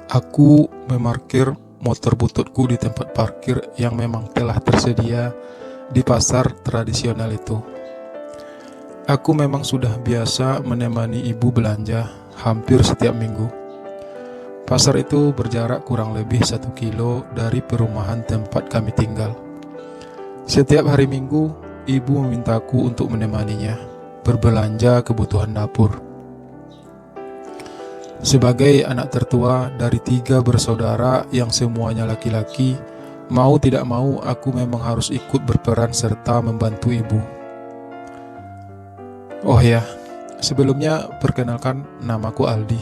Aku memarkir motor bututku di tempat parkir yang memang telah tersedia di pasar tradisional itu. Aku memang sudah biasa menemani ibu belanja hampir setiap minggu. Pasar itu berjarak kurang lebih 1 kilo dari perumahan tempat kami tinggal. Setiap hari Minggu, ibu memintaku untuk menemaninya berbelanja kebutuhan dapur. Sebagai anak tertua dari 3 bersaudara yang semuanya laki-laki, mau tidak mau aku memang harus ikut berperan serta membantu ibu. Oh ya, sebelumnya perkenalkan, namaku Aldi,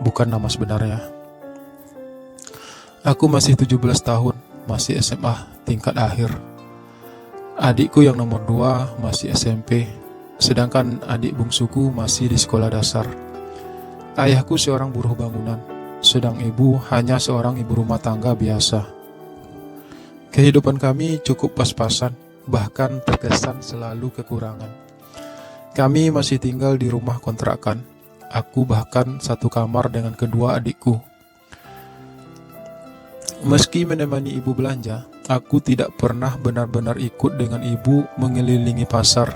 bukan nama sebenarnya. Aku masih 17 tahun, masih SMA tingkat akhir. Adikku yang nomor 2 masih SMP, sedangkan adik bungsuku masih di sekolah dasar. Ayahku seorang buruh bangunan, sedang ibu hanya seorang ibu rumah tangga biasa. Kehidupan kami cukup pas-pasan, bahkan terkesan selalu kekurangan. Kami masih tinggal di rumah kontrakan. Aku bahkan satu kamar dengan kedua adikku. Meski menemani ibu belanja, aku tidak pernah benar-benar ikut dengan ibu mengelilingi pasar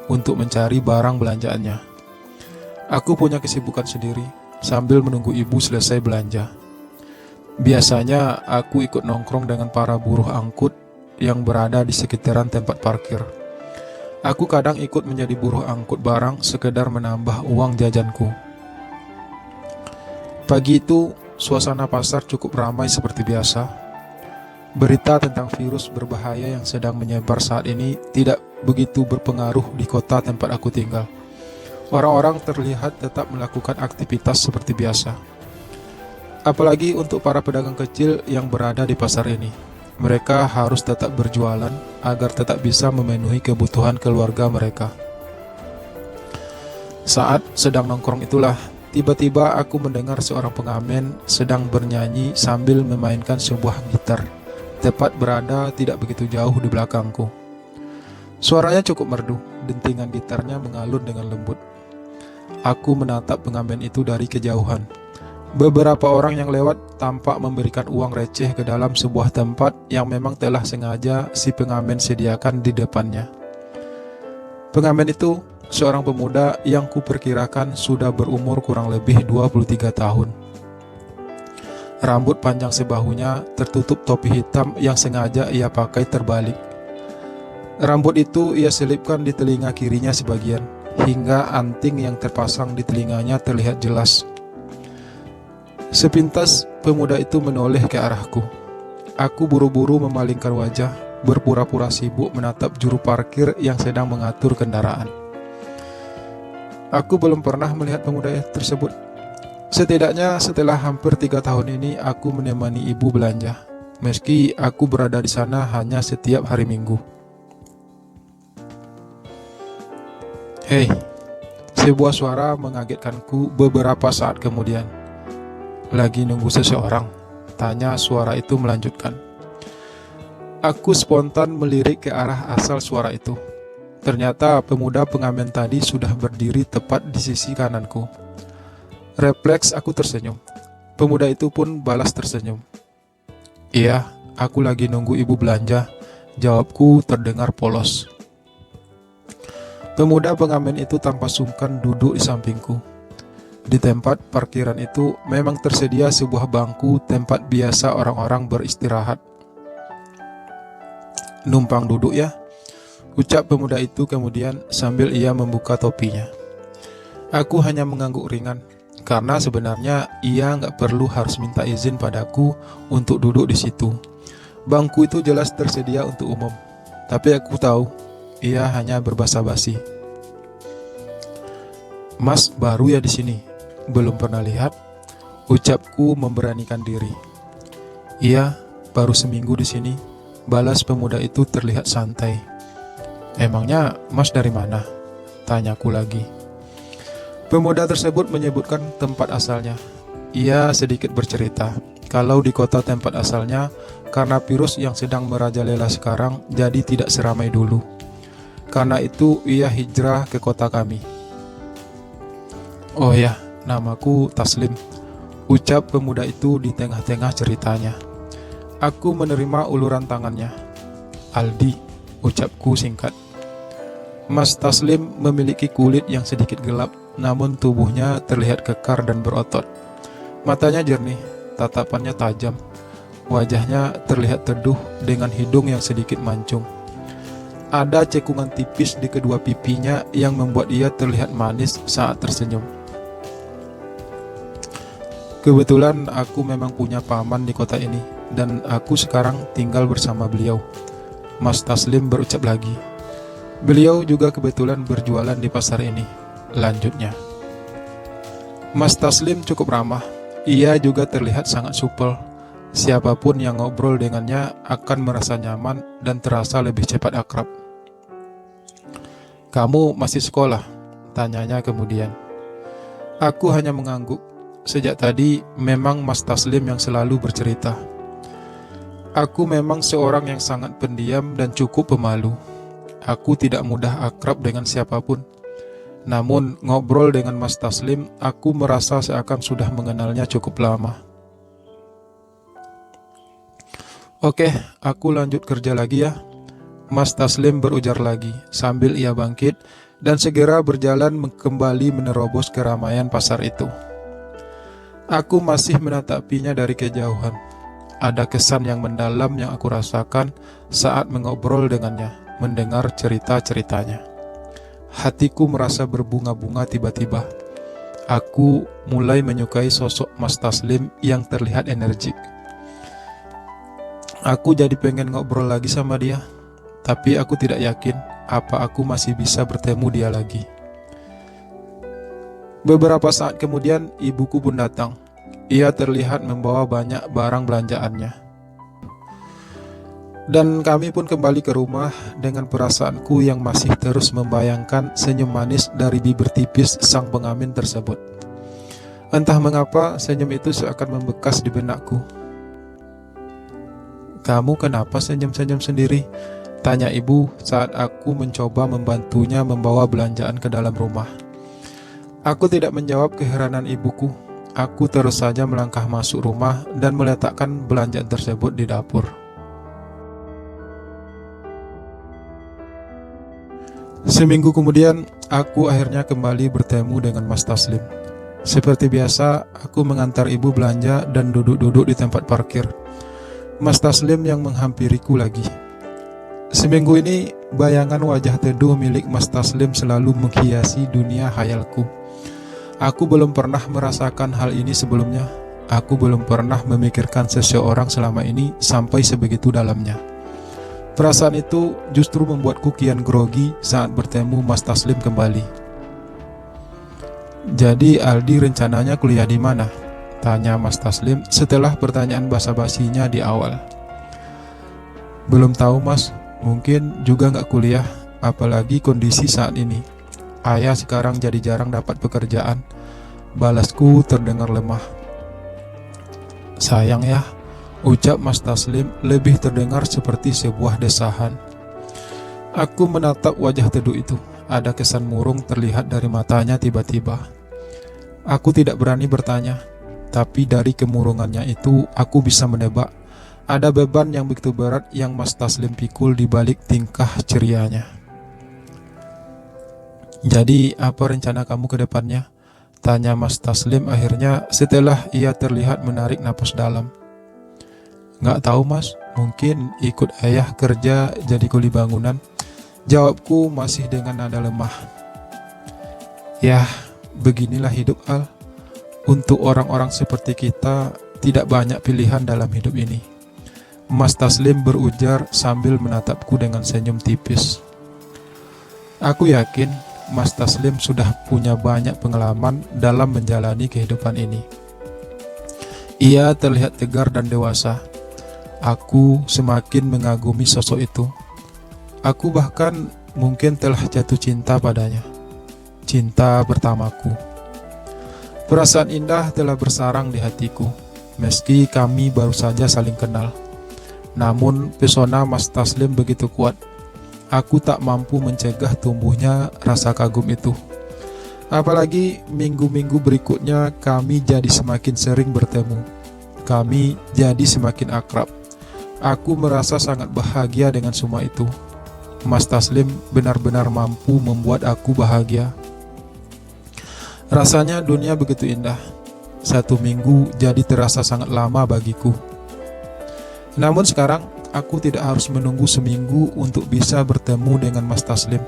untuk mencari barang belanjaannya. Aku punya kesibukan sendiri sambil menunggu ibu selesai belanja. Biasanya aku ikut nongkrong dengan para buruh angkut yang berada di sekitaran tempat parkir. Aku kadang ikut menjadi buruh angkut barang sekedar menambah uang jajanku. Pagi itu, suasana pasar cukup ramai seperti biasa. Berita tentang virus berbahaya yang sedang menyebar saat ini tidak begitu berpengaruh di kota tempat aku tinggal. Orang-orang terlihat tetap melakukan aktivitas seperti biasa. Apalagi untuk para pedagang kecil yang berada di pasar ini. Mereka harus tetap berjualan agar tetap bisa memenuhi kebutuhan keluarga mereka. Saat sedang nongkrong itulah, tiba-tiba aku mendengar seorang pengamen sedang bernyanyi sambil memainkan sebuah gitar, tepat berada tidak begitu jauh di belakangku. Suaranya cukup merdu, dentingan gitarnya mengalun dengan lembut. Aku menatap pengamen itu dari kejauhan. Beberapa orang yang lewat tampak memberikan uang receh ke dalam sebuah tempat yang memang telah sengaja si pengamen sediakan di depannya. Pengamen itu seorang pemuda yang kuperkirakan sudah berumur kurang lebih 23 tahun. Rambut panjang sebahunya tertutup topi hitam yang sengaja ia pakai terbalik. Rambut itu ia selipkan di telinga kirinya sebagian, hingga anting yang terpasang di telinganya terlihat jelas. Sepintas pemuda itu menoleh ke arahku. Aku buru-buru memalingkan wajah, berpura-pura sibuk menatap juru parkir yang sedang mengatur kendaraan. Aku belum pernah melihat pemuda tersebut. Setidaknya setelah hampir 3 tahun ini aku menemani ibu belanja, meski aku berada di sana hanya setiap hari Minggu. Hei, sebuah suara mengagetkanku beberapa saat kemudian. Lagi nunggu seseorang? Tanya suara itu melanjutkan. Aku spontan melirik ke arah asal suara itu. Ternyata pemuda pengamen tadi sudah berdiri tepat di sisi kananku. Refleks aku tersenyum. Pemuda itu pun balas tersenyum. Iya, aku lagi nunggu ibu belanja. Jawabku terdengar polos. Pemuda pengamen itu tanpa sungkan duduk di sampingku. Di tempat parkiran itu memang tersedia sebuah bangku tempat biasa orang-orang beristirahat. Numpang duduk ya, ucap pemuda itu kemudian sambil ia membuka topinya. Aku hanya mengangguk ringan, karena sebenarnya ia nggak perlu harus minta izin padaku untuk duduk di situ. Bangku itu jelas tersedia untuk umum, tapi aku tahu ia hanya berbasa-basi. Mas baru ya di sini? Belum pernah lihat? Ucapku memberanikan diri. Iya, baru seminggu di sini. Balas pemuda itu terlihat santai. Emangnya Mas dari mana? Tanyaku lagi. Pemuda tersebut menyebutkan tempat asalnya. Ia sedikit bercerita kalau di kota tempat asalnya karena virus yang sedang merajalela sekarang jadi tidak seramai dulu. Karena itu ia hijrah ke kota kami. Oh ya, namaku Taslim, ucap pemuda itu di tengah-tengah ceritanya. Aku menerima uluran tangannya. "Aldi," ucapku singkat. Mas Taslim memiliki kulit yang sedikit gelap, namun tubuhnya terlihat kekar dan berotot. Matanya jernih, tatapannya tajam. Wajahnya terlihat teduh dengan hidung yang sedikit mancung. Ada cekungan tipis di kedua pipinya yang membuat ia terlihat manis saat tersenyum. Kebetulan aku memang punya paman di kota ini, dan aku sekarang tinggal bersama beliau. Mas Taslim berucap lagi. Beliau juga kebetulan berjualan di pasar ini, lanjutnya. Mas Taslim cukup ramah. Ia juga terlihat sangat supel. Siapapun yang ngobrol dengannya akan merasa nyaman dan terasa lebih cepat akrab. "Kamu masih sekolah?" tanyanya kemudian. Aku hanya mengangguk. Sejak tadi memang Mas Taslim yang selalu bercerita. Aku memang seorang yang sangat pendiam dan cukup pemalu. Aku tidak mudah akrab dengan siapapun. Namun ngobrol dengan Mas Taslim, aku merasa seakan sudah mengenalnya cukup lama. "Oke, aku lanjut kerja lagi ya," Mas Taslim berujar lagi sambil ia bangkit dan segera berjalan kembali menerobos keramaian pasar itu. Aku masih menatapinya dari kejauhan. Ada kesan yang mendalam yang aku rasakan saat mengobrol dengannya, mendengar cerita-ceritanya. Hatiku merasa berbunga-bunga tiba-tiba. Aku mulai menyukai sosok Mas Taslim yang terlihat energik. Aku jadi pengen ngobrol lagi sama dia. Tapi aku tidak yakin apa aku masih bisa bertemu dia lagi. Beberapa saat kemudian ibuku pun datang. Ia terlihat membawa banyak barang belanjaannya. Dan kami pun kembali ke rumah dengan perasaanku yang masih terus membayangkan senyum manis dari bibir tipis sang pengamen tersebut. Entah mengapa senyum itu seakan membekas di benakku. "Kamu kenapa senyum-senyum sendiri?" tanya ibu saat aku mencoba membantunya membawa belanjaan ke dalam rumah. Aku tidak menjawab keheranan ibuku. Aku terus saja melangkah masuk rumah dan meletakkan belanjaan tersebut di dapur. Seminggu kemudian, aku akhirnya kembali bertemu dengan Mas Taslim. Seperti biasa, aku mengantar ibu belanja dan duduk-duduk di tempat parkir. Mas Taslim yang menghampiriku lagi. Seminggu ini, bayangan wajah teduh milik Mas Taslim selalu menghiasi dunia khayalku. Aku belum pernah merasakan hal ini sebelumnya. Aku belum pernah memikirkan seseorang selama ini sampai sebegitu dalamnya. Perasaan itu justru membuatku kian grogi saat bertemu Mas Taslim kembali. "Jadi Aldi rencananya kuliah di mana?" tanya Mas Taslim setelah pertanyaan basa-basinya di awal. "Belum tahu Mas, mungkin juga nggak kuliah, apalagi kondisi saat ini. Ayah sekarang jadi jarang dapat pekerjaan," balasku terdengar lemah. "Sayang ya," ucap Mas Taslim lebih terdengar seperti sebuah desahan. Aku menatap wajah teduh itu. Ada kesan murung terlihat dari matanya tiba-tiba. Aku tidak berani bertanya, tapi dari kemurungannya itu aku bisa menebak ada beban yang begitu berat yang Mas Taslim pikul di balik tingkah cerianya. "Jadi apa rencana kamu ke depannya?" tanya Mas Taslim akhirnya setelah ia terlihat menarik napas dalam. "Nggak tahu Mas, mungkin ikut ayah kerja jadi kuli bangunan," jawabku masih dengan nada lemah. "Ya, beginilah hidup Al. Untuk orang-orang seperti kita, tidak banyak pilihan dalam hidup ini," Mas Taslim berujar sambil menatapku dengan senyum tipis. Aku yakin Mas Taslim sudah punya banyak pengalaman dalam menjalani kehidupan ini. Ia terlihat tegar dan dewasa. Aku semakin mengagumi sosok itu. Aku bahkan mungkin telah jatuh cinta padanya. Cinta pertamaku. Perasaan indah telah bersarang di hatiku, meski kami baru saja saling kenal. Namun pesona Mas Taslim begitu kuat. Aku tak mampu mencegah tumbuhnya rasa kagum itu. Apalagi minggu-minggu berikutnya kami jadi semakin sering bertemu. Kami jadi semakin akrab. Aku merasa sangat bahagia dengan semua itu. Mas Taslim benar-benar mampu membuat aku bahagia. Rasanya dunia begitu indah. 1 minggu jadi terasa sangat lama bagiku. Namun sekarang aku tidak harus menunggu seminggu untuk bisa bertemu dengan Mas Taslim.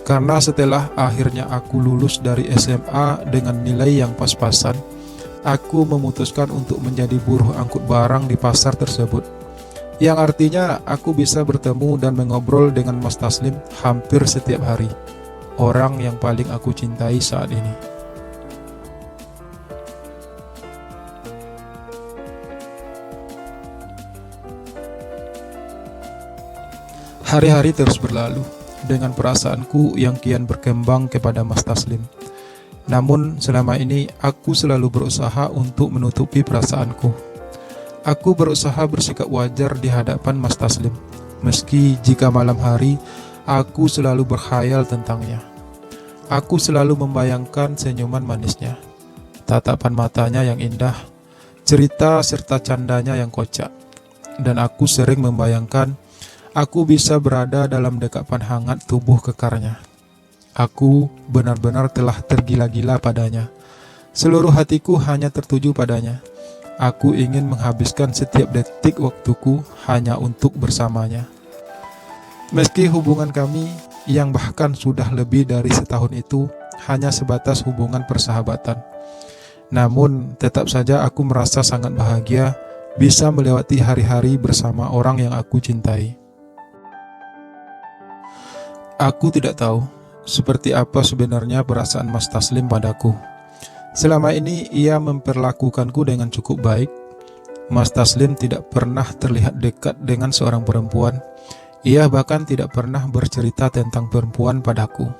Karena setelah akhirnya aku lulus dari SMA dengan nilai yang pas-pasan, aku memutuskan untuk menjadi buruh angkut barang di pasar tersebut. Yang artinya aku bisa bertemu dan mengobrol dengan Mas Taslim hampir setiap hari. Orang yang paling aku cintai saat ini. Hari-hari terus berlalu dengan perasaanku yang kian berkembang kepada Mas Taslim. Namun selama ini aku selalu berusaha untuk menutupi perasaanku. Aku berusaha bersikap wajar di hadapan Mas Taslim, meski jika malam hari aku selalu berkhayal tentangnya. Aku selalu membayangkan senyuman manisnya, tatapan matanya yang indah, cerita serta candanya yang kocak. Dan aku sering membayangkan aku bisa berada dalam dekapan hangat tubuh kekarnya. Aku benar-benar telah tergila-gila padanya. Seluruh hatiku hanya tertuju padanya. Aku ingin menghabiskan setiap detik waktuku hanya untuk bersamanya. Meski hubungan kami yang bahkan sudah lebih dari setahun itu hanya sebatas hubungan persahabatan, namun tetap saja aku merasa sangat bahagia bisa melewati hari-hari bersama orang yang aku cintai. Aku tidak tahu seperti apa sebenarnya perasaan Mas Taslim padaku. Selama ini ia memperlakukanku dengan cukup baik. Mas Taslim tidak pernah terlihat dekat dengan seorang perempuan. Ia bahkan tidak pernah bercerita tentang perempuan padaku.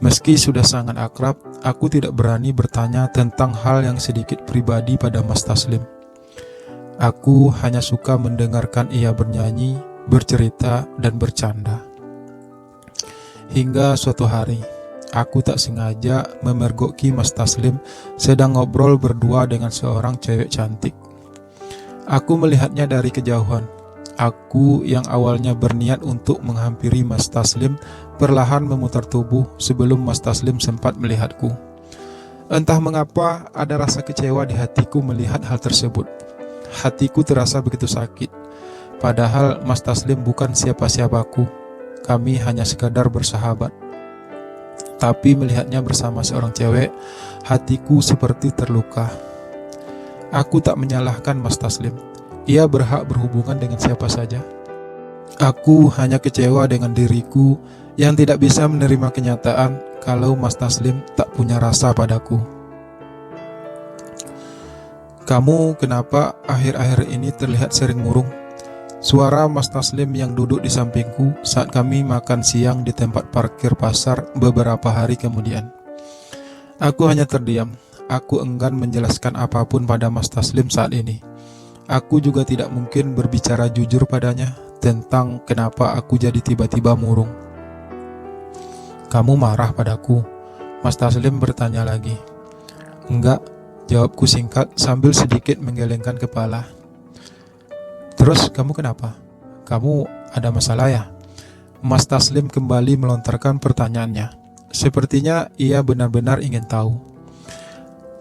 Meski sudah sangat akrab, aku tidak berani bertanya tentang hal yang sedikit pribadi pada Mas Taslim. Aku hanya suka mendengarkan ia bernyanyi, bercerita, dan bercanda. Hingga suatu hari, aku tak sengaja memergoki Mas Taslim sedang ngobrol berdua dengan seorang cewek cantik. Aku melihatnya dari kejauhan. Aku yang awalnya berniat untuk menghampiri Mas Taslim perlahan memutar tubuh sebelum Mas Taslim sempat melihatku. Entah mengapa ada rasa kecewa di hatiku melihat hal tersebut. Hatiku terasa begitu sakit. Padahal Mas Taslim bukan siapa-siapaku. Kami hanya sekadar bersahabat. Tapi melihatnya bersama seorang cewek, hatiku seperti terluka. Aku tak menyalahkan Mas Taslim. Ia berhak berhubungan dengan siapa saja. Aku hanya kecewa dengan diriku yang tidak bisa menerima kenyataan kalau Mas Taslim tak punya rasa padaku. Kamu kenapa akhir-akhir ini terlihat sering murung? Suara Mas Taslim yang duduk di sampingku saat kami makan siang di tempat parkir pasar beberapa hari kemudian. Aku hanya terdiam. Aku enggan menjelaskan apapun pada Mas Taslim saat ini. Aku juga tidak mungkin berbicara jujur padanya tentang kenapa aku jadi tiba-tiba murung. Kamu marah padaku? Mas Taslim bertanya lagi. Enggak, jawabku singkat sambil sedikit menggelengkan kepala. Terus kamu kenapa? Kamu ada masalah ya? Mas Taslim kembali melontarkan pertanyaannya. Sepertinya ia benar-benar ingin tahu.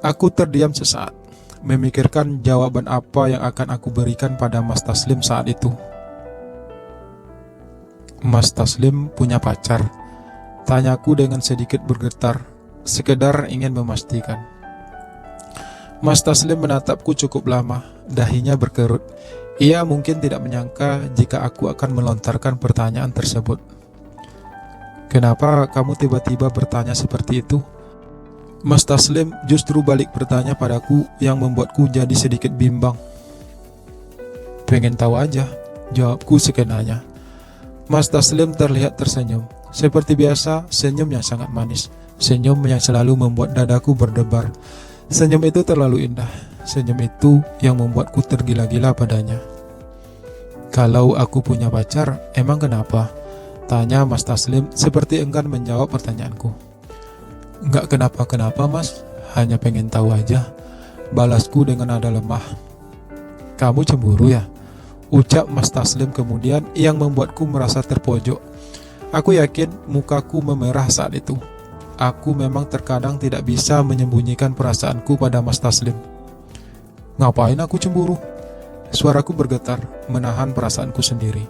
Aku terdiam sesaat, memikirkan jawaban apa yang akan aku berikan pada Mas Taslim saat itu. Mas Taslim punya pacar? Tanyaku dengan sedikit bergetar, sekedar ingin memastikan. Mas Taslim menatapku cukup lama, dahinya berkerut. Ia mungkin tidak menyangka jika aku akan melontarkan pertanyaan tersebut. Kenapa kamu tiba-tiba bertanya seperti itu? Mas Taslim justru balik bertanya padaku yang membuatku jadi sedikit bimbang. Pengen tahu aja, jawabku sekenanya. Mas Taslim terlihat tersenyum. Seperti biasa, senyum yang sangat manis. Senyum yang selalu membuat dadaku berdebar. Senyum itu terlalu indah. Senyum itu yang membuatku tergila-gila padanya. Kalau aku punya pacar, emang kenapa? Tanya Mas Taslim seperti enggan menjawab pertanyaanku. Nggak kenapa-kenapa mas, hanya pengen tahu aja. Balasku dengan nada lemah. Kamu cemburu ya? Ucap Mas Taslim kemudian yang membuatku merasa terpojok. Aku yakin mukaku memerah saat itu. Aku memang terkadang tidak bisa menyembunyikan perasaanku pada Mas Taslim. Ngapain aku cemburu? Suaraku bergetar, menahan perasaanku sendiri.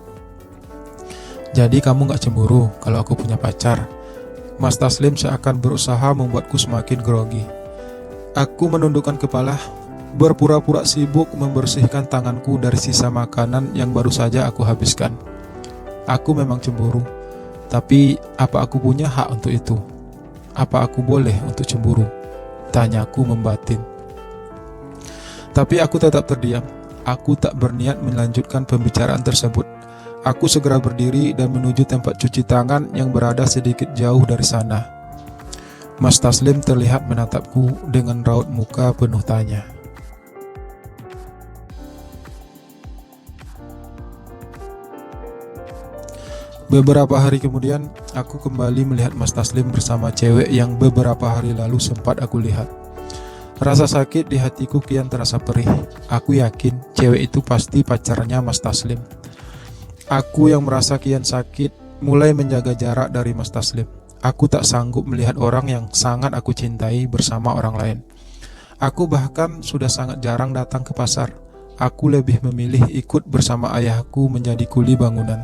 Jadi kamu gak cemburu kalau aku punya pacar? Mas Taslim seakan berusaha membuatku semakin grogi. Aku menundukkan kepala, berpura-pura sibuk membersihkan tanganku dari sisa makanan yang baru saja aku habiskan. Aku memang cemburu, tapi apa aku punya hak untuk itu? Apa aku boleh untuk cemburu? Tanyaku membatin. Tapi aku tetap terdiam. Aku tak berniat melanjutkan pembicaraan tersebut. Aku segera berdiri dan menuju tempat cuci tangan yang berada sedikit jauh dari sana. Mas Taslim terlihat menatapku dengan raut muka penuh tanya. Beberapa hari kemudian, aku kembali melihat Mas Taslim bersama cewek yang beberapa hari lalu sempat aku lihat. Rasa sakit di hatiku kian terasa perih. Aku yakin cewek itu pasti pacarnya Mas Taslim. Aku yang merasa kian sakit, mulai menjaga jarak dari Mas Taslim. Aku tak sanggup melihat orang yang sangat aku cintai bersama orang lain. Aku bahkan sudah sangat jarang datang ke pasar. Aku lebih memilih ikut bersama ayahku menjadi kuli bangunan.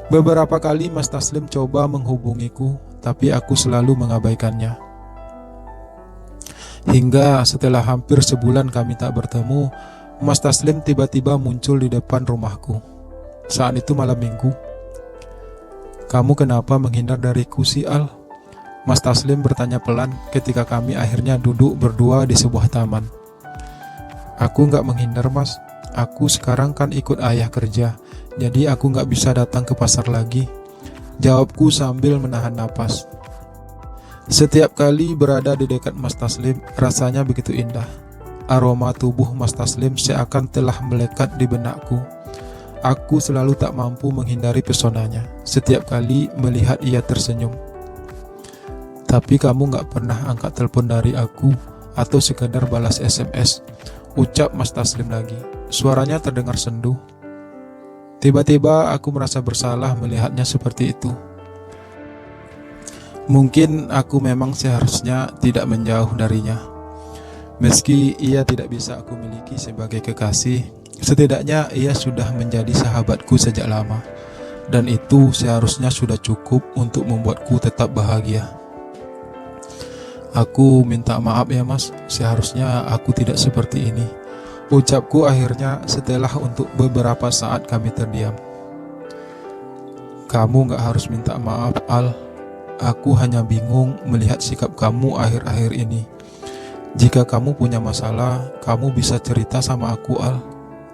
Beberapa kali Mas Taslim coba menghubungiku, tapi aku selalu mengabaikannya. Hingga setelah hampir sebulan kami tak bertemu, Mas Taslim tiba-tiba muncul di depan rumahku. Saat itu malam minggu. Kamu kenapa menghindar dariku si Al? Mas Taslim bertanya pelan ketika kami akhirnya duduk berdua di sebuah taman. Aku gak menghindar mas, aku sekarang kan ikut ayah kerja, jadi aku gak bisa datang ke pasar lagi. Jawabku sambil menahan napas. Setiap kali berada di dekat Mas Taslim, rasanya begitu indah. Aroma tubuh Mas Taslim seakan telah melekat di benakku. Aku selalu tak mampu menghindari pesonanya setiap kali melihat ia tersenyum. Tapi kamu gak pernah angkat telepon dari aku atau sekadar balas SMS, ucap Mas Taslim lagi. Suaranya terdengar sendu. Tiba-tiba aku merasa bersalah melihatnya seperti itu. Mungkin aku memang seharusnya tidak menjauh darinya. Meski ia tidak bisa aku miliki sebagai kekasih, setidaknya ia sudah menjadi sahabatku sejak lama. Dan itu seharusnya sudah cukup untuk membuatku tetap bahagia. Aku minta maaf ya mas, seharusnya aku tidak seperti ini, ucapku akhirnya setelah untuk beberapa saat kami terdiam. Kamu gak harus minta maaf Al. Aku hanya bingung melihat sikap kamu akhir-akhir ini. Jika kamu punya masalah, kamu bisa cerita sama aku Al.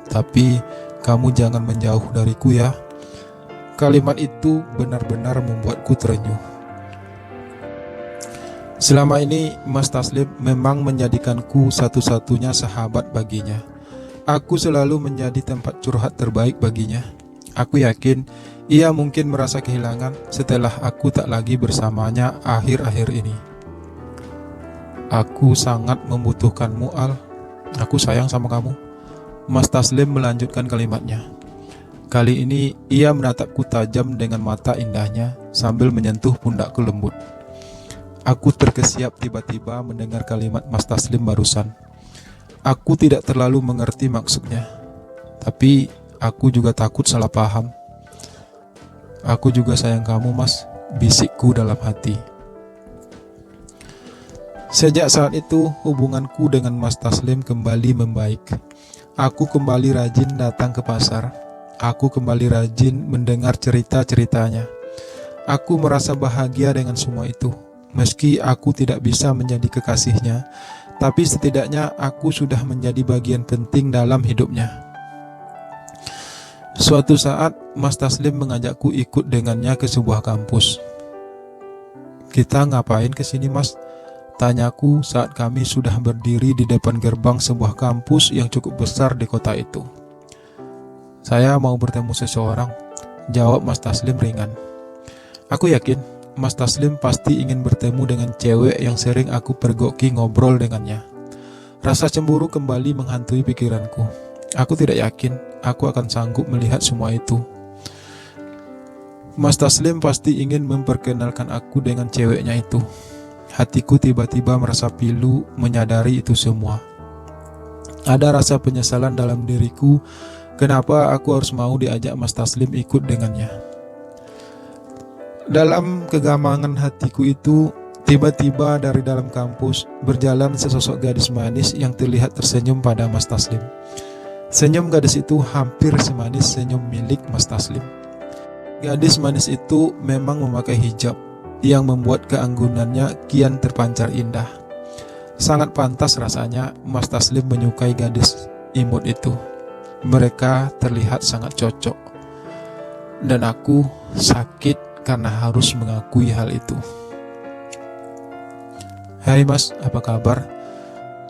Tapi kamu jangan menjauh dariku ya. Kalimat itu benar-benar membuatku terenyuh. Selama ini Mas Taslim memang menjadikanku satu-satunya sahabat baginya. Aku selalu menjadi tempat curhat terbaik baginya. Aku yakin ia mungkin merasa kehilangan setelah aku tak lagi bersamanya akhir-akhir ini. Aku sangat membutuhkanmu Al. Aku sayang sama kamu. Mas Taslim melanjutkan kalimatnya. Kali ini ia menatapku tajam dengan mata indahnya sambil menyentuh pundakku lembut. Aku terkesiap tiba-tiba mendengar kalimat Mas Taslim barusan. Aku tidak terlalu mengerti maksudnya, tapi aku juga takut salah paham. Aku juga sayang kamu mas, bisikku dalam hati. Sejak saat itu, hubunganku dengan Mas Taslim kembali membaik. Aku kembali rajin datang ke pasar. Aku kembali rajin mendengar cerita-ceritanya. Aku merasa bahagia dengan semua itu. Meski aku tidak bisa menjadi kekasihnya, tapi setidaknya aku sudah menjadi bagian penting dalam hidupnya. Suatu saat, Mas Taslim mengajakku ikut dengannya ke sebuah kampus. Kita ngapain kesini mas? Tanyaku saat kami sudah berdiri di depan gerbang sebuah kampus yang cukup besar di kota itu. Saya mau bertemu seseorang, jawab Mas Taslim ringan. Aku yakin Mas Taslim pasti ingin bertemu dengan cewek yang sering aku pergoki ngobrol dengannya. Rasa cemburu kembali menghantui pikiranku. Aku tidak yakin aku akan sanggup melihat semua itu. Mas Taslim pasti ingin memperkenalkan aku dengan ceweknya itu. Hatiku tiba-tiba merasa pilu menyadari itu semua. Ada rasa penyesalan dalam diriku, kenapa aku harus mau diajak Mas Taslim ikut dengannya. Dalam kegamangan hatiku itu, tiba-tiba dari dalam kampus berjalan sesosok gadis manis yang terlihat tersenyum pada Mas Taslim. Senyum gadis itu hampir semanis senyum milik Mas Taslim. Gadis manis itu memang memakai hijab yang membuat keanggunannya kian terpancar indah. Sangat pantas rasanya Mas Taslim menyukai gadis imut itu. Mereka terlihat sangat cocok. Dan aku sakit karena harus mengakui hal itu. "Hai Mas, apa kabar?"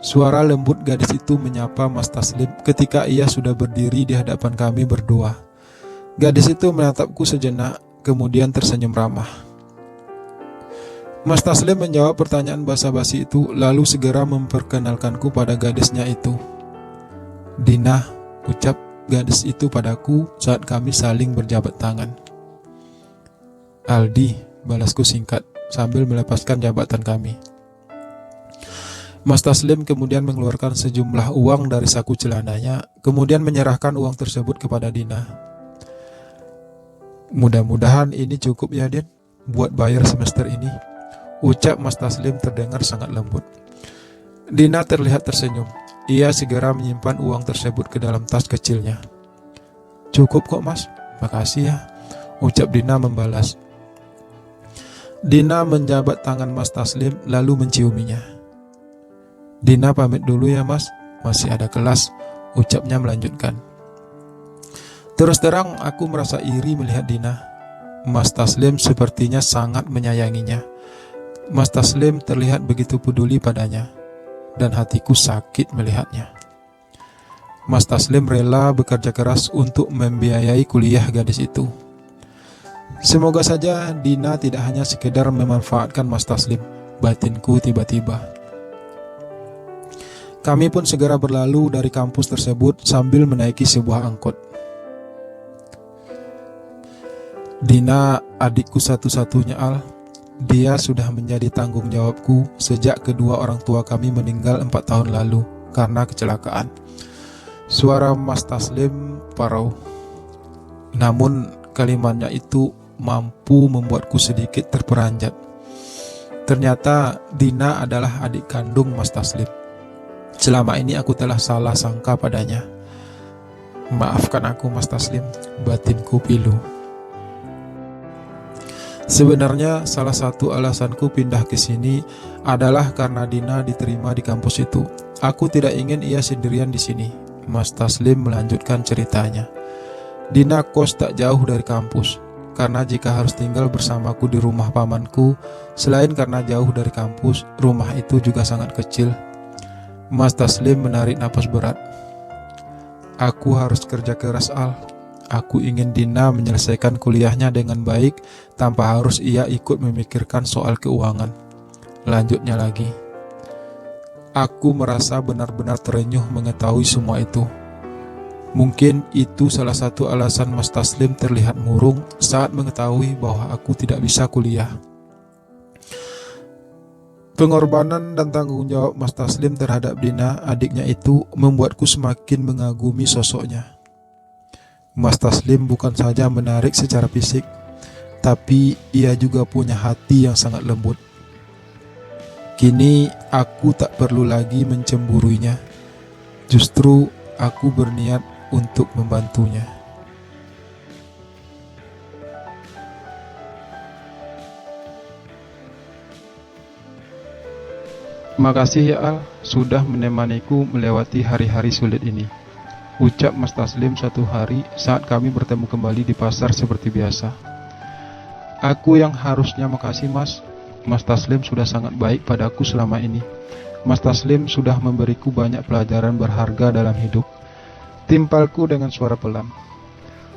Suara lembut gadis itu menyapa Mas Taslim ketika ia sudah berdiri di hadapan kami berdua. Gadis itu menatapku sejenak, kemudian tersenyum ramah. Mas Taslim menjawab pertanyaan basa-basi itu, lalu segera memperkenalkanku pada gadisnya itu. "Dina," ucap gadis itu padaku saat kami saling berjabat tangan. "Aldi," balasku singkat sambil melepaskan jabatan kami. Mas Taslim kemudian mengeluarkan sejumlah uang dari saku celananya, kemudian menyerahkan uang tersebut kepada Dina. "Mudah-mudahan ini cukup ya, Din, buat bayar semester ini," ucap Mas Taslim terdengar sangat lembut. Dina terlihat tersenyum. Ia segera menyimpan uang tersebut ke dalam tas kecilnya. "Cukup kok, Mas. Makasih ya," ucap Dina membalas. Dina menjabat tangan Mas Taslim lalu menciuminya. "Dina pamit dulu ya Mas, masih ada kelas," ucapnya melanjutkan. Terus terang aku merasa iri melihat Dina. Mas Taslim sepertinya sangat menyayanginya. Mas Taslim terlihat begitu peduli padanya, dan hatiku sakit melihatnya. Mas Taslim rela bekerja keras untuk membiayai kuliah gadis itu. Semoga saja Dina tidak hanya sekedar memanfaatkan Mas Taslim, batinku tiba-tiba. Kami pun segera berlalu dari kampus tersebut sambil menaiki sebuah angkot. Dina adikku satu-satunya, Al. Dia sudah menjadi tanggung jawabku sejak kedua orang tua kami meninggal 4 tahun lalu karena kecelakaan. Suara Mas Taslim parau. Namun kalimatnya itu mampu membuatku sedikit terperanjat. Ternyata Dina adalah adik kandung Mas Taslim. Selama ini aku telah salah sangka padanya. Maafkan aku Mas Taslim, batinku pilu. Sebenarnya salah satu alasanku pindah ke sini adalah karena Dina diterima di kampus itu. Aku tidak ingin ia sendirian di sini. Mas Taslim melanjutkan ceritanya. Dina kos tak jauh dari kampus. Karena jika harus tinggal bersamaku di rumah pamanku, selain karena jauh dari kampus, rumah itu juga sangat kecil. Mas Taslim menarik napas berat. Aku harus kerja keras, Al. Aku ingin Dina menyelesaikan kuliahnya dengan baik tanpa harus ia ikut memikirkan soal keuangan. Lanjutnya lagi. Aku merasa benar-benar terenyuh mengetahui semua itu. Mungkin itu salah satu alasan Mas Taslim terlihat murung saat mengetahui bahwa aku tidak bisa kuliah. Pengorbanan dan tanggung jawab Mas Taslim terhadap Dina, adiknya itu, membuatku semakin mengagumi sosoknya. Mas Taslim bukan saja menarik secara fisik, tapi ia juga punya hati yang sangat lembut. Kini aku tak perlu lagi mencemburuinya. Justru aku berniat untuk membantunya. Makasih ya Al, sudah menemaniku melewati hari-hari sulit ini, ucap Mas Taslim suatu hari saat kami bertemu kembali di pasar seperti biasa. Aku yang harusnya makasih Mas. Mas Taslim sudah sangat baik padaku selama ini. Mas Taslim sudah memberiku banyak pelajaran berharga dalam hidup. Timpalku dengan suara pelan.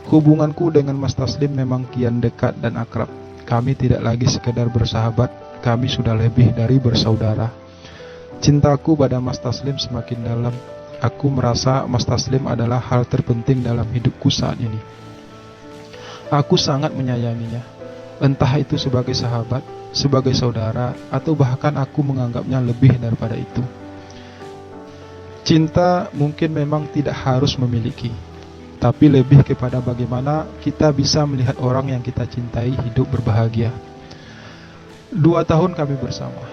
Hubunganku dengan Mas Taslim memang kian dekat dan akrab. Kami tidak lagi sekedar bersahabat, kami sudah lebih dari bersaudara. Cintaku pada Mas Taslim semakin dalam. Aku merasa Mas Taslim adalah hal terpenting dalam hidupku saat ini. Aku sangat menyayanginya, entah itu sebagai sahabat, sebagai saudara, atau bahkan aku menganggapnya lebih daripada itu. Cinta mungkin memang tidak harus memiliki, tapi lebih kepada bagaimana kita bisa melihat orang yang kita cintai hidup berbahagia. 2 tahun kami bersama,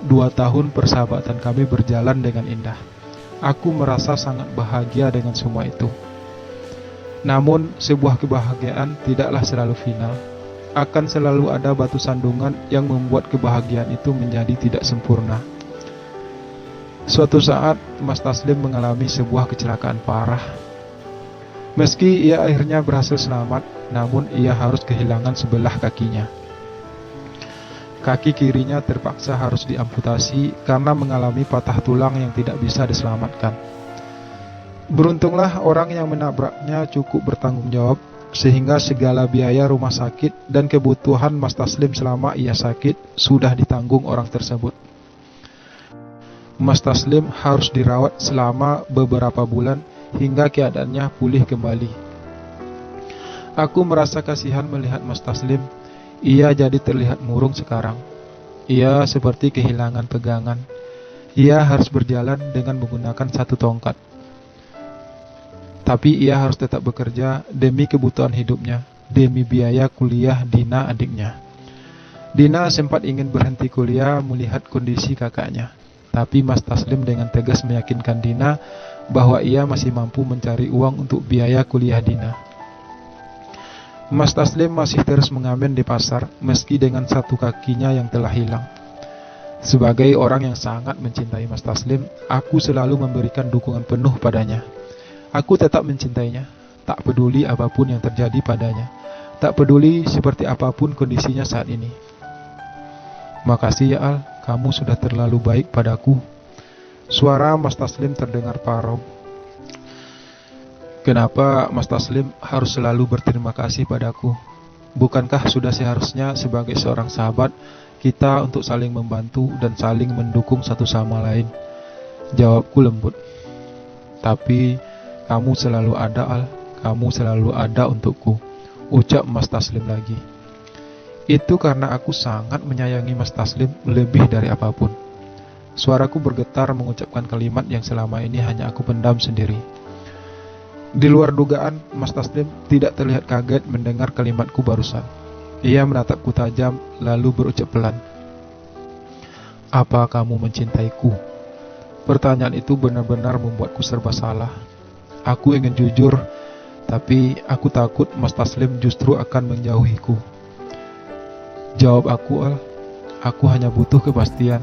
2 tahun persahabatan kami berjalan dengan indah. Aku merasa sangat bahagia dengan semua itu. Namun, sebuah kebahagiaan tidaklah selalu final. Akan selalu ada batu sandungan yang membuat kebahagiaan itu menjadi tidak sempurna. Suatu saat, Mas Taslim mengalami sebuah kecelakaan parah. Meski ia akhirnya berhasil selamat, namun ia harus kehilangan sebelah kakinya. Kaki kirinya terpaksa harus diamputasi karena mengalami patah tulang yang tidak bisa diselamatkan. Beruntunglah orang yang menabraknya cukup bertanggung jawab, sehingga segala biaya rumah sakit dan kebutuhan Mas Taslim selama ia sakit sudah ditanggung orang tersebut. Mas Taslim harus dirawat selama beberapa bulan hingga keadaannya pulih kembali. Aku merasa kasihan melihat Mas Taslim. Ia jadi terlihat murung sekarang. Ia seperti kehilangan pegangan. Ia harus berjalan dengan menggunakan satu tongkat. Tapi ia harus tetap bekerja demi kebutuhan hidupnya, demi biaya kuliah Dina adiknya. Dina sempat ingin berhenti kuliah melihat kondisi kakaknya. Tapi Mas Taslim dengan tegas meyakinkan Dina bahwa ia masih mampu mencari uang untuk biaya kuliah Dina. Mas Taslim masih terus mengamen di pasar meski dengan satu kakinya yang telah hilang. Sebagai orang yang sangat mencintai Mas Taslim, aku selalu memberikan dukungan penuh padanya. Aku tetap mencintainya, tak peduli apapun yang terjadi padanya, tak peduli seperti apapun kondisinya saat ini. Makasih ya Al, kamu sudah terlalu baik padaku. Suara Mas Taslim terdengar parau. Kenapa Mas Taslim harus selalu berterima kasih padaku? Bukankah sudah seharusnya sebagai seorang sahabat kita untuk saling membantu dan saling mendukung satu sama lain? Jawabku lembut. Tapi kamu selalu ada Al, kamu selalu ada untukku, ucap Mas Taslim lagi. Itu karena aku sangat menyayangi Mas Taslim lebih dari apapun. Suaraku bergetar mengucapkan kalimat yang selama ini hanya aku pendam sendiri. Di luar dugaan, Mas Taslim tidak terlihat kaget mendengar kalimatku barusan. Ia menatapku tajam, lalu berucap pelan. Apa kamu mencintaiku? Pertanyaan itu benar-benar membuatku serba salah. Aku ingin jujur, tapi aku takut Mas Taslim justru akan menjauhiku. Jawab aku Al, aku hanya butuh kepastian.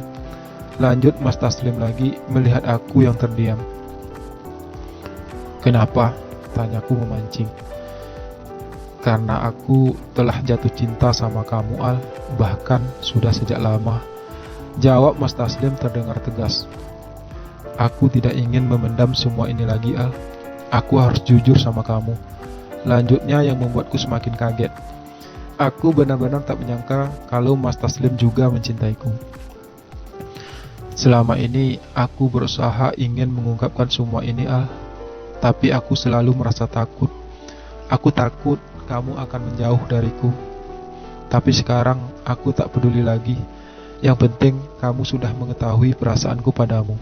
Lanjut Mas Taslim lagi melihat aku yang terdiam. Kenapa? Tanyaku memancing. Karena aku telah jatuh cinta sama kamu Al, bahkan sudah sejak lama. Jawab Mas Taslim terdengar tegas. Aku tidak ingin memendam semua ini lagi Al. Aku harus jujur sama kamu. Lanjutnya yang membuatku semakin kaget. Aku benar-benar tak menyangka kalau Mas Taslim juga mencintaiku. Selama ini aku berusaha ingin mengungkapkan semua ini Al, tapi aku selalu merasa takut. Aku takut kamu akan menjauh dariku. Tapi sekarang aku tak peduli lagi. Yang penting kamu sudah mengetahui perasaanku padamu.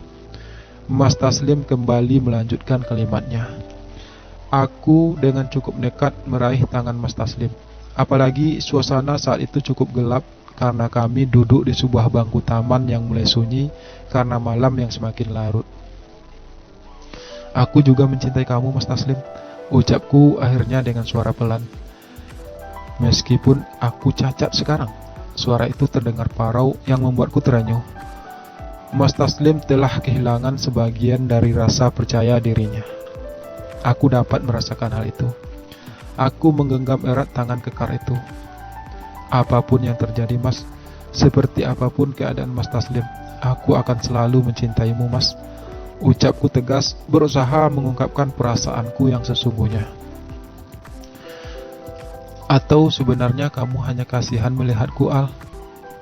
Mas Taslim kembali melanjutkan kalimatnya. Aku dengan cukup nekat meraih tangan Mas Taslim. Apalagi suasana saat itu cukup gelap karena kami duduk di sebuah bangku taman yang mulai sunyi karena malam yang semakin larut. Aku juga mencintai kamu Mas Taslim, ucapku akhirnya dengan suara pelan. Meskipun aku cacat sekarang, suara itu terdengar parau yang membuatku terenyuh. Mas Taslim telah kehilangan sebagian dari rasa percaya dirinya. Aku dapat merasakan hal itu. Aku menggenggam erat tangan kekar itu. Apapun yang terjadi Mas, seperti apapun keadaan Mas Taslim, aku akan selalu mencintaimu Mas. Ucapku tegas, berusaha mengungkapkan perasaanku yang sesungguhnya. Atau sebenarnya kamu hanya kasihan melihatku, Al?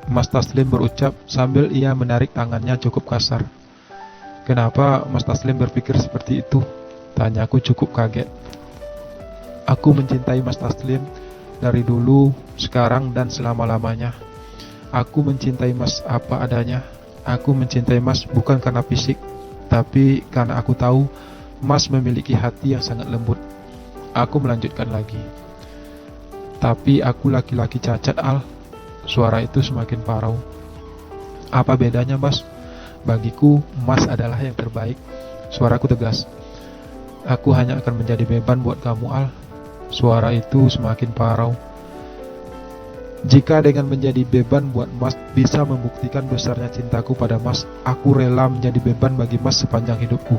Mas Taslim berucap sambil ia menarik tangannya cukup kasar. Kenapa Mas Taslim berpikir seperti itu? Tanyaku cukup kaget. Aku mencintai Mas Taslim dari dulu, sekarang, dan selama-lamanya. Aku mencintai Mas apa adanya. Aku mencintai Mas bukan karena fisik, tapi karena aku tahu Mas memiliki hati yang sangat lembut. Aku melanjutkan lagi. Tapi aku laki-laki cacat, Al. Suara itu semakin parau. Apa bedanya, Mas? Bagiku, Mas adalah yang terbaik. Suaraku tegas. Aku hanya akan menjadi beban buat kamu, Al. Suara itu semakin parau. Jika dengan menjadi beban buat Mas bisa membuktikan besarnya cintaku pada Mas, aku rela menjadi beban bagi Mas sepanjang hidupku.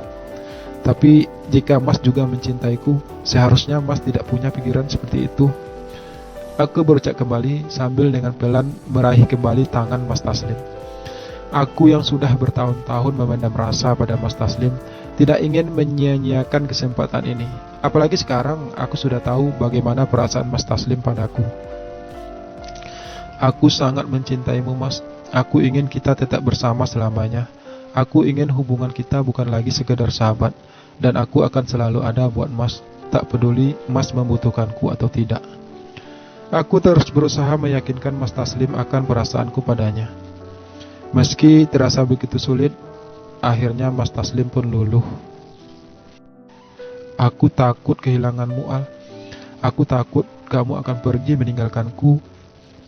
Tapi jika Mas juga mencintaiku, seharusnya Mas tidak punya pikiran seperti itu. Aku berucap kembali sambil dengan pelan meraih kembali tangan Mas Taslim. Aku yang sudah bertahun-tahun memendam rasa pada Mas Taslim tidak ingin menyia-nyiakan kesempatan ini. Apalagi sekarang aku sudah tahu bagaimana perasaan Mas Taslim padaku. Aku sangat mencintaimu, Mas. Aku ingin kita tetap bersama selamanya. Aku ingin hubungan kita bukan lagi sekedar sahabat, dan aku akan selalu ada buat Mas, tak peduli Mas membutuhkanku atau tidak. Aku terus berusaha meyakinkan Mas Taslim akan perasaanku padanya. Meski terasa begitu sulit, akhirnya Mas Taslim pun luluh. Aku takut kehilanganmu, Al. Aku takut kamu akan pergi meninggalkanku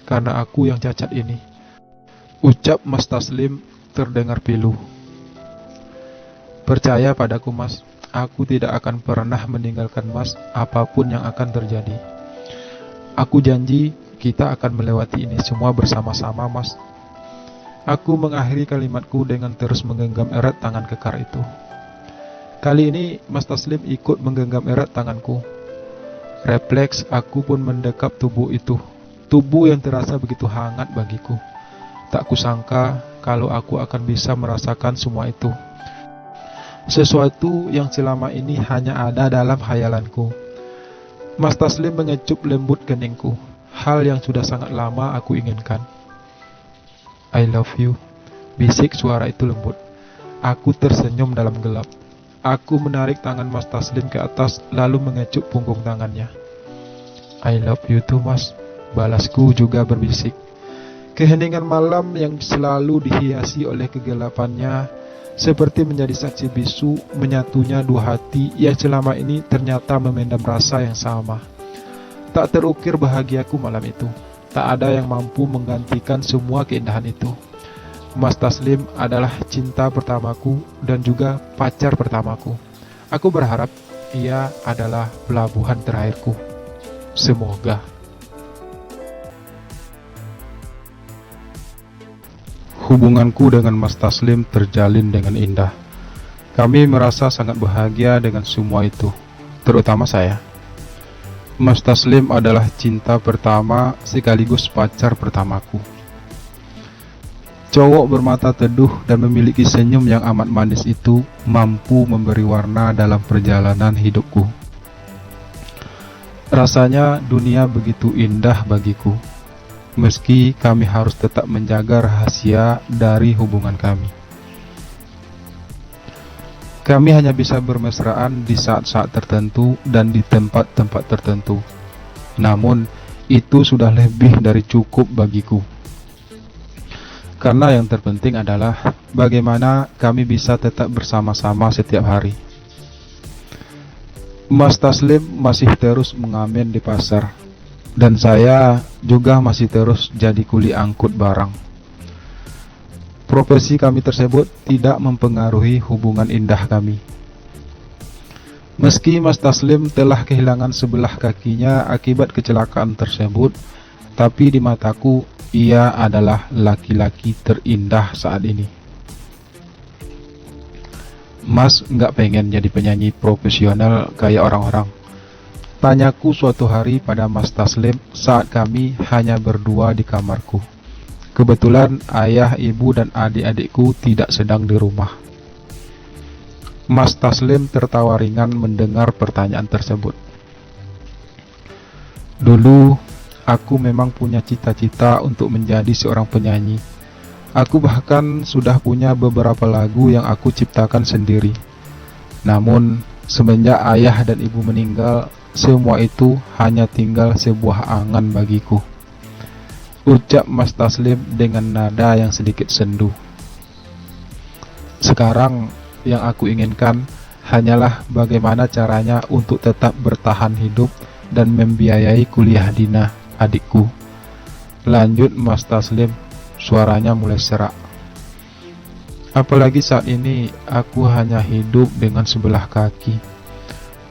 karena aku yang cacat ini. Ucap Mas Taslim terdengar pilu. Percaya padaku, Mas. Aku tidak akan pernah meninggalkan Mas apapun yang akan terjadi. Aku janji kita akan melewati ini semua bersama-sama, Mas. Aku mengakhiri kalimatku dengan terus menggenggam erat tangan kekar itu. Kali ini Mas Taslim ikut menggenggam erat tanganku. Refleks aku pun mendekap tubuh itu. Tubuh yang terasa begitu hangat bagiku. Tak kusangka kalau aku akan bisa merasakan semua itu. Sesuatu yang selama ini hanya ada dalam khayalanku. Mas Taslim mengecup lembut keningku. Hal yang sudah sangat lama aku inginkan. I love you, bisik suara itu lembut. Aku tersenyum dalam gelap. Aku menarik tangan Mas Taslim ke atas lalu mengecup punggung tangannya. I love you too, Mas. Balasku juga berbisik. Keheningan malam yang selalu dihiasi oleh kegelapannya seperti menjadi saksi bisu menyatunya dua hati yang selama ini ternyata memendam rasa yang sama. Tak terukir bahagiaku malam itu. Tak ada yang mampu menggantikan semua keindahan itu. Mas Taslim adalah cinta pertamaku dan juga pacar pertamaku. Aku berharap ia adalah pelabuhan terakhirku. Semoga. Hubunganku dengan Mas Taslim terjalin dengan indah. Kami merasa sangat bahagia dengan semua itu, terutama saya. Mas Taslim adalah cinta pertama sekaligus pacar pertamaku. Cowok bermata teduh dan memiliki senyum yang amat manis itu mampu memberi warna dalam perjalanan hidupku. Rasanya dunia begitu indah bagiku. Meski kami harus tetap menjaga rahasia dari hubungan kami. Kami hanya bisa bermesraan di saat-saat tertentu dan di tempat-tempat tertentu. Namun, itu sudah lebih dari cukup bagiku. Karena yang terpenting adalah bagaimana kami bisa tetap bersama-sama setiap hari. Mas Taslim masih terus mengamen di pasar. Dan saya juga masih terus jadi kuli angkut barang. Profesi kami tersebut tidak mempengaruhi hubungan indah kami. Meski Mas Taslim telah kehilangan sebelah kakinya akibat kecelakaan tersebut, tapi di mataku ia adalah laki-laki terindah saat ini. Mas nggak pengen jadi penyanyi profesional kayak orang-orang? Tanyaku suatu hari pada Mas Taslim saat kami hanya berdua di kamarku. Kebetulan ayah, ibu, dan adik-adikku tidak sedang di rumah. Mas Taslim tertawa ringan mendengar pertanyaan tersebut. Dulu Aku memang punya cita-cita untuk menjadi seorang penyanyi. Aku bahkan sudah punya beberapa lagu yang aku ciptakan sendiri. Namun, semenjak ayah dan ibu meninggal, semua itu hanya tinggal sebuah angan bagiku. Ucap Mas Taslim dengan nada yang sedikit sendu. Sekarang yang aku inginkan hanyalah bagaimana caranya untuk tetap bertahan hidup dan membiayai kuliah Dina, adikku. Lanjut Mas Taslim, suaranya mulai serak. Apalagi saat ini aku hanya hidup dengan sebelah kaki.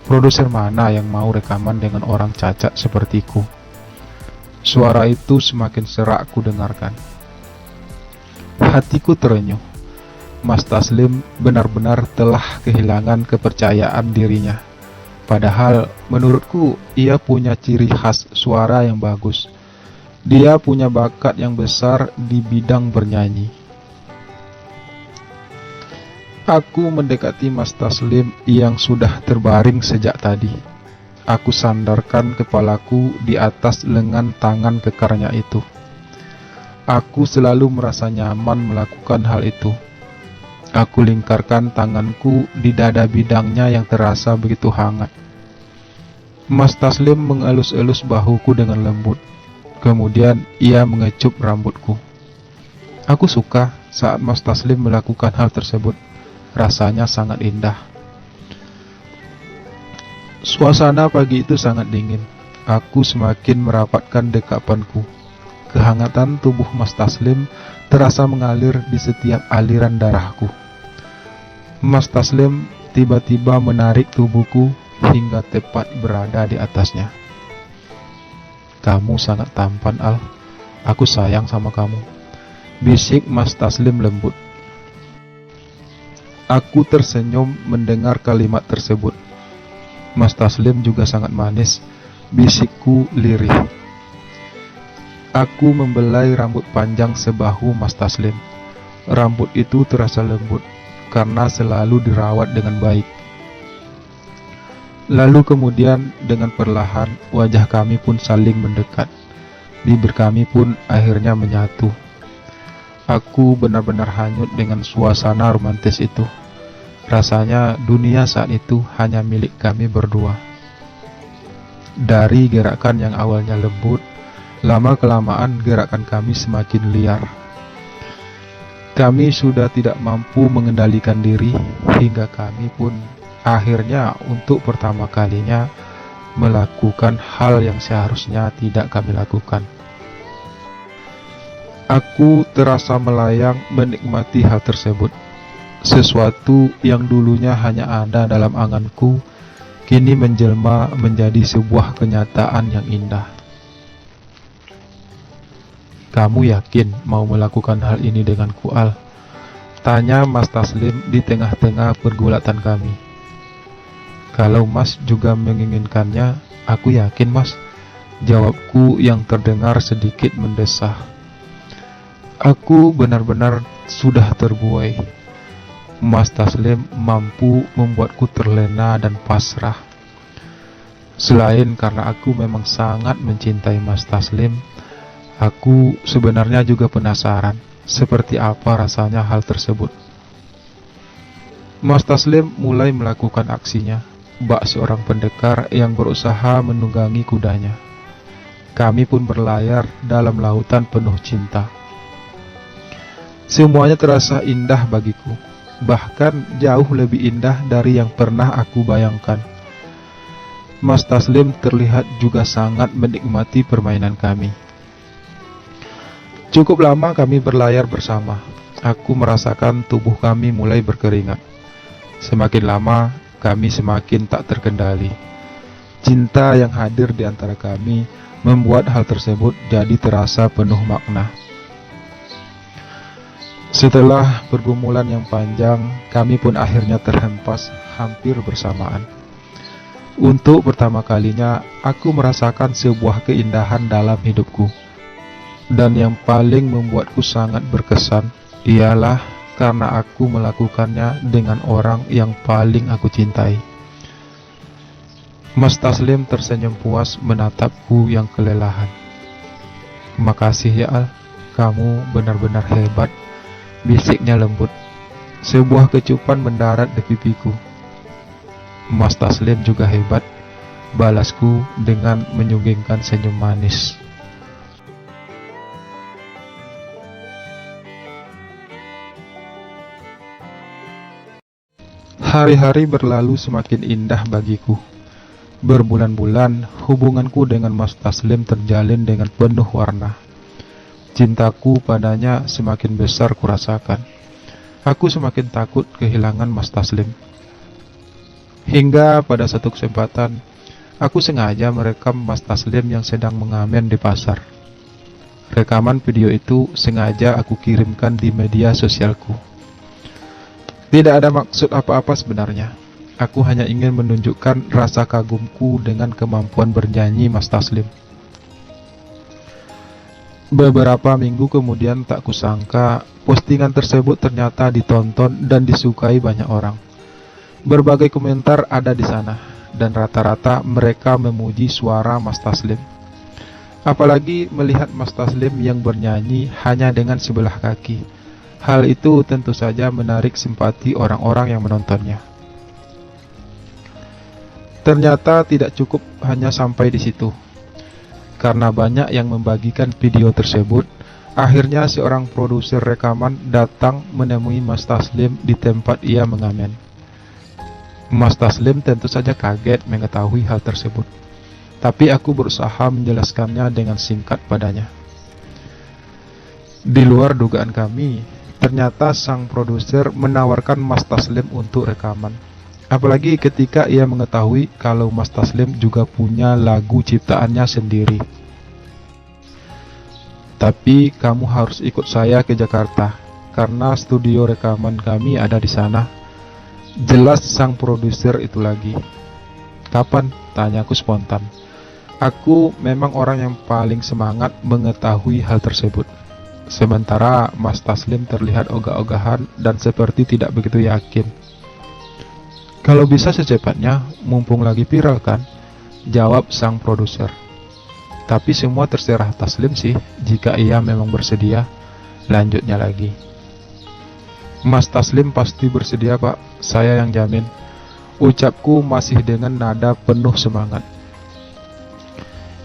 Produser mana yang mau rekaman dengan orang cacat sepertiku? Suara itu semakin serak ku dengarkan. Hatiku terenyuh. Mas Taslim benar-benar telah kehilangan kepercayaan dirinya. Padahal menurutku ia punya ciri khas suara yang bagus. Dia punya bakat yang besar di bidang bernyanyi. Aku mendekati Mas Taslim yang sudah terbaring sejak tadi. Aku sandarkan kepalaku di atas lengan tangan kekarnya itu. Aku selalu merasa nyaman melakukan hal itu. Aku lingkarkan tanganku di dada bidangnya yang terasa begitu hangat. Mas Taslim mengelus-elus bahuku dengan lembut. Kemudian ia mengecup rambutku. Aku suka saat Mas Taslim melakukan hal tersebut. Rasanya sangat indah. Suasana pagi itu sangat dingin. Aku semakin merapatkan dekapanku. Kehangatan tubuh Mas Taslim terasa mengalir di setiap aliran darahku. Mas Taslim tiba-tiba menarik tubuhku hingga tepat berada di atasnya. Kamu sangat tampan, Al. Aku sayang sama kamu, bisik Mas Taslim lembut. Aku tersenyum mendengar kalimat tersebut. Mas Taslim juga sangat manis, bisikku lirih. Aku membelai rambut panjang sebahu Mas Taslim. Rambut itu terasa lembut, karena selalu dirawat dengan baik. Lalu kemudian dengan perlahan, wajah kami pun saling mendekat. Bibir kami pun akhirnya menyatu. Aku benar-benar hanyut dengan suasana romantis itu. Rasanya dunia saat itu hanya milik kami berdua. Dari gerakan yang awalnya lembut, lama-kelamaan gerakan kami semakin liar. Kami sudah tidak mampu mengendalikan diri, hingga kami pun akhirnya untuk pertama kalinya melakukan hal yang seharusnya tidak kami lakukan. Aku terasa melayang menikmati hal tersebut. Sesuatu yang dulunya hanya ada dalam anganku, kini menjelma menjadi sebuah kenyataan yang indah. Kamu yakin mau melakukan hal ini denganku, Al? Tanya Mas Taslim di tengah-tengah pergulatan kami. Kalau Mas juga menginginkannya, aku yakin, Mas. Jawabku yang terdengar sedikit mendesah. Aku benar-benar sudah terbuai. Mas Taslim mampu membuatku terlena dan pasrah. Selain karena aku memang sangat mencintai Mas Taslim, aku sebenarnya juga penasaran seperti apa rasanya hal tersebut. Mas Taslim mulai melakukan aksinya, bak seorang pendekar yang berusaha menunggangi kudanya. Kami pun berlayar dalam lautan penuh cinta. Semuanya terasa indah bagiku. Bahkan jauh lebih indah dari yang pernah aku bayangkan. Mas Taslim terlihat juga sangat menikmati permainan kami. Cukup lama kami berlayar bersama. Aku merasakan tubuh kami mulai berkeringat. Semakin lama, kami semakin tak terkendali. Cinta yang hadir di antara kami membuat hal tersebut jadi terasa penuh makna. Setelah pergumulan yang panjang, kami pun akhirnya terhempas hampir bersamaan. Untuk pertama kalinya, aku merasakan sebuah keindahan dalam hidupku. Dan yang paling membuatku sangat berkesan, ialah karena aku melakukannya dengan orang yang paling aku cintai. Mas Taslim tersenyum puas menatapku yang kelelahan. Makasih ya Al, kamu benar-benar hebat, bisiknya lembut. Sebuah kecupan mendarat di pipiku. Mas Taslim juga hebat, balasku dengan menyunggingkan senyum manis. Hari-hari berlalu semakin indah bagiku. Berbulan-bulan, hubunganku dengan Mas Taslim terjalin dengan penuh warna. Cintaku padanya semakin besar kurasakan. Aku semakin takut kehilangan Mas Taslim. Hingga pada satu kesempatan, aku sengaja merekam Mas Taslim yang sedang mengamen di pasar. Rekaman video itu sengaja aku kirimkan di media sosialku. Tidak ada maksud apa-apa sebenarnya. Aku hanya ingin menunjukkan rasa kagumku dengan kemampuan bernyanyi Mas Taslim. Beberapa minggu kemudian tak kusangka postingan tersebut ternyata ditonton dan disukai banyak orang. Berbagai komentar ada di sana dan rata-rata mereka memuji suara Mas Taslim. Apalagi melihat Mas Taslim yang bernyanyi hanya dengan sebelah kaki. Hal itu tentu saja menarik simpati orang-orang yang menontonnya. Ternyata tidak cukup hanya sampai di situ. Karena banyak yang membagikan video tersebut, akhirnya seorang produser rekaman datang menemui Mas Taslim di tempat ia mengamen. Mas Taslim tentu saja kaget mengetahui hal tersebut, tapi aku berusaha menjelaskannya dengan singkat padanya. Di luar dugaan kami, ternyata sang produser menawarkan Mas Taslim untuk rekaman. Apalagi ketika ia mengetahui kalau Mas Taslim juga punya lagu ciptaannya sendiri. Tapi kamu harus ikut saya ke Jakarta, karena studio rekaman kami ada di sana. Jelas sang produser itu lagi. Kapan? Tanyaku spontan. Aku memang orang yang paling semangat mengetahui hal tersebut. Sementara Mas Taslim terlihat ogah-ogahan dan seperti tidak begitu yakin. Kalau bisa secepatnya, mumpung lagi viral kan? Jawab sang produser. Tapi semua terserah Taslim sih, jika ia memang bersedia. Lanjutnya lagi. Mas Taslim pasti bersedia Pak, saya yang jamin. Ucapku masih dengan nada penuh semangat.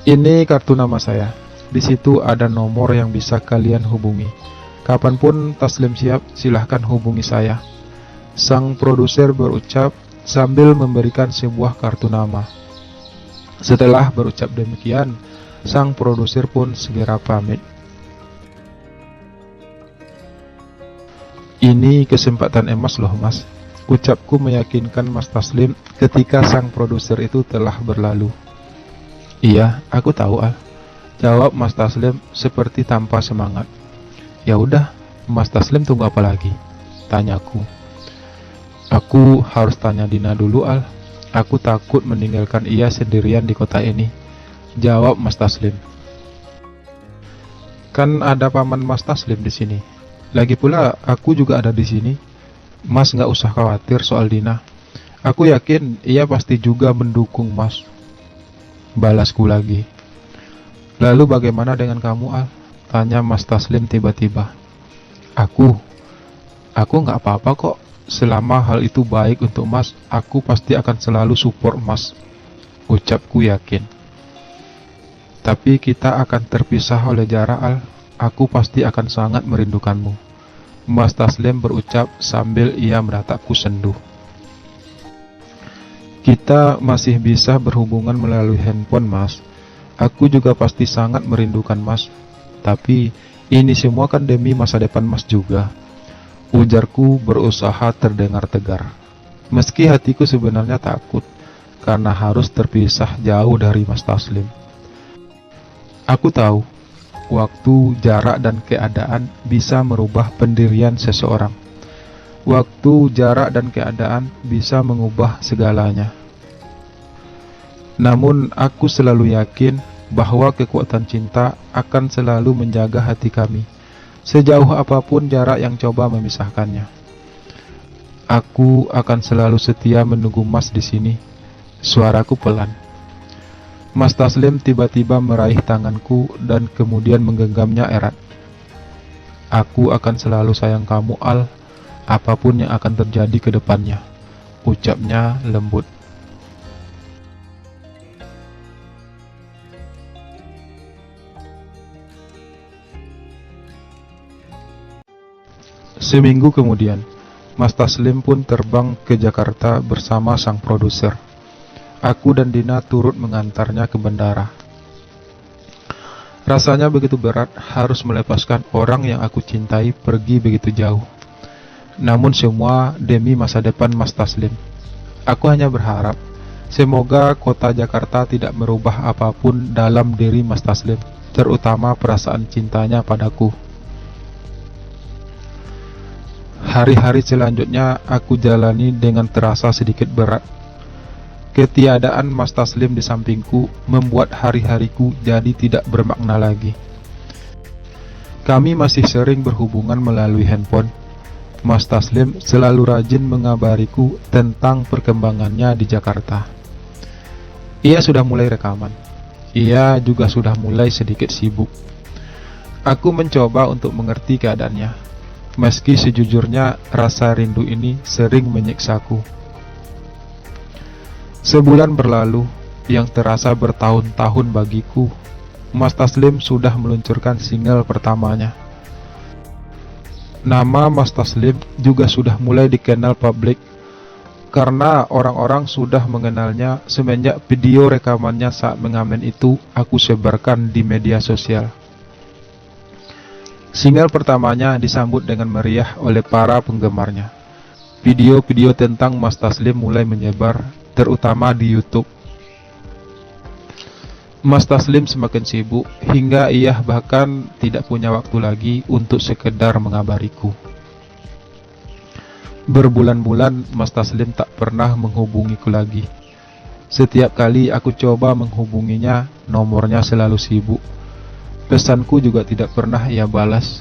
Ini kartu nama saya. Di situ ada nomor yang bisa kalian hubungi. Kapanpun Taslim siap, silahkan hubungi saya. Sang produser berucap sambil memberikan sebuah kartu nama. Setelah berucap demikian, sang produser pun segera pamit. Ini kesempatan emas loh Mas, ucapku meyakinkan Mas Taslim ketika sang produser itu telah berlalu. Iya, aku tahu Al, jawab Mas Taslim seperti tanpa semangat. Ya udah, Mas Taslim tunggu apa lagi? Tanyaku. Aku harus tanya Dina dulu Al. Aku takut meninggalkan ia sendirian di kota ini, jawab Mas Taslim. Kan ada paman Mas Taslim di sini. Lagi pula aku juga ada di sini. Mas nggak usah khawatir soal Dina. Aku yakin ia pasti juga mendukung Mas. Balasku lagi. Lalu bagaimana dengan kamu Al? Tanya Mas Taslim tiba-tiba. Aku nggak apa-apa kok. Selama hal itu baik untuk Mas, aku pasti akan selalu support Mas, ucapku yakin. Tapi kita akan terpisah oleh jarak Al. Aku pasti akan sangat merindukanmu, Mas Taslim berucap sambil ia menatapku sendu. Kita masih bisa berhubungan melalui handphone Mas. Aku juga pasti sangat merindukan Mas. Tapi ini semua kan demi masa depan Mas juga, ujarku berusaha terdengar tegar. Meski hatiku sebenarnya takut karena harus terpisah jauh dari Mas Taslim. Aku tahu, waktu, jarak, dan keadaan bisa merubah pendirian seseorang. Waktu, jarak, dan keadaan bisa mengubah segalanya. Namun aku selalu yakin bahwa kekuatan cinta akan selalu menjaga hati kami, sejauh apapun jarak yang coba memisahkannya. Aku akan selalu setia menunggu Mas di sini. Suaraku pelan. Mas Taslim tiba-tiba meraih tanganku dan kemudian menggenggamnya erat. "Aku akan selalu sayang kamu, Al, apapun yang akan terjadi ke depannya," ucapnya lembut. Seminggu kemudian, Mas Taslim pun terbang ke Jakarta bersama sang produser. Aku dan Dina turut mengantarnya ke bandara. Rasanya begitu berat harus melepaskan orang yang aku cintai pergi begitu jauh. Namun semua demi masa depan Mas Taslim. Aku hanya berharap semoga kota Jakarta tidak merubah apapun dalam diri Mas Taslim, terutama perasaan cintanya padaku. Hari-hari selanjutnya aku jalani dengan terasa sedikit berat. Ketiadaan Mas Taslim di sampingku membuat hari-hariku jadi tidak bermakna lagi. Kami masih sering berhubungan melalui handphone. Mas Taslim selalu rajin mengabariku tentang perkembangannya di Jakarta. Ia sudah mulai rekaman. Ia juga sudah mulai sedikit sibuk. Aku mencoba untuk mengerti keadaannya, meski sejujurnya rasa rindu ini sering menyiksaku. Sebulan berlalu, yang terasa bertahun-tahun bagiku. Mas Taslim sudah meluncurkan single pertamanya. Nama Mas Taslim juga sudah mulai dikenal publik, karena orang-orang sudah mengenalnya semenjak video rekamannya saat mengamen itu aku sebarkan di media sosial. Single pertamanya disambut dengan meriah oleh para penggemarnya. Video-video tentang Mas Taslim mulai menyebar, terutama di YouTube. Mas Taslim semakin sibuk hingga ia bahkan tidak punya waktu lagi untuk sekedar mengabariku. Berbulan-bulan Mas Taslim tak pernah menghubungiku lagi. Setiap kali aku coba menghubunginya, nomornya selalu sibuk. Pesanku juga tidak pernah ia balas.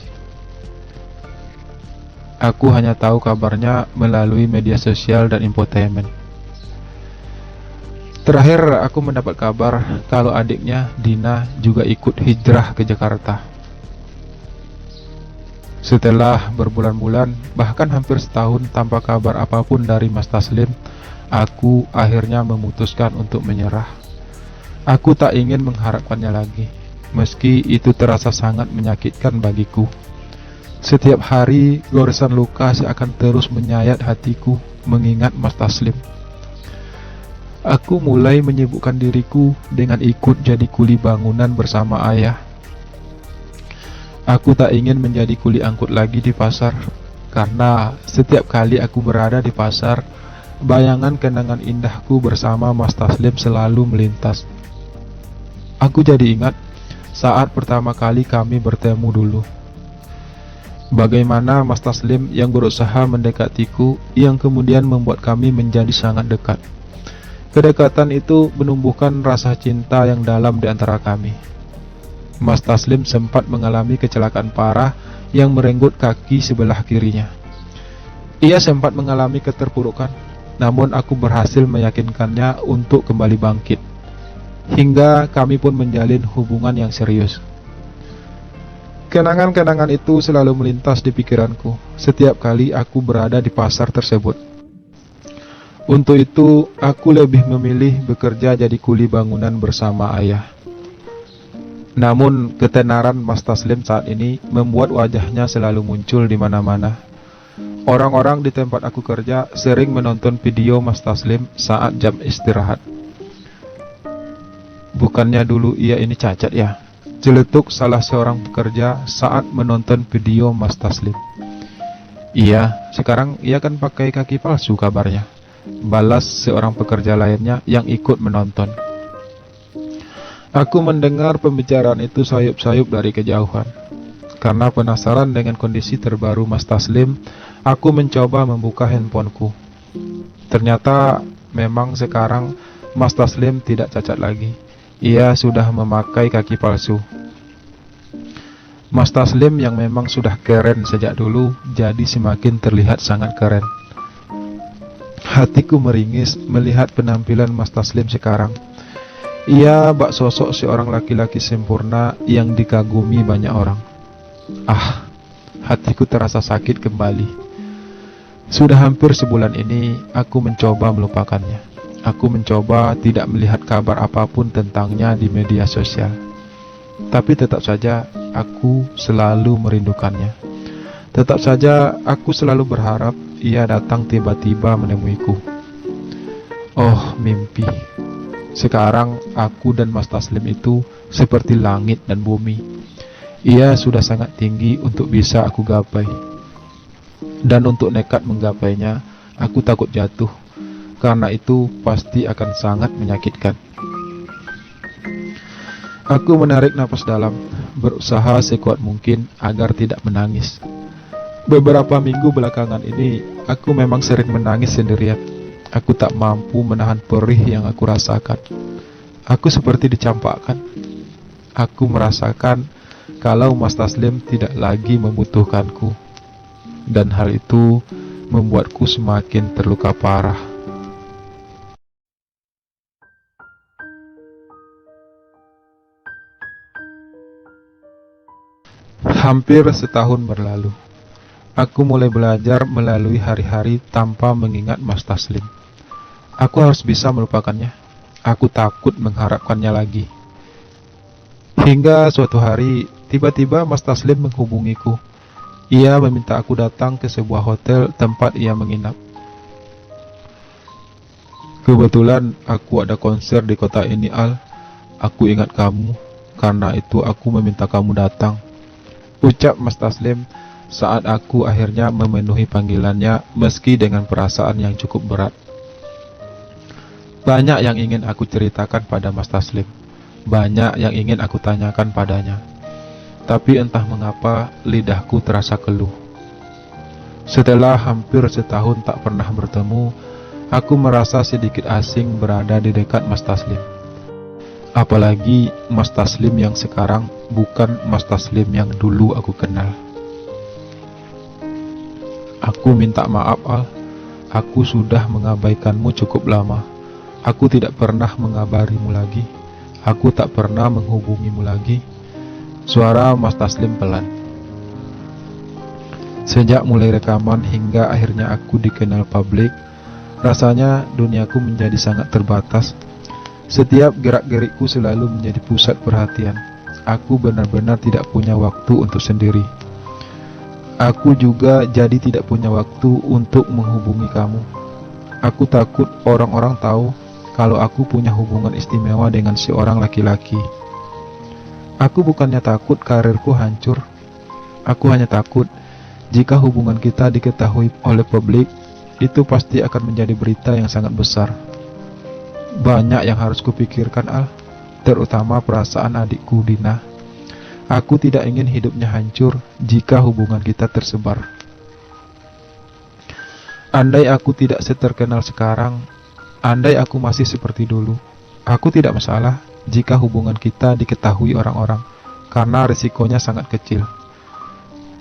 Aku hanya tahu kabarnya melalui media sosial dan infotainment. Terakhir aku mendapat kabar kalau adiknya, Dina, juga ikut hijrah ke Jakarta. Setelah berbulan-bulan, bahkan hampir setahun tanpa kabar apapun dari Mas Taslim, aku akhirnya memutuskan untuk menyerah. Aku tak ingin mengharapkannya lagi, meski itu terasa sangat menyakitkan bagiku. Setiap hari, goresan luka seakan terus menyayat hatiku mengingat Mas Taslim. Aku mulai menyibukkan diriku dengan ikut jadi kuli bangunan bersama ayah. Aku tak ingin menjadi kuli angkut lagi di pasar, karena setiap kali aku berada di pasar, bayangan kenangan indahku bersama Mas Taslim selalu melintas. Aku jadi ingat saat pertama kali kami bertemu dulu. Bagaimana Mas Taslim yang berusaha mendekatiku, yang kemudian membuat kami menjadi sangat dekat. Kedekatan itu menumbuhkan rasa cinta yang dalam di antara kami. Mas Taslim sempat mengalami kecelakaan parah yang merenggut kaki sebelah kirinya. Ia sempat mengalami keterpurukan, namun aku berhasil meyakinkannya untuk kembali bangkit. Hingga kami pun menjalin hubungan yang serius. Kenangan-kenangan itu selalu melintas di pikiranku setiap kali aku berada di pasar tersebut. Untuk itu, aku lebih memilih bekerja jadi kuli bangunan bersama ayah. Namun, ketenaran Mas Taslim saat ini membuat wajahnya selalu muncul di mana-mana. Orang-orang di tempat aku kerja sering menonton video Mas Taslim saat jam istirahat. "Bukannya dulu ia ini cacat ya?" celetuk salah seorang pekerja saat menonton video Mas Taslim. "Iya, sekarang ia kan pakai kaki palsu kabarnya," balas seorang pekerja lainnya yang ikut menonton. Aku mendengar pembicaraan itu sayup-sayup dari kejauhan. Karena penasaran dengan kondisi terbaru Mas Taslim, aku mencoba membuka handphoneku. Ternyata memang sekarang Mas Taslim tidak cacat lagi. Ia sudah memakai kaki palsu. Mas Taslim yang memang sudah keren sejak dulu, jadi semakin terlihat sangat keren. Hatiku meringis melihat penampilan Mas Taslim sekarang. Ia bak sosok seorang laki-laki sempurna yang dikagumi banyak orang. Ah, hatiku terasa sakit kembali. Sudah hampir sebulan ini aku mencoba melupakannya. Aku mencoba tidak melihat kabar apapun tentangnya di media sosial. Tapi tetap saja aku selalu merindukannya. Tetap saja aku selalu berharap ia datang tiba-tiba menemuiku. Oh, mimpi. Sekarang aku dan Mas Taslim itu seperti langit dan bumi. Ia sudah sangat tinggi untuk bisa aku gapai. Dan untuk nekat menggapainya, aku takut jatuh. Karena itu pasti akan sangat menyakitkan. Aku menarik napas dalam, berusaha sekuat mungkin agar tidak menangis. Beberapa minggu belakangan ini, aku memang sering menangis sendirian. Aku tak mampu menahan perih yang aku rasakan. Aku seperti dicampakkan. Aku merasakan kalau Mas Taslim tidak lagi membutuhkanku. Dan hal itu membuatku semakin terluka parah. Hampir setahun berlalu. Aku mulai belajar melalui hari-hari tanpa mengingat Mas Taslim. Aku harus bisa melupakannya. Aku takut mengharapkannya lagi. Hingga suatu hari, tiba-tiba Mas Taslim menghubungiku. Ia meminta aku datang ke sebuah hotel tempat ia menginap. Kebetulan aku ada konser di kota ini, Al. Aku ingat kamu, karena itu aku meminta kamu datang. Ucap Mas Taslim saat aku akhirnya memenuhi panggilannya meski dengan perasaan yang cukup berat. Banyak yang ingin aku ceritakan pada Mas Taslim. Banyak yang ingin aku tanyakan padanya. Tapi entah mengapa lidahku terasa keluh. Setelah hampir setahun tak pernah bertemu, aku merasa sedikit asing berada di dekat Mas Taslim. Apalagi Mas Taslim yang sekarang bukan Mas Taslim yang dulu aku kenal. Aku minta maaf, Al. Aku sudah mengabaikanmu cukup lama. Aku tidak pernah mengabarimu lagi. Aku tak pernah menghubungimu lagi. Suara Mas Taslim pelan. Sejak mulai rekaman hingga akhirnya aku dikenal publik, rasanya duniaku menjadi sangat terbatas. Setiap gerak-gerikku selalu menjadi pusat perhatian. Aku benar-benar tidak punya waktu untuk sendiri. Aku juga jadi tidak punya waktu untuk menghubungi kamu. Aku takut orang-orang tahu kalau aku punya hubungan istimewa dengan seorang laki-laki. Aku bukannya takut karirku hancur. Aku hanya takut jika hubungan kita diketahui oleh publik, itu pasti akan menjadi berita yang sangat besar. Banyak yang harus kupikirkan, Al, terutama perasaan adikku Dina. Aku tidak ingin hidupnya hancur jika hubungan kita tersebar. Andai aku tidak seterkenal sekarang, andai aku masih seperti dulu, aku tidak masalah jika hubungan kita diketahui orang-orang, karena risikonya sangat kecil.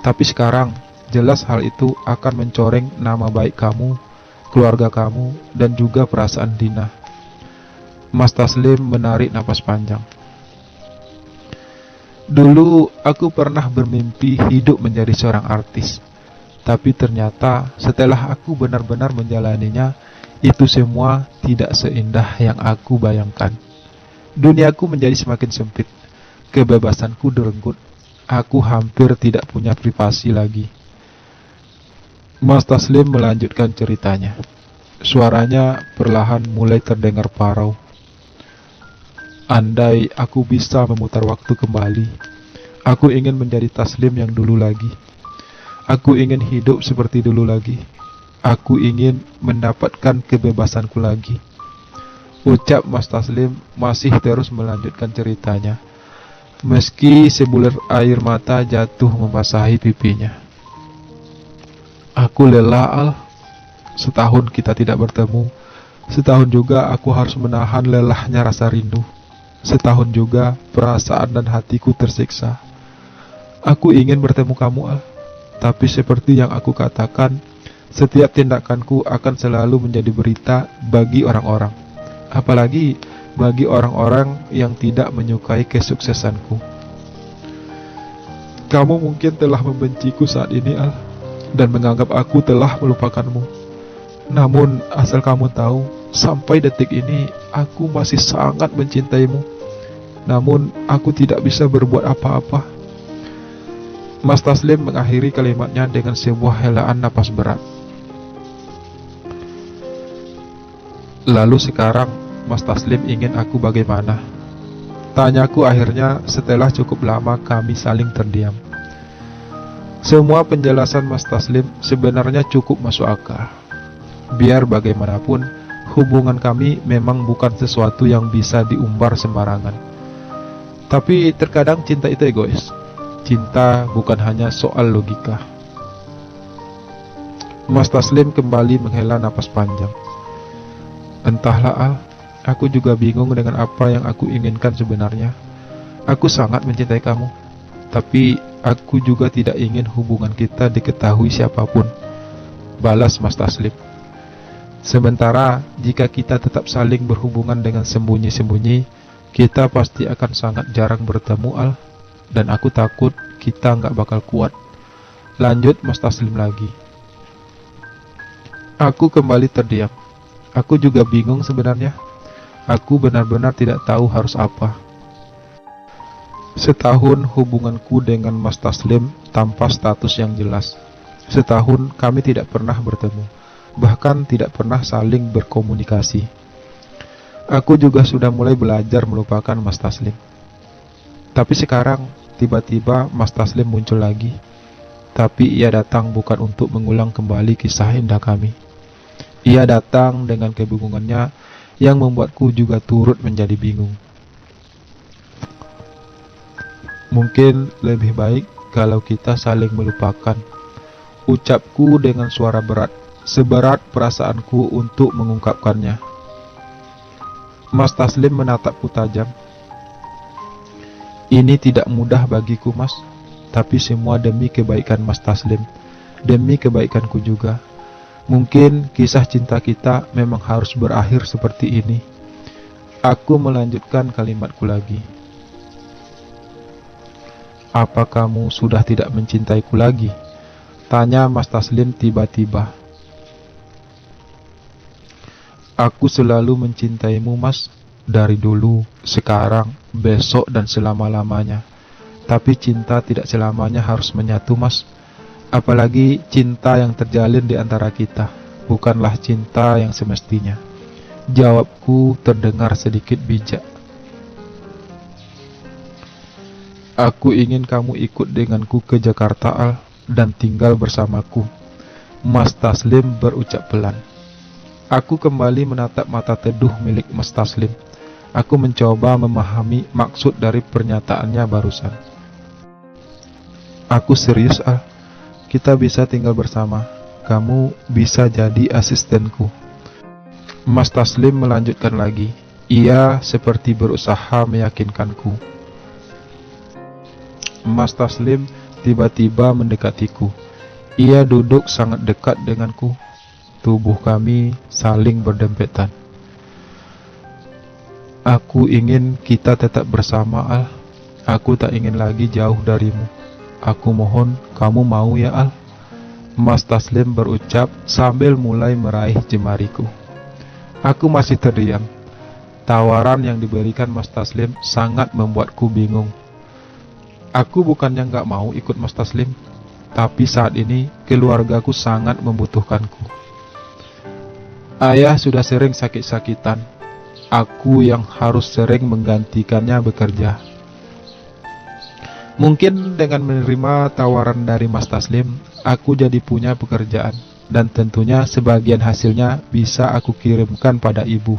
Tapi sekarang, jelas hal itu akan mencoreng nama baik kamu, keluarga kamu, dan juga perasaan Dina. Mas Taslim menarik napas panjang. Dulu aku pernah bermimpi hidup menjadi seorang artis. Tapi ternyata setelah aku benar-benar menjalaninya, itu semua tidak seindah yang aku bayangkan. Duniaku menjadi semakin sempit. Kebebasanku direnggut. Aku hampir tidak punya privasi lagi. Mas Taslim melanjutkan ceritanya. Suaranya perlahan mulai terdengar parau. Andai aku bisa memutar waktu kembali, aku ingin menjadi Taslim yang dulu lagi. Aku ingin hidup seperti dulu lagi. Aku ingin mendapatkan kebebasanku lagi. Ucap Mas Taslim masih terus melanjutkan ceritanya, meski sebulir air mata jatuh membasahi pipinya. Aku lelah, Al. Setahun kita tidak bertemu. Setahun juga aku harus menahan lelahnya rasa rindu. Setahun juga perasaan dan hatiku tersiksa. Aku ingin bertemu kamu, Al. Tapi seperti yang aku katakan, setiap tindakanku akan selalu menjadi berita bagi orang-orang. Apalagi bagi orang-orang yang tidak menyukai kesuksesanku. Kamu mungkin telah membenciku saat ini, Al, dan menganggap aku telah melupakanmu. Namun, asal kamu tahu, sampai detik ini aku masih sangat mencintaimu. Namun, aku tidak bisa berbuat apa-apa. Mas Taslim mengakhiri kalimatnya dengan sebuah helaan napas berat. Lalu sekarang, Mas Taslim ingin aku bagaimana? Tanyaku akhirnya setelah cukup lama kami saling terdiam. Semua penjelasan Mas Taslim sebenarnya cukup masuk akal. Biar bagaimanapun, hubungan kami memang bukan sesuatu yang bisa diumbar sembarangan. Tapi terkadang cinta itu egois. Cinta bukan hanya soal logika. Mas Taslim kembali menghela napas panjang. Entahlah, Al, aku juga bingung dengan apa yang aku inginkan sebenarnya. Aku sangat mencintai kamu, tapi aku juga tidak ingin hubungan kita diketahui siapapun, balas Mas Taslim. Sementara jika kita tetap saling berhubungan dengan sembunyi-sembunyi, kita pasti akan sangat jarang bertemu, Al, dan aku takut kita nggak bakal kuat. Lanjut Mas Taslim lagi. Aku kembali terdiam. Aku juga bingung sebenarnya. Aku benar-benar tidak tahu harus apa. Setahun hubunganku dengan Mas Taslim tanpa status yang jelas. Setahun kami tidak pernah bertemu, bahkan tidak pernah saling berkomunikasi. Aku juga sudah mulai belajar melupakan Mas Taslim. Tapi sekarang, tiba-tiba Mas Taslim muncul lagi. Tapi ia datang bukan untuk mengulang kembali kisah indah kami. Ia datang dengan kebingungannya yang membuatku juga turut menjadi bingung. Mungkin lebih baik kalau kita saling melupakan, ucapku dengan suara berat, seberat perasaanku untuk mengungkapkannya. Mas Taslim menatapku tajam. Ini tidak mudah bagiku, Mas, tapi semua demi kebaikan Mas Taslim, demi kebaikanku juga. Mungkin kisah cinta kita memang harus berakhir seperti ini. Aku melanjutkan kalimatku lagi. Apa kamu sudah tidak mencintaiku lagi? Tanya Mas Taslim tiba-tiba. Aku selalu mencintaimu, Mas, dari dulu, sekarang, besok, dan selama-lamanya. Tapi cinta tidak selamanya harus menyatu, Mas. Apalagi cinta yang terjalin di antara kita, bukanlah cinta yang semestinya. Jawabku terdengar sedikit bijak. Aku ingin kamu ikut denganku ke Jakarta, Al, dan tinggal bersamaku. Mas Taslim berucap pelan. Aku kembali menatap mata teduh milik Mas Taslim. Aku mencoba memahami maksud dari pernyataannya barusan. Aku serius, Al. Kita bisa tinggal bersama. Kamu bisa jadi asistenku. Mas Taslim melanjutkan lagi. Ia seperti berusaha meyakinkanku. Mas Taslim tiba-tiba mendekatiku. Ia duduk sangat dekat denganku. Tubuh kami saling berdempetan. Aku ingin kita tetap bersama, Al. Aku tak ingin lagi jauh darimu. Aku mohon kamu mau ya, Al. Mas Taslim berucap sambil mulai meraih jemariku. Aku masih terdiam. Tawaran yang diberikan Mas Taslim sangat membuatku bingung. Aku bukannya nggak mau ikut Mas Taslim, tapi saat ini keluargaku sangat membutuhkanku. Ayah sudah sering sakit-sakitan. Aku yang harus sering menggantikannya bekerja. Mungkin dengan menerima tawaran dari Mas Taslim, aku jadi punya pekerjaan, dan tentunya sebagian hasilnya bisa aku kirimkan pada ibu.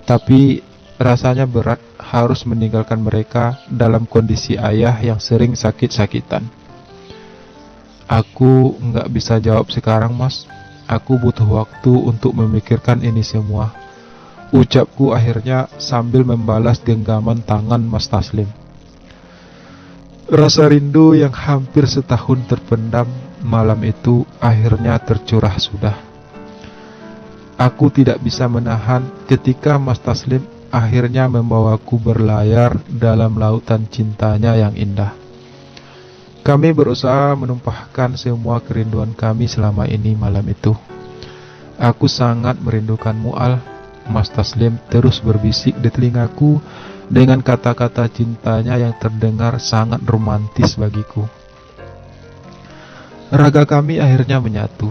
Tapi rasanya berat harus meninggalkan mereka dalam kondisi ayah yang sering sakit-sakitan. Aku nggak bisa jawab sekarang, Mas. Aku butuh waktu untuk memikirkan ini semua. Ucapku akhirnya sambil membalas genggaman tangan Mas Taslim. Rasa rindu yang hampir setahun terpendam malam itu akhirnya tercurah sudah. Aku tidak bisa menahan ketika Mas Taslim akhirnya membawaku berlayar dalam lautan cintanya yang indah. Kami berusaha menumpahkan semua kerinduan kami selama ini malam itu. Aku sangat merindukanmu, Al. Mas Taslim terus berbisik di telingaku dengan kata-kata cintanya yang terdengar sangat romantis bagiku. Raga kami akhirnya menyatu,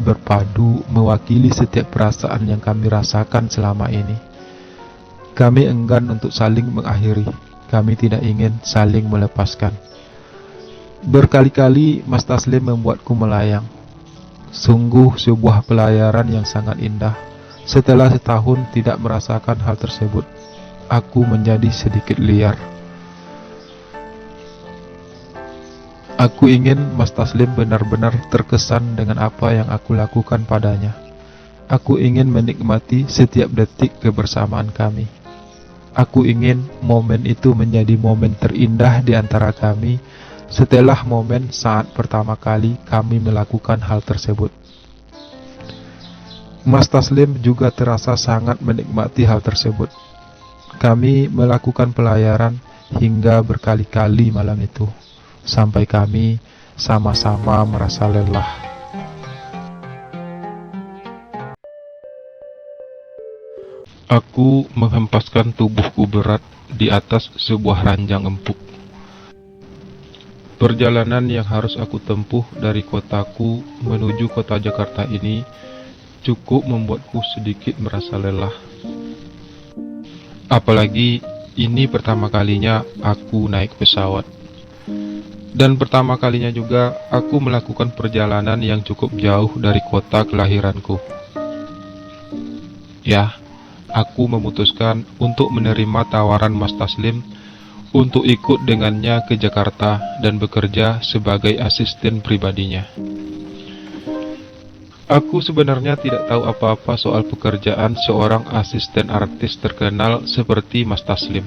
berpadu mewakili setiap perasaan yang kami rasakan selama ini. Kami enggan untuk saling mengakhiri, kami tidak ingin saling melepaskan. Berkali-kali Mas Taslim membuatku melayang. Sungguh sebuah pelayaran yang sangat indah. Setelah setahun tidak merasakan hal tersebut, aku menjadi sedikit liar. Aku ingin Mas Taslim benar-benar terkesan dengan apa yang aku lakukan padanya. Aku ingin menikmati setiap detik kebersamaan kami. Aku ingin momen itu menjadi momen terindah di antara kami setelah momen saat pertama kali kami melakukan hal tersebut. Mas Taslim juga terasa sangat menikmati hal tersebut. Kami melakukan pelayaran hingga berkali-kali malam itu, sampai kami sama-sama merasa lelah. Aku menghempaskan tubuhku berat di atas sebuah ranjang empuk. Perjalanan yang harus aku tempuh dari kotaku menuju kota Jakarta ini cukup membuatku sedikit merasa lelah. Apalagi ini pertama kalinya aku naik pesawat. Dan pertama kalinya juga aku melakukan perjalanan yang cukup jauh dari kota kelahiranku. Ya, aku memutuskan untuk menerima tawaran Mas Taslim untuk ikut dengannya ke Jakarta dan bekerja sebagai asisten pribadinya. Aku sebenarnya tidak tahu apa-apa soal pekerjaan seorang asisten artis terkenal seperti Mas Taslim.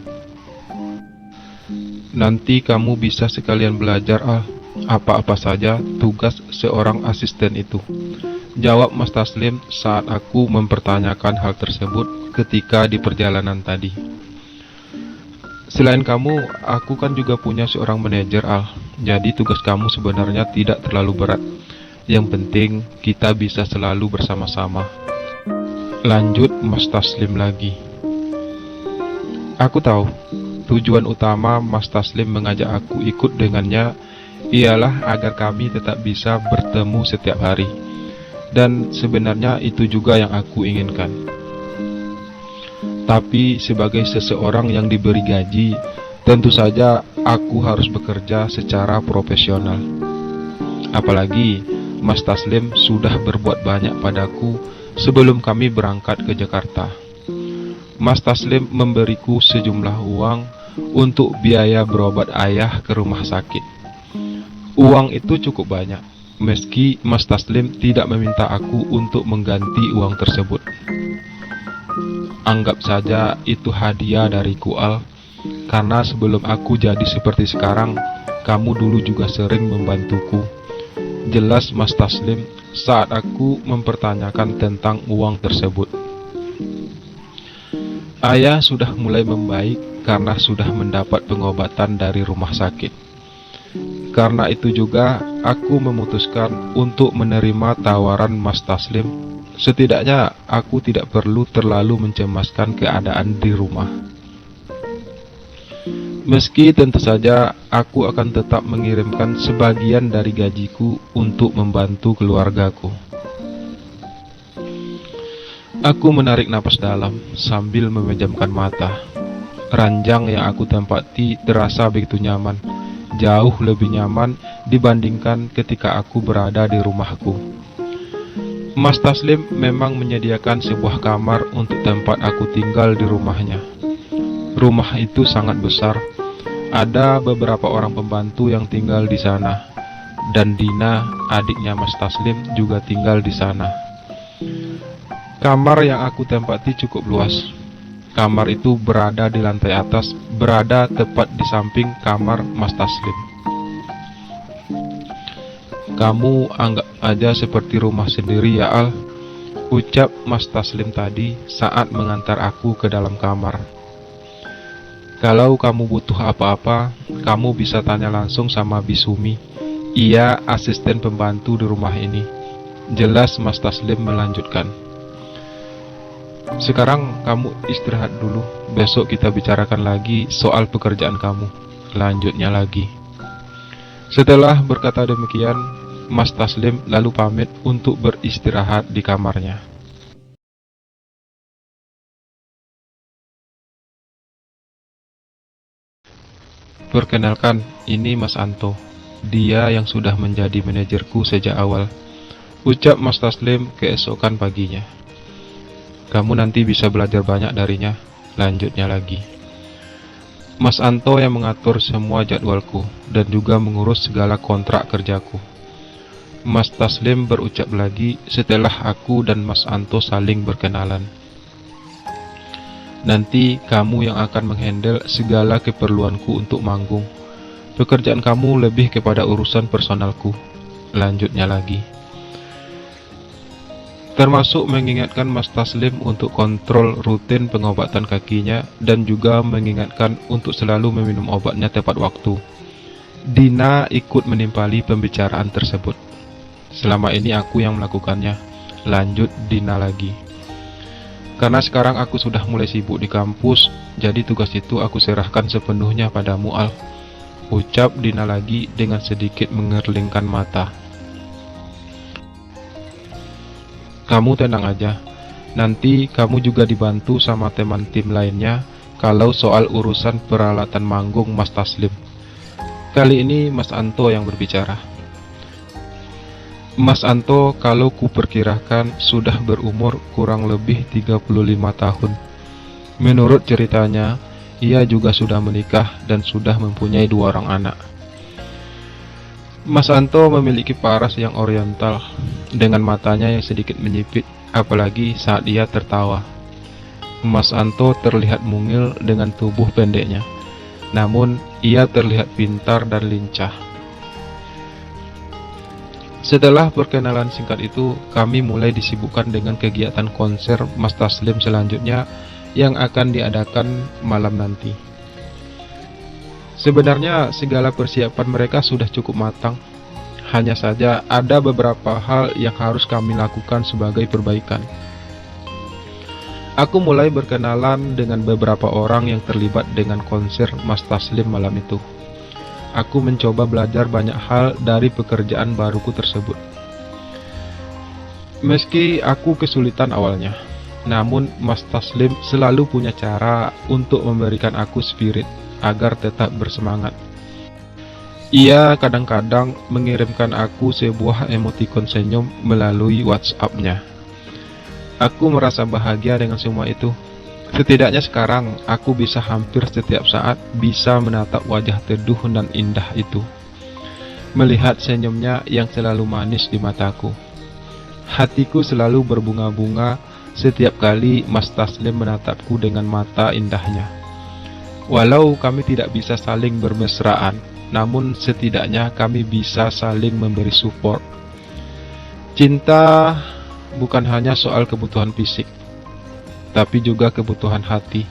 Nanti kamu bisa sekalian belajar apa-apa saja tugas seorang asisten itu, jawab Mas Taslim saat aku mempertanyakan hal tersebut ketika di perjalanan tadi. Selain kamu, aku kan juga punya seorang manajer, Al. Jadi tugas kamu sebenarnya tidak terlalu berat. Yang penting kita bisa selalu bersama-sama. Lanjut Mas Taslim lagi. Aku tahu, tujuan utama Mas Taslim mengajak aku ikut dengannya ialah agar kami tetap bisa bertemu setiap hari. Dan sebenarnya itu juga yang aku inginkan. Tapi sebagai seseorang yang diberi gaji, tentu saja aku harus bekerja secara profesional. Apalagi Mas Taslim sudah berbuat banyak padaku sebelum kami berangkat ke Jakarta. Mas Taslim memberiku sejumlah uang untuk biaya berobat ayah ke rumah sakit. Uang itu cukup banyak, meski Mas Taslim tidak meminta aku untuk mengganti uang tersebut. Anggap saja itu hadiah dariku, Al, karena sebelum aku jadi seperti sekarang, kamu dulu juga sering membantuku. Jelas Mas Taslim saat aku mempertanyakan tentang uang tersebut. Ayah sudah mulai membaik karena sudah mendapat pengobatan dari rumah sakit. Karena itu juga aku memutuskan untuk menerima tawaran Mas Taslim. Setidaknya aku tidak perlu terlalu mencemaskan keadaan di rumah. Meski tentu saja aku akan tetap mengirimkan sebagian dari gajiku untuk membantu keluargaku. Aku menarik napas dalam sambil memejamkan mata. Ranjang yang aku tempati terasa begitu nyaman, jauh lebih nyaman dibandingkan ketika aku berada di rumahku. Mas Taslim memang menyediakan sebuah kamar untuk tempat aku tinggal di rumahnya. Rumah itu sangat besar. Ada beberapa orang pembantu yang tinggal di sana, dan Dina, adiknya Mas Taslim, juga tinggal di sana. Kamar yang aku tempati cukup luas. Kamar itu berada di lantai atas, berada tepat di samping kamar Mas Taslim. Kamu anggap aja seperti rumah sendiri ya, Al. ucap Mas Taslim tadi saat mengantar aku ke dalam kamar. Kalau kamu butuh apa-apa, kamu bisa tanya langsung sama Bisumi. Ia asisten pembantu di rumah ini. Jelas Mas Taslim melanjutkan. Sekarang kamu istirahat dulu. Besok kita bicarakan lagi soal pekerjaan kamu. Lanjutnya lagi. Setelah berkata demikian, Mas Taslim lalu pamit untuk beristirahat di kamarnya. Perkenalkan, ini Mas Anto. Dia yang sudah menjadi manajerku sejak awal. Ucap Mas Taslim keesokan paginya. Kamu nanti bisa belajar banyak darinya. Lanjutnya lagi. Mas Anto yang mengatur semua jadwalku dan juga mengurus segala kontrak kerjaku. Mas Taslim berucap lagi setelah aku dan Mas Anto saling berkenalan. Nanti kamu yang akan menghandle segala keperluanku untuk manggung. Pekerjaan kamu lebih kepada urusan personalku. Lanjutnya lagi. Termasuk mengingatkan Mas Taslim untuk kontrol rutin pengobatan kakinya dan juga mengingatkan untuk selalu meminum obatnya tepat waktu. Dina ikut menimpali pembicaraan tersebut. Selama ini aku yang melakukannya. Lanjut Dina lagi. Karena sekarang aku sudah mulai sibuk di kampus, jadi tugas itu aku serahkan sepenuhnya padamu, Al. Ucap Dina lagi dengan sedikit mengerlingkan mata. Kamu tenang aja, nanti kamu juga dibantu sama teman tim lainnya kalau soal urusan peralatan manggung Mas Taslim. Kali ini Mas Anto yang berbicara. Mas Anto kalau kuperkirakan sudah berumur kurang lebih 35 tahun. Menurut ceritanya, ia juga sudah menikah dan sudah mempunyai 2 orang anak. Mas Anto memiliki paras yang oriental, dengan matanya yang sedikit menyipit, apalagi saat ia tertawa. Mas Anto terlihat mungil dengan tubuh pendeknya, namun ia terlihat pintar dan lincah. Setelah perkenalan singkat itu, kami mulai disibukkan dengan kegiatan konser Mas Taslim selanjutnya yang akan diadakan malam nanti. Sebenarnya segala persiapan mereka sudah cukup matang. Hanya saja ada beberapa hal yang harus kami lakukan sebagai perbaikan. Aku mulai berkenalan dengan beberapa orang yang terlibat dengan konser Mas Taslim malam itu. Aku mencoba belajar banyak hal dari pekerjaan baruku tersebut. Meski aku kesulitan awalnya, namun Mas Taslim selalu punya cara untuk memberikan aku spirit agar tetap bersemangat. Ia kadang-kadang mengirimkan aku sebuah emoticon senyum melalui WhatsApp-nya. Aku merasa bahagia dengan semua itu. Setidaknya sekarang aku bisa hampir setiap saat bisa menatap wajah teduh dan indah itu, melihat senyumnya yang selalu manis di mataku. Hatiku selalu berbunga-bunga setiap kali Mas Taslim menatapku dengan mata indahnya. Walau kami tidak bisa saling bermesraan, namun setidaknya kami bisa saling memberi support. Cinta bukan hanya soal kebutuhan fisik, tapi juga kebutuhan hati.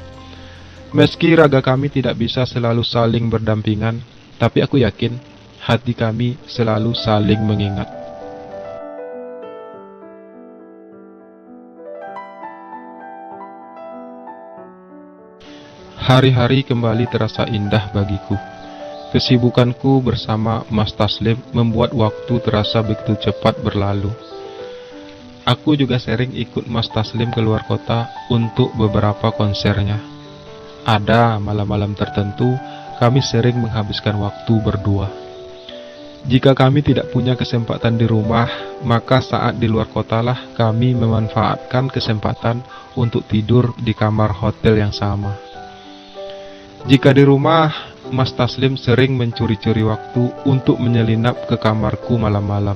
Meski raga kami tidak bisa selalu saling berdampingan, tapi aku yakin hati kami selalu saling mengingat. Hari-hari kembali terasa indah bagiku. Kesibukanku bersama Mas Taslim membuat waktu terasa begitu cepat berlalu. Aku juga sering ikut Mas Taslim keluar kota untuk beberapa konsernya. Ada malam-malam tertentu, kami sering menghabiskan waktu berdua. Jika kami tidak punya kesempatan di rumah, maka saat di luar kotalah kami memanfaatkan kesempatan untuk tidur di kamar hotel yang sama. Jika di rumah, Mas Taslim sering mencuri-curi waktu untuk menyelinap ke kamarku malam-malam.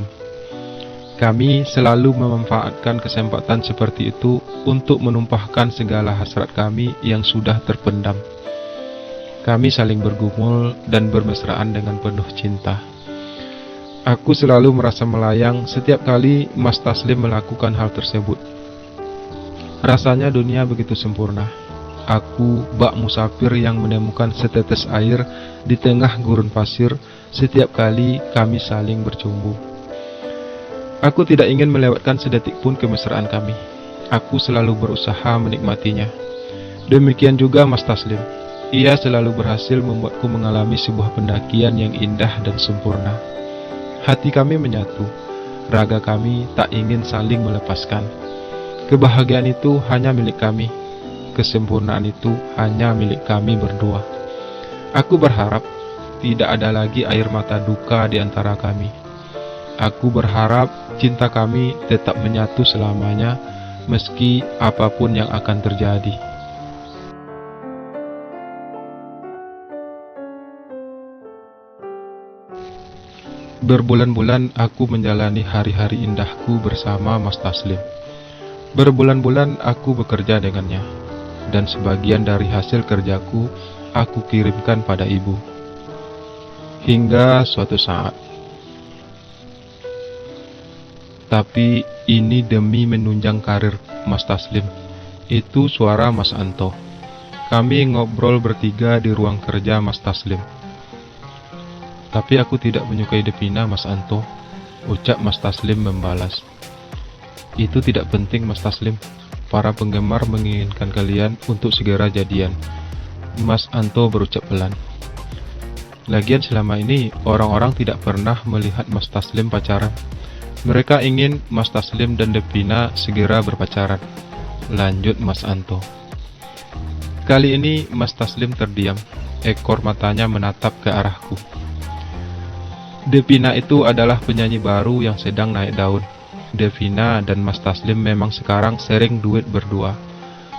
Kami selalu memanfaatkan kesempatan seperti itu untuk menumpahkan segala hasrat kami yang sudah terpendam. Kami saling bergumul dan bermesraan dengan penuh cinta. Aku selalu merasa melayang setiap kali Mas Taslim melakukan hal tersebut. Rasanya dunia begitu sempurna. Aku, bak musafir yang menemukan setetes air di tengah gurun pasir setiap kali kami saling bercumbu. Aku tidak ingin melewatkan sedetik pun kemesraan kami. Aku selalu berusaha menikmatinya. Demikian juga Mas Taslim. Ia selalu berhasil membuatku mengalami sebuah pendakian yang indah dan sempurna. Hati kami menyatu. Raga kami tak ingin saling melepaskan. Kebahagiaan itu hanya milik kami. Kesempurnaan itu hanya milik kami berdua. Aku berharap tidak ada lagi air mata duka di antara kami. Aku berharap cinta kami tetap menyatu selamanya, meski apapun yang akan terjadi. Berbulan-bulan aku menjalani hari-hari indahku bersama Mas Taslim. Berbulan-bulan aku bekerja dengannya, dan sebagian dari hasil kerjaku aku kirimkan pada ibu. Hingga suatu saat. Tapi ini demi menunjang karir Mas Taslim. Itu suara Mas Anto. Kami ngobrol bertiga di ruang kerja Mas Taslim. Tapi aku tidak menyukai Devina, Mas Anto, ucap Mas Taslim membalas. Itu tidak penting, Mas Taslim. Para penggemar menginginkan kalian untuk segera jadian, Mas Anto berucap pelan. Lagian selama ini orang-orang tidak pernah melihat Mas Taslim pacaran. Mereka ingin Mas Taslim dan Devina segera berpacaran, lanjut Mas Anto. Kali ini Mas Taslim terdiam, ekor matanya menatap ke arahku. Devina itu adalah penyanyi baru yang sedang naik daun. Devina dan Mas Taslim memang sekarang sering duet berdua.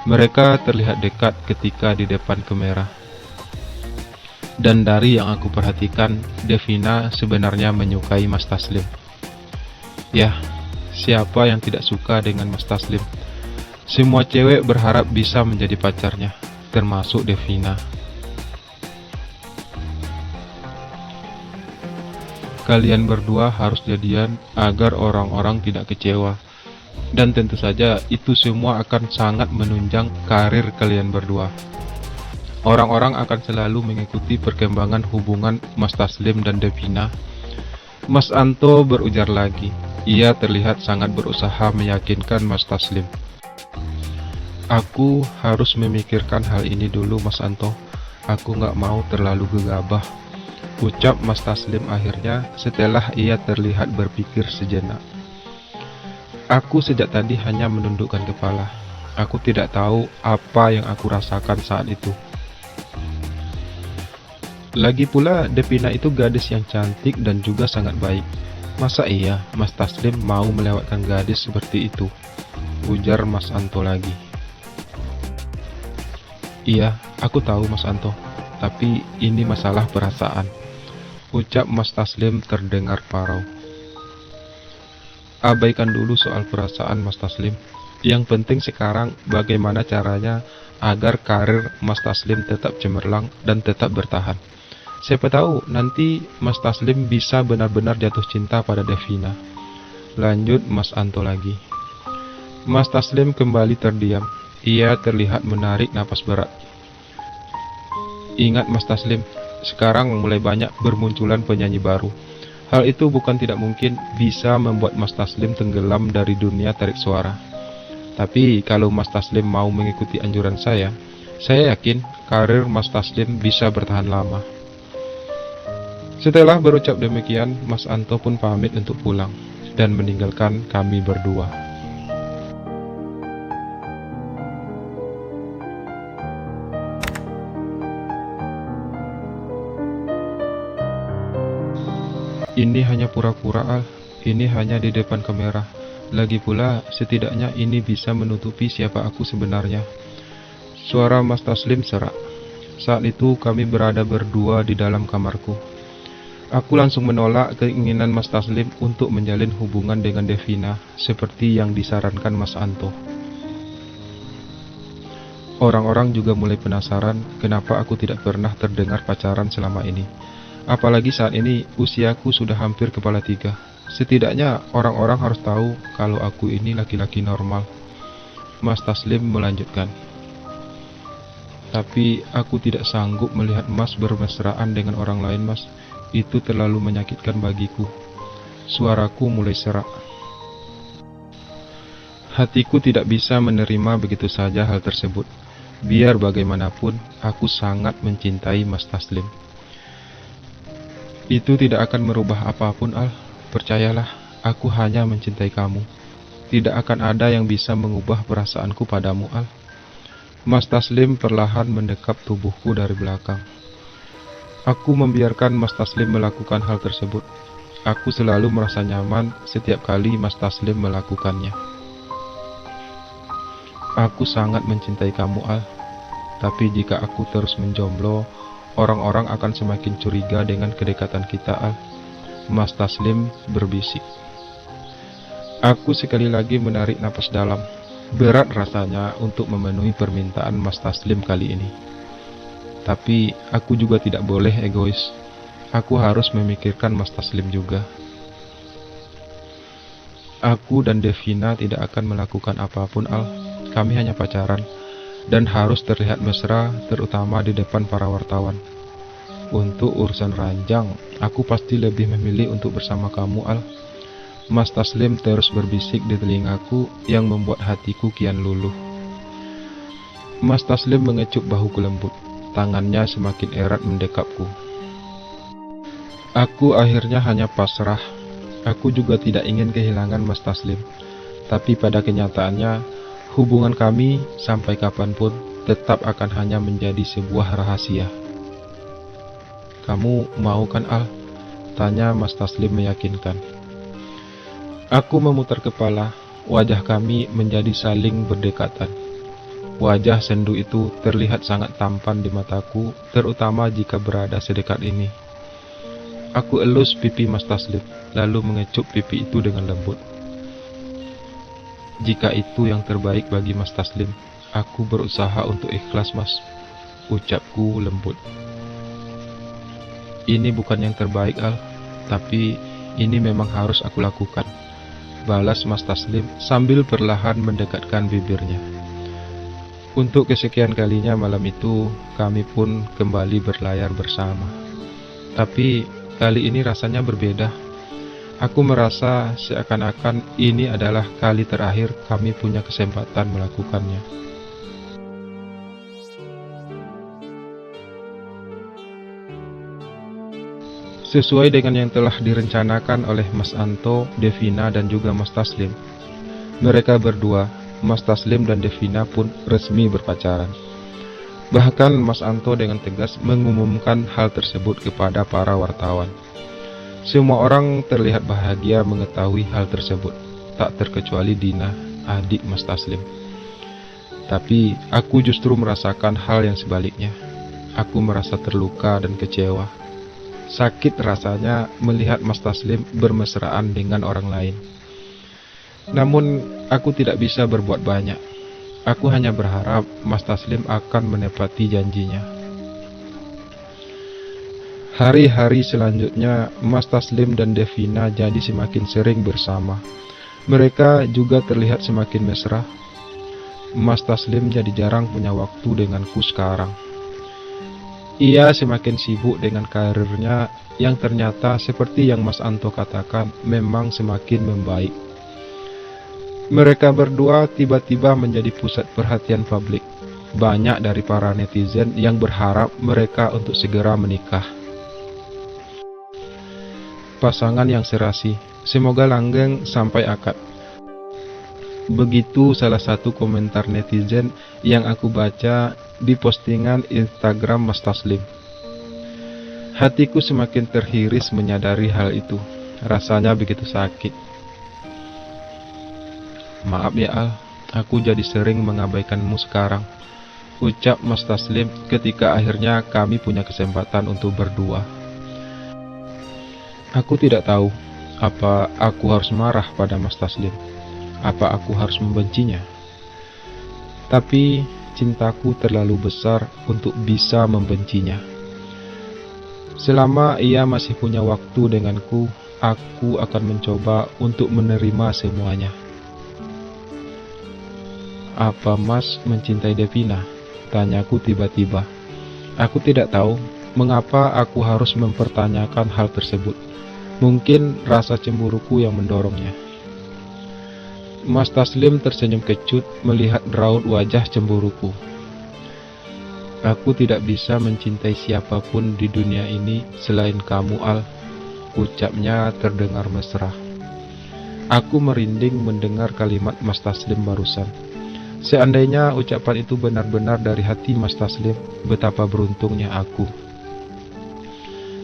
Mereka terlihat dekat ketika di depan kamera. Dan dari yang aku perhatikan, Devina sebenarnya menyukai Mas Taslim. Ya, siapa yang tidak suka dengan Mas Taslim? Semua cewek berharap bisa menjadi pacarnya, termasuk Devina. Kalian berdua harus jadian agar orang-orang tidak kecewa. Dan tentu saja itu semua akan sangat menunjang karir kalian berdua. Orang-orang akan selalu mengikuti perkembangan hubungan Mas Taslim dan Devina. Mas Anto berujar lagi. Ia terlihat sangat berusaha meyakinkan Mas Taslim. Aku harus memikirkan hal ini dulu, Mas Anto. Aku gak mau terlalu gegabah, ucap Mas Taslim akhirnya setelah ia terlihat berpikir sejenak. Aku sejak tadi hanya menundukkan kepala. Aku tidak tahu apa yang aku rasakan saat itu. Lagi pula Devina itu gadis yang cantik dan juga sangat baik. Masa iya Mas Taslim mau melewatkan gadis seperti itu? Ujar Mas Anto lagi. Iya, aku tahu Mas Anto, tapi ini masalah perasaan, ucap Mas Taslim terdengar parau. Abaikan dulu soal perasaan, Mas Taslim. Yang penting sekarang bagaimana caranya agar karir Mas Taslim tetap cemerlang dan tetap bertahan. Siapa tahu nanti Mas Taslim bisa benar-benar jatuh cinta pada Devina, lanjut Mas Anto lagi. Mas Taslim kembali terdiam. Ia terlihat menarik napas berat. Ingat Mas Taslim, sekarang mulai banyak bermunculan penyanyi baru. Hal itu bukan tidak mungkin bisa membuat Mas Taslim tenggelam dari dunia tarik suara. Tapi kalau Mas Taslim mau mengikuti anjuran saya yakin karir Mas Taslim bisa bertahan lama. Setelah berucap demikian, Mas Anto pun pamit untuk pulang dan meninggalkan kami berdua. Ini hanya pura-pura, Al. Ini hanya di depan kamera. Lagi pula, setidaknya ini bisa menutupi siapa aku sebenarnya. Suara Mas Taslim serak. Saat itu kami berada berdua di dalam kamarku. Aku langsung menolak keinginan Mas Taslim untuk menjalin hubungan dengan Devina, seperti yang disarankan Mas Anto. Orang-orang juga mulai penasaran kenapa aku tidak pernah terdengar pacaran selama ini. Apalagi saat ini usiaku sudah hampir kepala 3. Setidaknya orang-orang harus tahu kalau aku ini laki-laki normal. Mas Taslim melanjutkan. Tapi aku tidak sanggup melihat Mas bermesraan dengan orang lain, Mas. Itu terlalu menyakitkan bagiku. Suaraku mulai serak. Hatiku tidak bisa menerima begitu saja hal tersebut. Biar bagaimanapun, aku sangat mencintai Mas Taslim. Itu tidak akan merubah apapun, Al. Percayalah, aku hanya mencintai kamu. Tidak akan ada yang bisa mengubah perasaanku padamu, Al. Mas Taslim perlahan mendekap tubuhku dari belakang. Aku membiarkan Mas Taslim melakukan hal tersebut. Aku selalu merasa nyaman setiap kali Mas Taslim melakukannya. Aku sangat mencintai kamu, Al. Tapi jika aku terus menjomblo, orang-orang akan semakin curiga dengan kedekatan kita, Al. Mas Taslim berbisik. Aku sekali lagi menarik napas dalam. Berat rasanya untuk memenuhi permintaan Mas Taslim kali ini. Tapi aku juga tidak boleh egois. Aku harus memikirkan Mas Taslim juga. Aku dan Devina tidak akan melakukan apapun, Al. Kami hanya pacaran dan harus terlihat mesra, terutama di depan para wartawan. Untuk urusan ranjang, aku pasti lebih memilih untuk bersama kamu, Al. Mas Taslim terus berbisik di telingaku yang membuat hatiku kian luluh. Mas Taslim mengecup bahuku lembut. Tangannya semakin erat mendekapku. Aku akhirnya hanya pasrah. Aku juga tidak ingin kehilangan Mas Taslim. Tapi pada kenyataannya, hubungan kami sampai kapanpun tetap akan hanya menjadi sebuah rahasia. Kamu mau kan, Al? Tanya Mas Taslim meyakinkan. Aku memutar kepala, wajah kami menjadi saling berdekatan. Wajah sendu itu terlihat sangat tampan di mataku, terutama jika berada sedekat ini. Aku elus pipi Mas Taslim, lalu mengecup pipi itu dengan lembut. Jika itu yang terbaik bagi Mas Taslim, aku berusaha untuk ikhlas, Mas. Ucapku lembut. Ini bukan yang terbaik, Al, tapi ini memang harus aku lakukan. Balas Mas Taslim sambil perlahan mendekatkan bibirnya. Untuk kesekian kalinya malam itu, kami pun kembali berlayar bersama. Tapi kali ini rasanya berbeda. Aku merasa seakan-akan ini adalah kali terakhir kami punya kesempatan melakukannya. Sesuai dengan yang telah direncanakan oleh Mas Anto, Devina, dan juga Mas Taslim, mereka berdua, Mas Taslim dan Devina, pun resmi berpacaran. Bahkan Mas Anto dengan tegas mengumumkan hal tersebut kepada para wartawan. Semua orang terlihat bahagia mengetahui hal tersebut, tak terkecuali Dina, adik Mas Taslim. Tapi aku justru merasakan hal yang sebaliknya. Aku merasa terluka dan kecewa. Sakit rasanya melihat Mas Taslim bermesraan dengan orang lain. Namun aku tidak bisa berbuat banyak. Aku hanya berharap Mas Taslim akan menepati janjinya. Hari-hari selanjutnya, Mas Taslim dan Devina jadi semakin sering bersama. Mereka juga terlihat semakin mesra. Mas Taslim jadi jarang punya waktu denganku sekarang. Ia semakin sibuk dengan karirnya yang ternyata seperti yang Mas Anto katakan memang semakin membaik. Mereka berdua tiba-tiba menjadi pusat perhatian publik. Banyak dari para netizen yang berharap mereka untuk segera menikah. Pasangan yang serasi, semoga langgeng sampai akad. Begitu salah satu komentar netizen yang aku baca di postingan Instagram Mas Taslim. Hatiku semakin terhiris menyadari hal itu. Rasanya begitu sakit. Maaf ya, Al, aku jadi sering mengabaikanmu sekarang, ucap Mas Taslim ketika akhirnya kami punya kesempatan untuk berdua. Aku tidak tahu apa aku harus marah pada Mas Taslim. Apa aku harus membencinya? Tapi cintaku terlalu besar untuk bisa membencinya. Selama ia masih punya waktu denganku, aku akan mencoba untuk menerima semuanya. Apa Mas mencintai Devina? Tanyaku tiba-tiba. Aku tidak tahu mengapa aku harus mempertanyakan hal tersebut. Mungkin rasa cemburuku yang mendorongnya. Mas Taslim tersenyum kecut melihat raut wajah cemburuku. Aku tidak bisa mencintai siapapun di dunia ini selain kamu, Al. Ucapnya terdengar mesra. Aku merinding mendengar kalimat Mas Taslim barusan. Seandainya ucapan itu benar-benar dari hati Mas Taslim, betapa beruntungnya aku.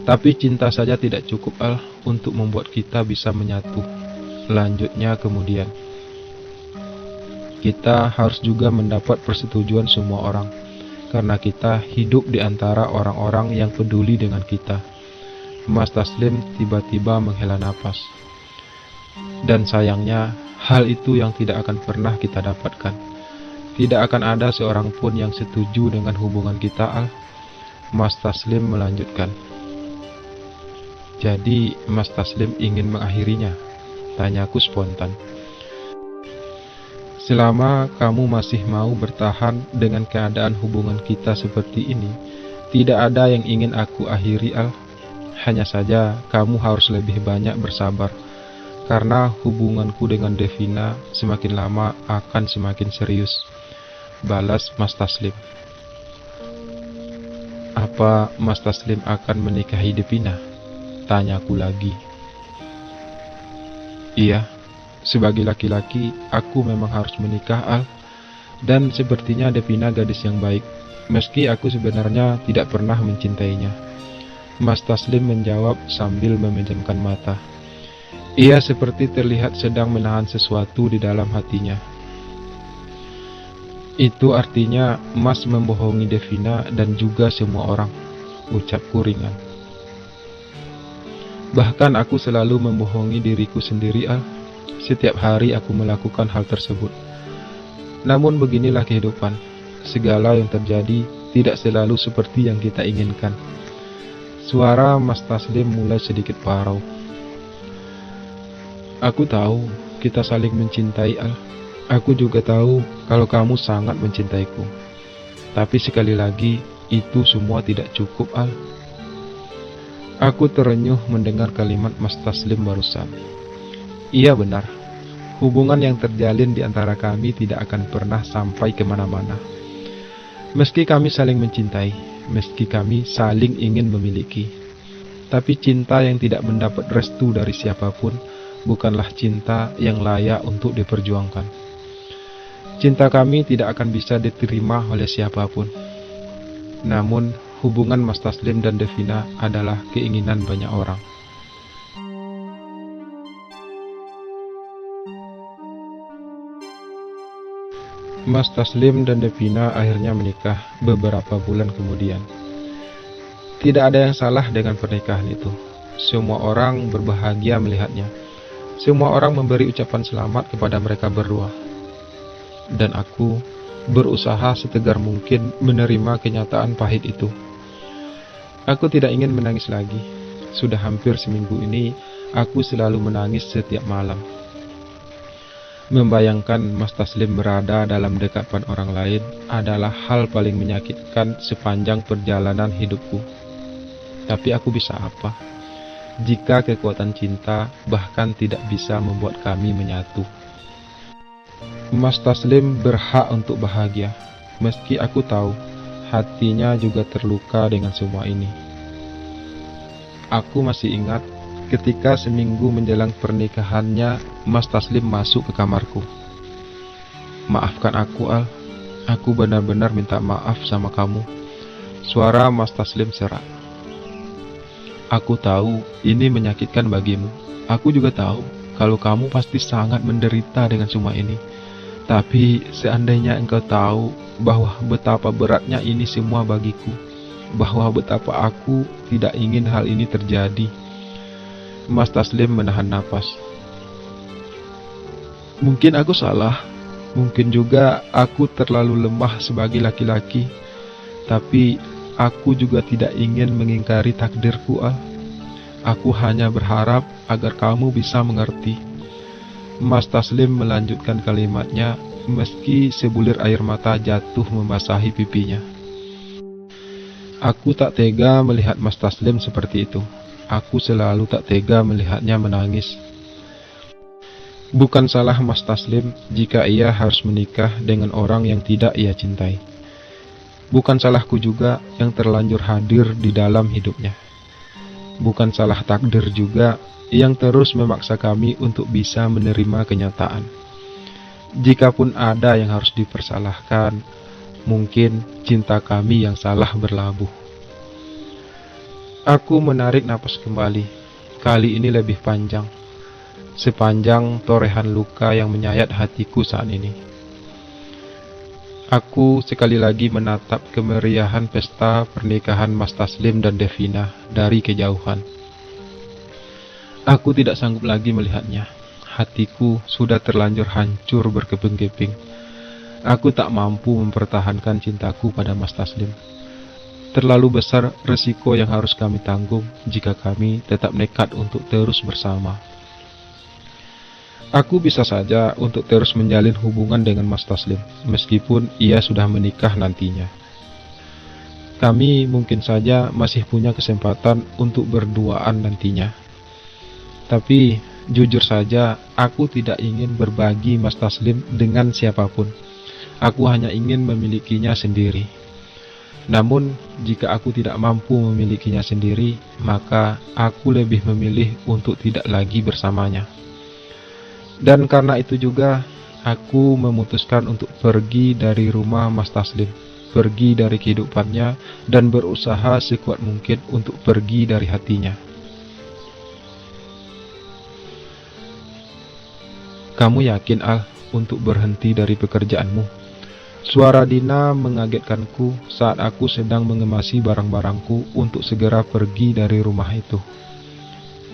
Tapi cinta saja tidak cukup, Al, untuk membuat kita bisa menyatu. Lanjutnya kemudian, kita harus juga mendapat persetujuan semua orang, karena kita hidup di antara orang-orang yang peduli dengan kita. Mas Taslim tiba-tiba menghela napas. Dan sayangnya, hal itu yang tidak akan pernah kita dapatkan. Tidak akan ada seorang pun yang setuju dengan hubungan kita, Al. Mas Taslim melanjutkan. Jadi, Mas Taslim ingin mengakhirinya? Tanyaku spontan. Selama kamu masih mau bertahan dengan keadaan hubungan kita seperti ini, tidak ada yang ingin aku akhiri, Al. Hanya saja kamu harus lebih banyak bersabar, karena hubunganku dengan Devina semakin lama akan semakin serius. Balas Mas Taslim. Apa Mas Taslim akan menikahi Devina? Tanyaku lagi. Iya, sebagai laki-laki aku memang harus menikah, Al. Dan sepertinya Devina gadis yang baik, meski aku sebenarnya tidak pernah mencintainya. Mas Taslim menjawab sambil memejamkan mata. Ia seperti terlihat sedang menahan sesuatu di dalam hatinya. Itu artinya Mas membohongi Devina dan juga semua orang, ucapku ringan. Bahkan aku selalu membohongi diriku sendiri, Al. Setiap hari aku melakukan hal tersebut. Namun beginilah kehidupan. Segala yang terjadi tidak selalu seperti yang kita inginkan. Suara Mas Taslim mulai sedikit parau. Aku tahu kita saling mencintai, Al. Aku juga tahu kalau kamu sangat mencintaiku. Tapi sekali lagi, itu semua tidak cukup, Al. Aku terenyuh mendengar kalimat Mas Taslim barusan. Iya benar, hubungan yang terjalin di antara kami tidak akan pernah sampai kemana-mana. Meski kami saling mencintai, meski kami saling ingin memiliki, tapi cinta yang tidak mendapat restu dari siapapun bukanlah cinta yang layak untuk diperjuangkan. Cinta kami tidak akan bisa diterima oleh siapapun. Namun, hubungan Mas Taslim dan Devina adalah keinginan banyak orang. Mas Taslim dan Devina akhirnya menikah beberapa bulan kemudian. Tidak ada yang salah dengan pernikahan itu. Semua orang berbahagia melihatnya. Semua orang memberi ucapan selamat kepada mereka berdua. Dan aku berusaha setegar mungkin menerima kenyataan pahit itu. Aku tidak ingin menangis lagi. Sudah hampir seminggu ini, aku selalu menangis setiap malam. Membayangkan Mas Taslim berada dalam dekapan orang lain adalah hal paling menyakitkan sepanjang perjalanan hidupku. Tapi aku bisa apa jika kekuatan cinta bahkan tidak bisa membuat kami menyatu? Mas Taslim berhak untuk bahagia, meski aku tahu hatinya juga terluka dengan semua ini. Aku masih ingat ketika seminggu menjelang pernikahannya, Mas Taslim masuk ke kamarku. Maafkan aku, Al. Aku benar-benar minta maaf sama kamu. Suara Mas Taslim serak. Aku tahu ini menyakitkan bagimu. Aku juga tahu kalau kamu pasti sangat menderita dengan semua ini. Tapi seandainya engkau tahu bahwa betapa beratnya ini semua bagiku, bahwa betapa aku tidak ingin hal ini terjadi. Mas Taslim menahan napas. Mungkin aku salah, mungkin juga aku terlalu lemah sebagai laki-laki, tapi aku juga tidak ingin mengingkari takdirku, Al. Aku hanya berharap agar kamu bisa mengerti. Mas Taslim melanjutkan kalimatnya meski sebulir air mata jatuh membasahi pipinya. Aku tak tega melihat Mas Taslim seperti itu. Aku selalu tak tega melihatnya menangis. Bukan salah Mas Taslim jika ia harus menikah dengan orang yang tidak ia cintai. Bukan salahku juga yang terlanjur hadir di dalam hidupnya. Bukan salah takdir juga yang terus memaksa kami untuk bisa menerima kenyataan. Jikapun ada yang harus dipersalahkan, mungkin cinta kami yang salah berlabuh. Aku menarik napas kembali. Kali ini lebih panjang. Sepanjang torehan luka yang menyayat hatiku saat ini. Aku sekali lagi menatap kemeriahan pesta pernikahan Mas Taslim dan Devina dari kejauhan. Aku tidak sanggup lagi melihatnya. Hatiku sudah terlanjur hancur berkeping-keping. Aku tak mampu mempertahankan cintaku pada Mas Taslim. Terlalu besar resiko yang harus kami tanggung jika kami tetap nekat untuk terus bersama. Aku bisa saja untuk terus menjalin hubungan dengan Mas Taslim, meskipun ia sudah menikah nantinya. Kami mungkin saja masih punya kesempatan untuk berduaan nantinya. Tapi, jujur saja, aku tidak ingin berbagi Mas Taslim dengan siapapun. Aku hanya ingin memilikinya sendiri. Namun, jika aku tidak mampu memilikinya sendiri, maka aku lebih memilih untuk tidak lagi bersamanya. Dan karena itu juga, aku memutuskan untuk pergi dari rumah Mas Taslim, pergi dari kehidupannya, dan berusaha sekuat mungkin untuk pergi dari hatinya. Kamu yakin, Al, untuk berhenti dari pekerjaanmu? Suara Dina mengagetkanku saat aku sedang mengemasi barang-barangku untuk segera pergi dari rumah itu.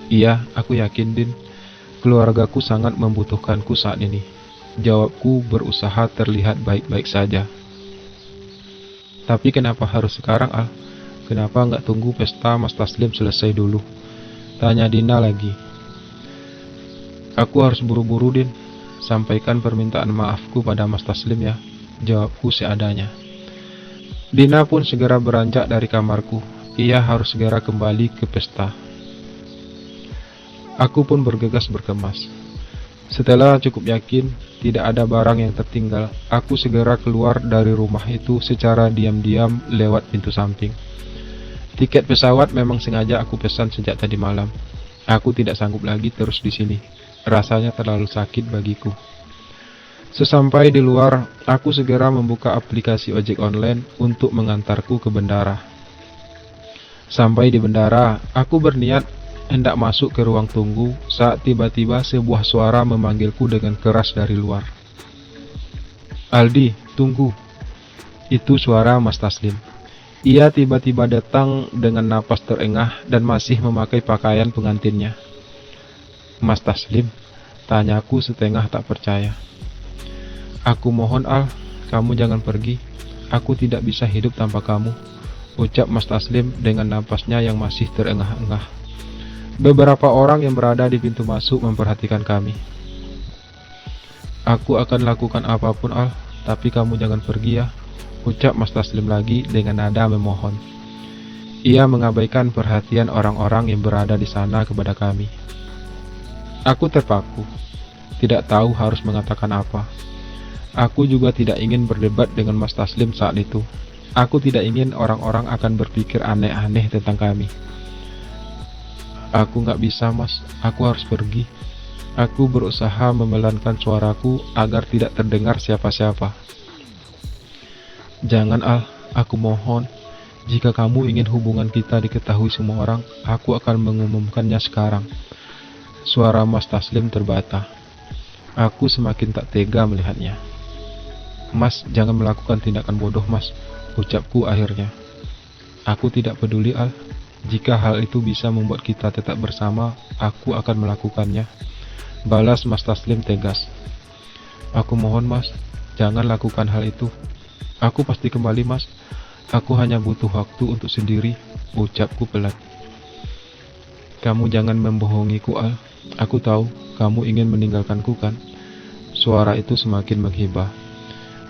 Iya, aku yakin, Din. Keluargaku sangat membutuhkanku saat ini. Jawabku berusaha terlihat baik-baik saja. Tapi kenapa harus sekarang, Al? Kenapa nggak tunggu pesta Mas Taslim selesai dulu? Tanya Dina lagi. Aku harus buru-buru, Din. Sampaikan permintaan maafku pada Mas Taslim ya. Jawabku seadanya. Dina pun segera beranjak dari kamarku. Ia harus segera kembali ke pesta. Aku pun bergegas berkemas. Setelah cukup yakin tidak ada barang yang tertinggal, aku segera keluar dari rumah itu secara diam-diam lewat pintu samping. Tiket pesawat memang sengaja aku pesan sejak tadi malam. Aku tidak sanggup lagi terus di sini. Rasanya terlalu sakit bagiku. Sesampai di luar, aku segera membuka aplikasi ojek online untuk mengantarku ke bandara. Sampai di bandara, aku berniat hendak masuk ke ruang tunggu saat tiba-tiba sebuah suara memanggilku dengan keras dari luar. Aldi, tunggu. Itu suara Mas Taslim. Ia tiba-tiba datang dengan napas terengah dan masih memakai pakaian pengantinnya. Mas Taslim? Tanyaku setengah tak percaya. Aku mohon, Al, kamu jangan pergi. Aku tidak bisa hidup tanpa kamu, ucap Mas Taslim dengan napasnya yang masih terengah-engah. Beberapa orang yang berada di pintu masuk memperhatikan kami. Aku akan lakukan apapun, Al, tapi kamu jangan pergi ya, ucap Mas Taslim lagi dengan nada memohon. Ia mengabaikan perhatian orang-orang yang berada di sana kepada kami. Aku terpaku, tidak tahu harus mengatakan apa. Aku juga tidak ingin berdebat dengan Mas Taslim saat itu. Aku tidak ingin orang-orang akan berpikir aneh-aneh tentang kami. Aku nggak bisa, Mas. Aku harus pergi. Aku berusaha memelankan suaraku agar tidak terdengar siapa-siapa. Jangan, Al. Aku mohon. Jika kamu ingin hubungan kita diketahui semua orang, aku akan mengumumkannya sekarang. Suara Mas Taslim terbata. Aku semakin tak tega melihatnya. Mas, jangan melakukan tindakan bodoh, Mas, ucapku akhirnya. Aku tidak peduli, Al. Jika hal itu bisa membuat kita tetap bersama, aku akan melakukannya, balas Mas Taslim tegas. Aku mohon, Mas, jangan lakukan hal itu. Aku pasti kembali, Mas. Aku hanya butuh waktu untuk sendiri, ucapku pelan. Kamu jangan membohongiku, Al. Aku tahu kamu ingin meninggalkanku kan? Suara itu semakin menghibah.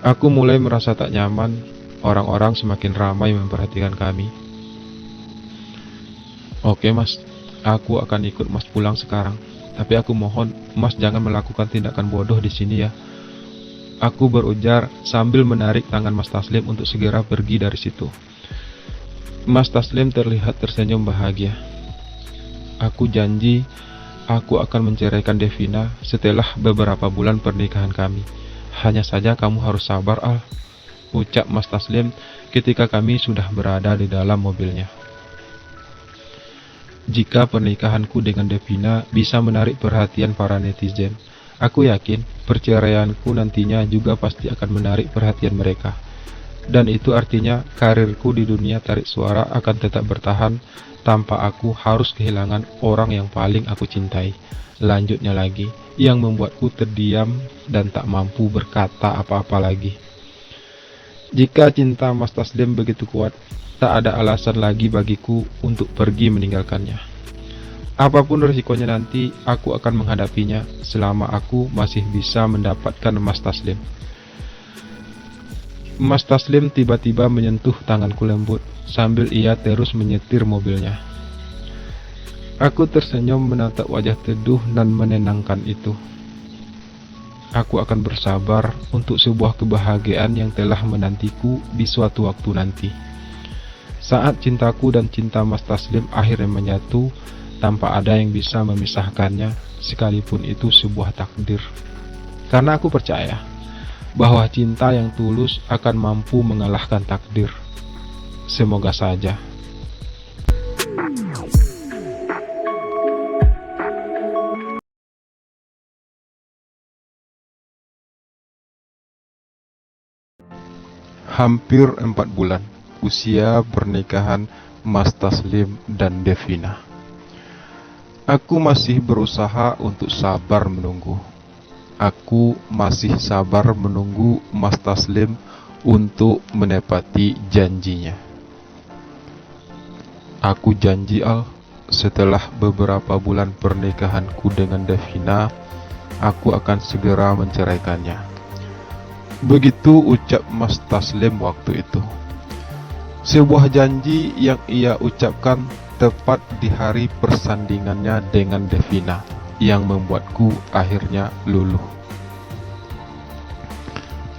Aku mulai merasa tak nyaman, orang-orang semakin ramai memperhatikan kami. Oke mas, aku akan ikut mas pulang sekarang. Tapi aku mohon, mas jangan melakukan tindakan bodoh di sini ya. Aku berujar sambil menarik tangan Mas Taslim untuk segera pergi dari situ. Mas Taslim terlihat tersenyum bahagia. Aku janji, aku akan menceraikan Devina setelah beberapa bulan pernikahan kami. Hanya saja kamu harus sabar, Al, ucap Mas Taslim ketika kami sudah berada di dalam mobilnya. Jika pernikahanku dengan Devina bisa menarik perhatian para netizen, aku yakin perceraianku nantinya juga pasti akan menarik perhatian mereka. Dan itu artinya karirku di dunia tarik suara akan tetap bertahan tanpa aku harus kehilangan orang yang paling aku cintai. Lanjutnya lagi, yang membuatku terdiam dan tak mampu berkata apa-apa lagi. Jika cinta Mas Taslim begitu kuat, tak ada alasan lagi bagiku untuk pergi meninggalkannya. Apapun risikonya nanti, aku akan menghadapinya selama aku masih bisa mendapatkan Mas Taslim. Mas Taslim tiba-tiba menyentuh tanganku lembut sambil ia terus menyetir mobilnya. Aku tersenyum menatap wajah teduh dan menenangkan itu. Aku akan bersabar untuk sebuah kebahagiaan yang telah menantiku di suatu waktu nanti. Saat cintaku dan cinta Mas Taslim akhirnya menyatu tanpa ada yang bisa memisahkannya, sekalipun itu sebuah takdir. Karena aku percaya bahwa cinta yang tulus akan mampu mengalahkan takdir. Semoga saja. Hampir 4 bulan usia pernikahan Mas Taslim dan Devina. Aku masih berusaha untuk sabar menunggu. Aku masih sabar menunggu Mas Taslim untuk menepati janjinya. Aku janji, Al, setelah beberapa bulan pernikahanku dengan Devina, aku akan segera menceraikannya. Begitu ucap Mas Taslim waktu itu. Sebuah janji yang ia ucapkan tepat di hari persandingannya dengan Devina, yang membuatku akhirnya luluh.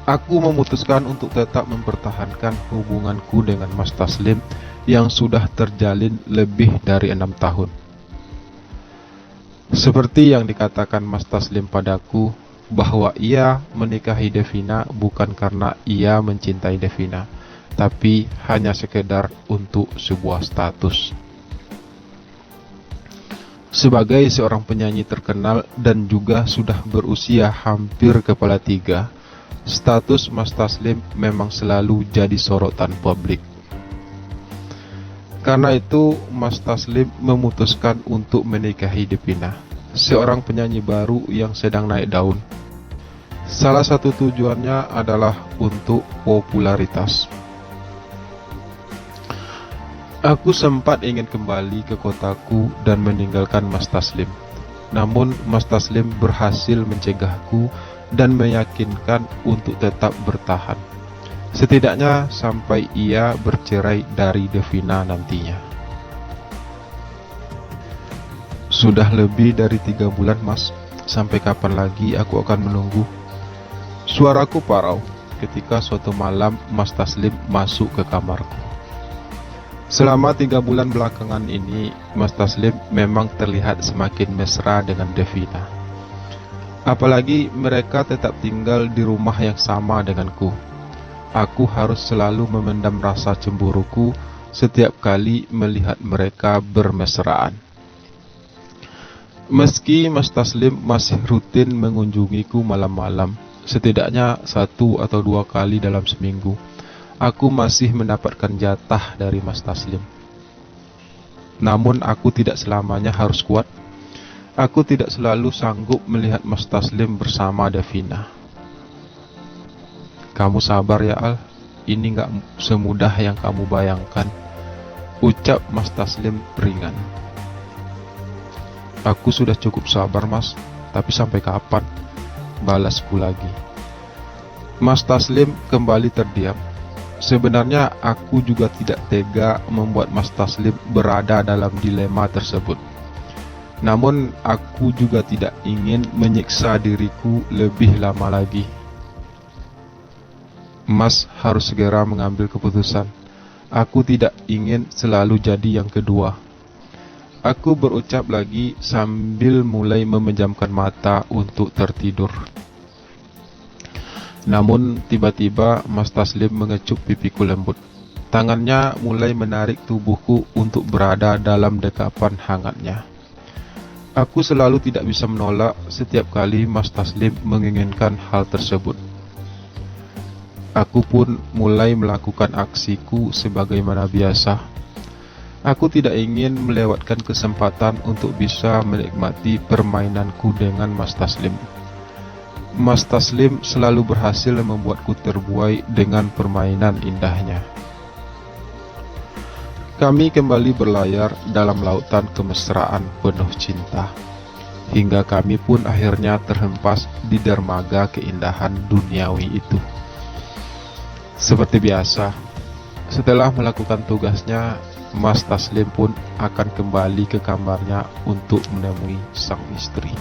Aku memutuskan untuk tetap mempertahankan hubunganku dengan Mas Taslim yang sudah terjalin lebih dari 6 tahun. Seperti yang dikatakan Mas Taslim padaku, bahwa ia menikahi Devina bukan karena ia mencintai Devina, tapi hanya sekedar untuk sebuah status. Sebagai seorang penyanyi terkenal dan juga sudah berusia hampir kepala 3, status Mas Taslim memang selalu jadi sorotan publik. Karena itu, Mas Taslim memutuskan untuk menikahi Devina, seorang penyanyi baru yang sedang naik daun. Salah satu tujuannya adalah untuk popularitas. Aku sempat ingin kembali ke kotaku dan meninggalkan Mas Taslim. Namun Mas Taslim berhasil mencegahku dan meyakinkan untuk tetap bertahan. Setidaknya sampai ia bercerai dari Devina nantinya. Sudah lebih dari 3 bulan, Mas. Sampai kapan lagi aku akan menunggu? Suaraku parau ketika suatu malam Mas Taslim masuk ke kamarku. Selama 3 bulan belakangan ini, Mas Taslim memang terlihat semakin mesra dengan Devina. Apalagi mereka tetap tinggal di rumah yang sama denganku. Aku harus selalu memendam rasa cemburuku setiap kali melihat mereka bermesraan. Meski Mas Taslim masih rutin mengunjungiku malam-malam, setidaknya 1 atau 2 kali dalam seminggu, aku masih mendapatkan jatah dari Mas Taslim. Namun aku tidak selamanya harus kuat. Aku tidak selalu sanggup melihat Mas Taslim bersama Devina. Kamu sabar ya, Al, ini gak semudah yang kamu bayangkan, ucap Mas Taslim ringan. Aku sudah cukup sabar, Mas, tapi sampai kapan? Balasku lagi. Mas Taslim kembali terdiam. Sebenarnya aku juga tidak tega membuat Mas Taslim berada dalam dilema tersebut. Namun aku juga tidak ingin menyiksa diriku lebih lama lagi. Mas harus segera mengambil keputusan. Aku tidak ingin selalu jadi yang kedua. Aku berucap lagi sambil mulai memejamkan mata untuk tertidur. Namun tiba-tiba Mas Taslim mengecup pipiku lembut. Tangannya mulai menarik tubuhku untuk berada dalam dekapan hangatnya. Aku selalu tidak bisa menolak setiap kali Mas Taslim menginginkan hal tersebut. Aku pun mulai melakukan aksiku sebagaimana biasa. Aku tidak ingin melewatkan kesempatan untuk bisa menikmati permainanku dengan Mas Taslim. Mas Taslim selalu berhasil membuatku terbuai dengan permainan indahnya. Kami kembali berlayar dalam lautan kemesraan penuh cinta, hingga kami pun akhirnya terhempas di dermaga keindahan duniawi itu. Seperti biasa, setelah melakukan tugasnya, Mas Taslim pun akan kembali ke kamarnya untuk menemui sang istri.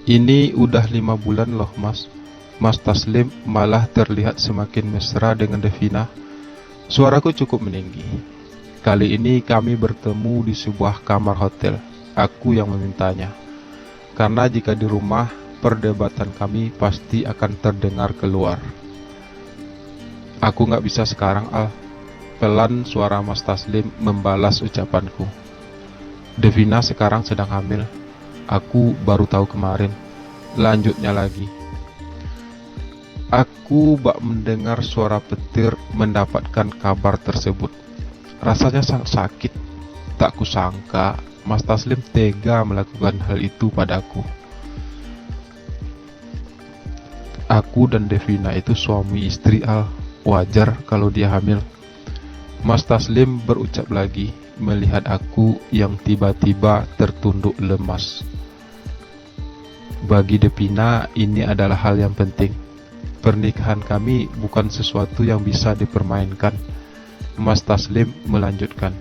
Ini udah 5 bulan loh mas. Mas Taslim malah terlihat semakin mesra dengan Devina. Suaraku cukup meninggi. Kali ini kami bertemu di sebuah kamar hotel. Aku yang memintanya. Karena jika di rumah, perdebatan kami pasti akan terdengar keluar. Aku gak bisa sekarang, Al. Pelan suara Mas Taslim membalas ucapanku. Devina sekarang sedang hamil. Aku baru tahu kemarin. Lanjutnya lagi. Aku bak mendengar suara petir mendapatkan kabar tersebut. Rasanya sangat sakit. Tak kusangka Mas Taslim tega melakukan hal itu padaku. Aku dan Devina itu suami istri, Al. Wajar kalau dia hamil. Mas Taslim berucap lagi, melihat aku yang tiba-tiba tertunduk lemas. Bagi Devina, ini adalah hal yang penting. Pernikahan kami bukan sesuatu yang bisa dipermainkan. Mas Taslim melanjutkan.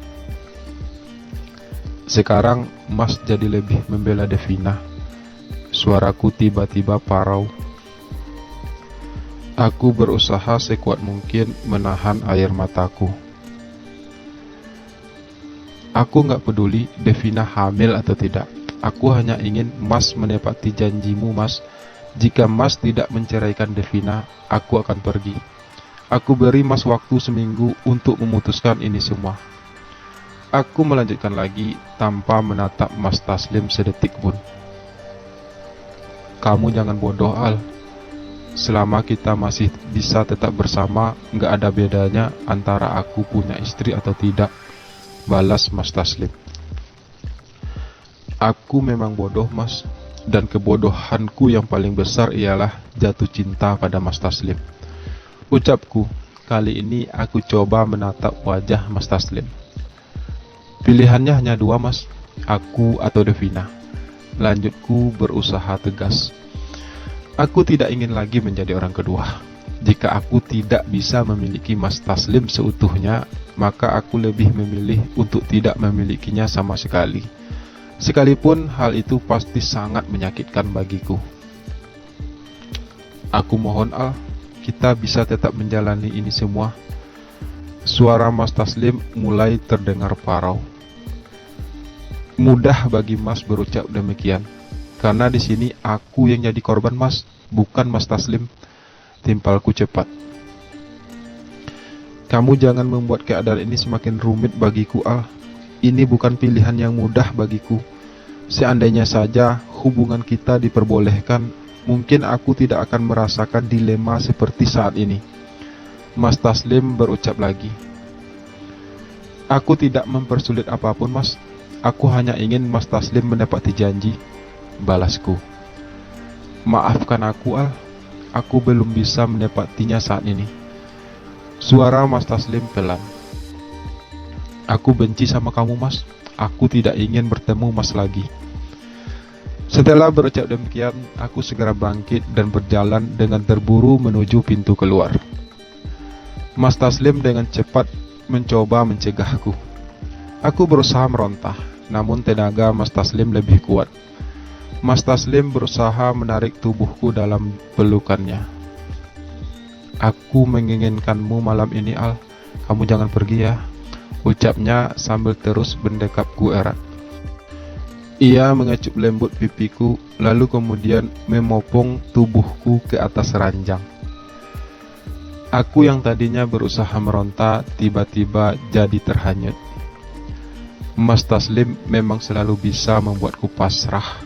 Sekarang Mas jadi lebih membela Devina. Suaraku tiba-tiba parau. Aku berusaha sekuat mungkin menahan air mataku. Aku gak peduli Devina hamil atau tidak. Aku hanya ingin Mas menepati janjimu, Mas. Jika Mas tidak menceraikan Devina, aku akan pergi. Aku beri Mas waktu seminggu untuk memutuskan ini semua. Aku melanjutkan lagi tanpa menatap Mas Taslim sedetik pun. Kamu jangan bodoh, Al. Selama kita masih bisa tetap bersama, nggak ada bedanya antara aku punya istri atau tidak, balas Mas Taslim. Aku memang bodoh, Mas, dan kebodohanku yang paling besar ialah jatuh cinta pada Mas Taslim. Ucapku, kali ini aku coba menatap wajah Mas Taslim. Pilihannya hanya dua, Mas, aku atau Devina. Lanjutku berusaha tegas. Aku tidak ingin lagi menjadi orang kedua. Jika aku tidak bisa memiliki Mas Taslim seutuhnya, maka aku lebih memilih untuk tidak memilikinya sama sekali. Sekalipun hal itu pasti sangat menyakitkan bagiku. Aku mohon, Al, kita bisa tetap menjalani ini semua. Suara Mas Taslim mulai terdengar parau. Mudah bagi Mas berucap demikian. Karena di sini aku yang jadi korban, Mas, bukan Mas Taslim. Timpalku cepat. Kamu jangan membuat keadaan ini semakin rumit bagiku, Al. Ini bukan pilihan yang mudah bagiku. Seandainya saja hubungan kita diperbolehkan, mungkin aku tidak akan merasakan dilema seperti saat ini. Mas Taslim berucap lagi. Aku tidak mempersulit apapun, Mas. Aku hanya ingin Mas Taslim menepati janji, balasku. Maafkan aku, Al. Aku belum bisa menepatinya saat ini. Suara Mas Taslim pelan. Aku benci sama kamu, Mas. Aku tidak ingin bertemu Mas lagi. Setelah berucap demikian, aku segera bangkit dan berjalan dengan terburu menuju pintu keluar. Mas Taslim dengan cepat mencoba mencegahku. Aku berusaha meronta, namun tenaga Mas Taslim lebih kuat. Mas Taslim berusaha menarik tubuhku dalam pelukannya. Aku menginginkanmu malam ini, Al. Kamu jangan pergi ya, ucapnya sambil terus mendekapku erat. Ia mengecup lembut pipiku, lalu kemudian memopong tubuhku ke atas ranjang. Aku yang tadinya berusaha meronta, tiba-tiba jadi terhanyut. Mas Taslim memang selalu bisa membuatku pasrah.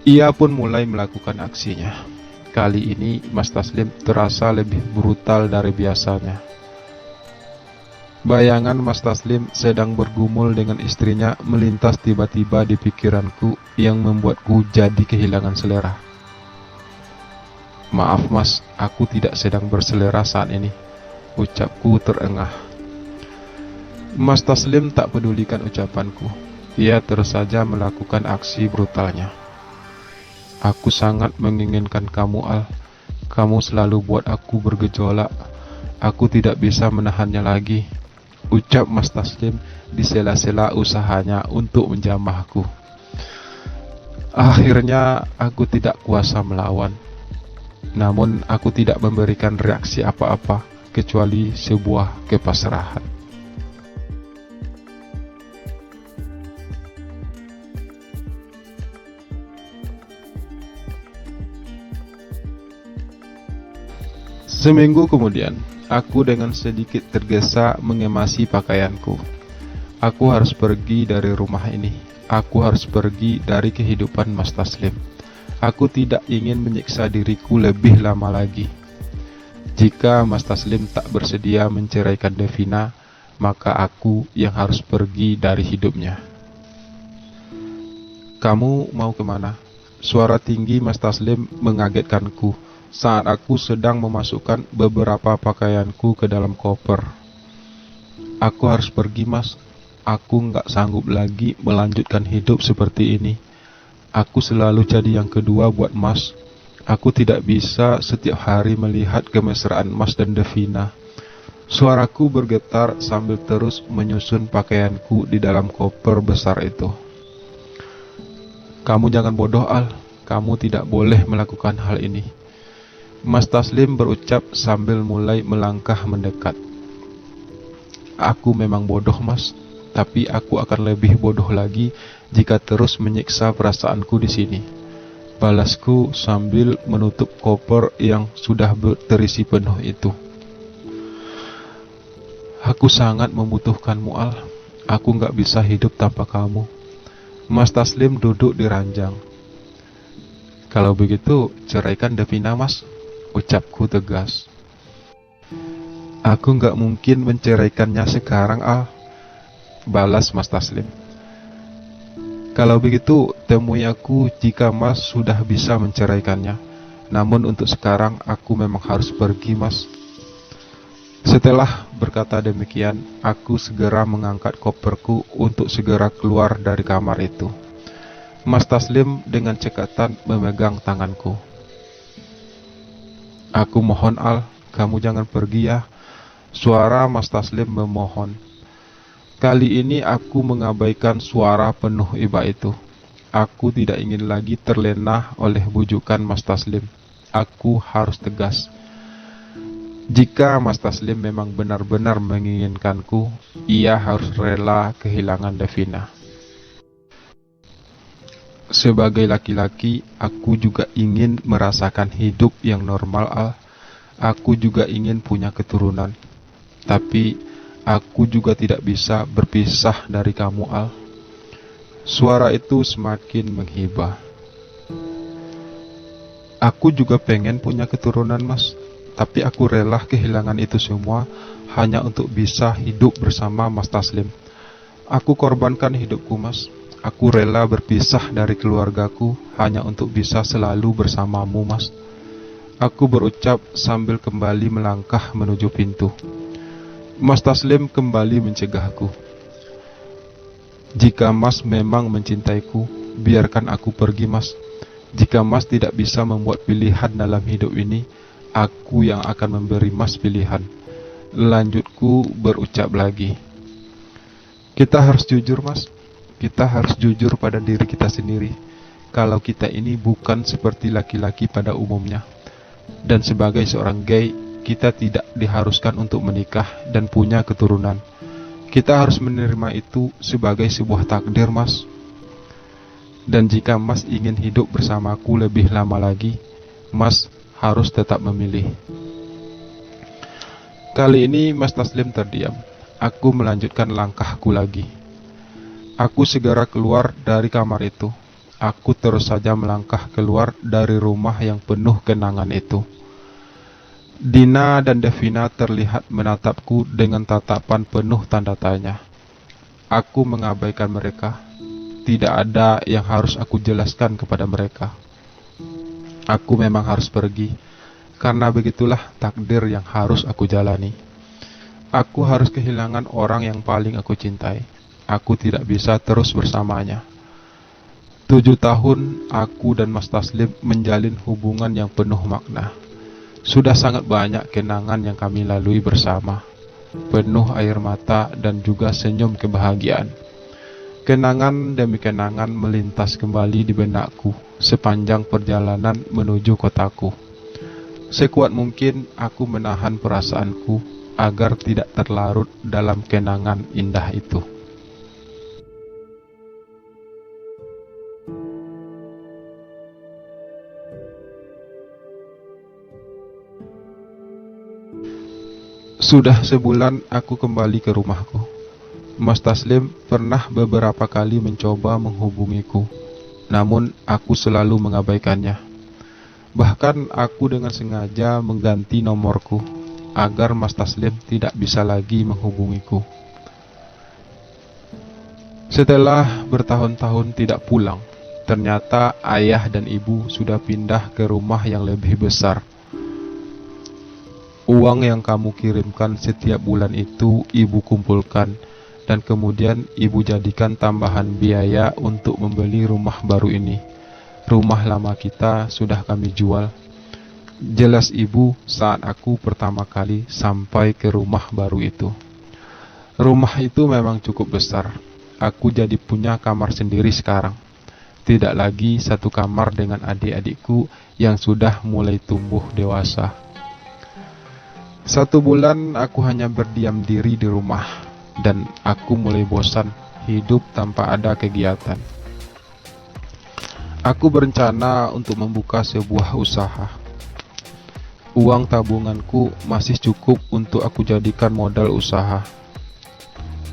Ia pun mulai melakukan aksinya. Kali ini Mas Taslim terasa lebih brutal dari biasanya. Bayangan Mas Taslim sedang bergumul dengan istrinya melintas tiba-tiba di pikiranku yang membuatku jadi kehilangan selera. Maaf Mas, aku tidak sedang berselera saat ini, ucapku terengah. Mas Taslim tak pedulikan ucapanku. Ia terus saja melakukan aksi brutalnya. Aku sangat menginginkan kamu, Al. Kamu selalu buat aku bergejolak. Aku tidak bisa menahannya lagi, ucap Mas Taslim di sela-sela usahanya untuk menjamahku. Akhirnya aku tidak kuasa melawan. Namun aku tidak memberikan reaksi apa-apa kecuali sebuah kepasrahan. Seminggu kemudian, aku dengan sedikit tergesa mengemasi pakaianku. Aku harus pergi dari rumah ini. Aku harus pergi dari kehidupan Mas Taslim. Aku tidak ingin menyiksa diriku lebih lama lagi. Jika Mas Taslim tak bersedia menceraikan Devina, maka aku yang harus pergi dari hidupnya. Kamu mau kemana? Suara tinggi Mas Taslim mengagetkanku saat aku sedang memasukkan beberapa pakaianku ke dalam koper. Aku harus pergi, Mas. Aku nggak sanggup lagi melanjutkan hidup seperti ini. Aku selalu jadi yang kedua buat Mas. Aku tidak bisa setiap hari melihat kemesraan Mas dan Devina. Suaraku bergetar sambil terus menyusun pakaianku di dalam koper besar itu. Kamu jangan bodoh, Al. Kamu tidak boleh melakukan hal ini, Mas Taslim berucap sambil mulai melangkah mendekat. Aku memang bodoh, Mas, tapi aku akan lebih bodoh lagi jika terus menyiksa perasaanku di sini, balasku sambil menutup koper yang sudah terisi penuh itu. Aku sangat membutuhkanmu, Al. Aku nggak bisa hidup tanpa kamu. Mas Taslim duduk di ranjang. Kalau begitu, ceraikan Devina, Mas, ucapku tegas. Aku nggak mungkin menceraikannya sekarang, Al, balas Mas Taslim. Kalau begitu, temui aku jika Mas sudah bisa menceraikannya. Namun untuk sekarang, aku memang harus pergi, Mas. Setelah berkata demikian, aku segera mengangkat koperku untuk segera keluar dari kamar itu. Mas Taslim dengan cekatan memegang tanganku. Aku mohon, Al, kamu jangan pergi ya. Suara Mas Taslim memohon. Kali ini aku mengabaikan suara penuh iba itu. Aku tidak ingin lagi terlena oleh bujukan Mas Taslim. Aku harus tegas. Jika Mas Taslim memang benar-benar menginginkanku, ia harus rela kehilangan Devina. Sebagai laki-laki, aku juga ingin merasakan hidup yang normal, Al. Aku juga ingin punya keturunan. Tapi, aku juga tidak bisa berpisah dari kamu, Al. Suara itu semakin menghibah. Aku juga pengen punya keturunan, Mas. Tapi aku rela kehilangan itu semua hanya untuk bisa hidup bersama Mas Taslim. Aku korbankan hidupku, Mas. Aku rela berpisah dari keluargaku hanya untuk bisa selalu bersamamu, Mas. Aku berucap sambil kembali melangkah menuju pintu. Mas Taslim kembali mencegahku. Jika Mas memang mencintaiku, biarkan aku pergi, Mas. Jika Mas tidak bisa membuat pilihan dalam hidup ini, aku yang akan memberi Mas pilihan. Lanjutku berucap lagi. Kita harus jujur, Mas. Kita harus jujur pada diri kita sendiri. Kalau kita ini bukan seperti laki-laki pada umumnya. Dan sebagai seorang gay, kita tidak diharuskan untuk menikah dan punya keturunan. Kita harus menerima itu sebagai sebuah takdir, Mas. Dan jika Mas ingin hidup bersamaku lebih lama lagi, Mas harus tetap memilih. Kali ini Mas Taslim terdiam. Aku melanjutkan langkahku lagi. Aku segera keluar dari kamar itu. Aku terus saja melangkah keluar dari rumah yang penuh kenangan itu. Dina dan Devina terlihat menatapku dengan tatapan penuh tanda tanya. Aku mengabaikan mereka. Tidak ada yang harus aku jelaskan kepada mereka. Aku memang harus pergi, karena begitulah takdir yang harus aku jalani. Aku harus kehilangan orang yang paling aku cintai. Aku tidak bisa terus bersamanya. 7 tahun aku dan Mas Taslim menjalin hubungan yang penuh makna. Sudah sangat banyak kenangan yang kami lalui bersama, penuh air mata dan juga senyum kebahagiaan. Kenangan demi kenangan melintas kembali di benakku sepanjang perjalanan menuju kotaku. Sekuat mungkin aku menahan perasaanku agar tidak terlarut dalam kenangan indah itu. Sudah sebulan aku kembali ke rumahku. Mas Taslim pernah beberapa kali mencoba menghubungiku, namun aku selalu mengabaikannya. Bahkan aku dengan sengaja mengganti nomorku agar Mas Taslim tidak bisa lagi menghubungiku. Setelah bertahun-tahun tidak pulang, ternyata ayah dan ibu sudah pindah ke rumah yang lebih besar. Uang yang kamu kirimkan setiap bulan itu ibu kumpulkan, dan kemudian ibu jadikan tambahan biaya untuk membeli rumah baru ini. Rumah lama kita sudah kami jual. Jelas ibu saat aku pertama kali sampai ke rumah baru itu. Rumah itu memang cukup besar. Aku jadi punya kamar sendiri sekarang. Tidak lagi satu kamar dengan adik-adikku yang sudah mulai tumbuh dewasa. 1 bulan aku hanya berdiam diri di rumah, dan aku mulai bosan hidup tanpa ada kegiatan. Aku berencana untuk membuka sebuah usaha. Uang tabunganku masih cukup untuk aku jadikan modal usaha.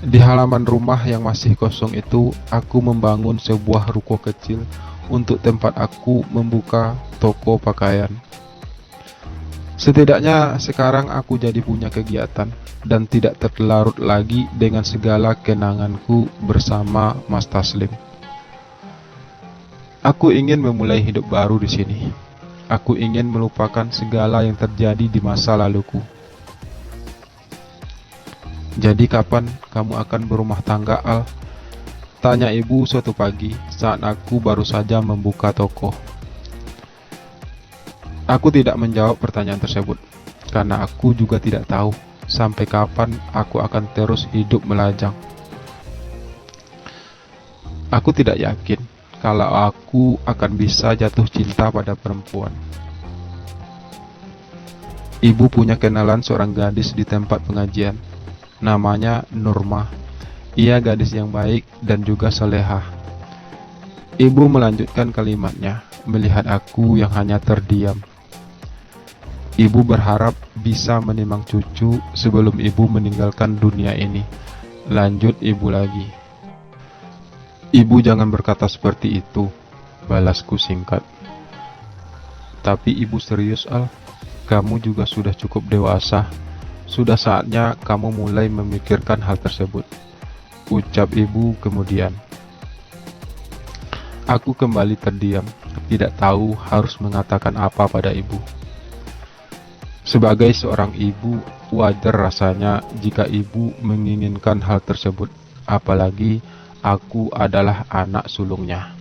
Di halaman rumah yang masih kosong itu, aku membangun sebuah ruko kecil untuk tempat aku membuka toko pakaian. Setidaknya sekarang aku jadi punya kegiatan dan tidak terlarut lagi dengan segala kenanganku bersama Mas Taslim. Aku ingin memulai hidup baru di sini. Aku ingin melupakan segala yang terjadi di masa laluku. Jadi kapan kamu akan berumah tangga, Al? Tanya ibu suatu pagi saat aku baru saja membuka toko. Aku tidak menjawab pertanyaan tersebut, karena aku juga tidak tahu sampai kapan aku akan terus hidup melajang. Aku tidak yakin kalau aku akan bisa jatuh cinta pada perempuan. Ibu punya kenalan seorang gadis di tempat pengajian. Namanya Nurma. Ia gadis yang baik dan juga solehah. Ibu melanjutkan kalimatnya, melihat aku yang hanya terdiam. Ibu berharap bisa menimang cucu sebelum ibu meninggalkan dunia ini. Lanjut ibu lagi. Ibu jangan berkata seperti itu, balasku singkat. Tapi ibu serius, Al. Kamu juga sudah cukup dewasa. Sudah saatnya kamu mulai memikirkan hal tersebut, ucap ibu kemudian. Aku kembali terdiam, tidak tahu harus mengatakan apa pada ibu. Sebagai seorang ibu, wajar rasanya jika ibu menginginkan hal tersebut, apalagi aku adalah anak sulungnya.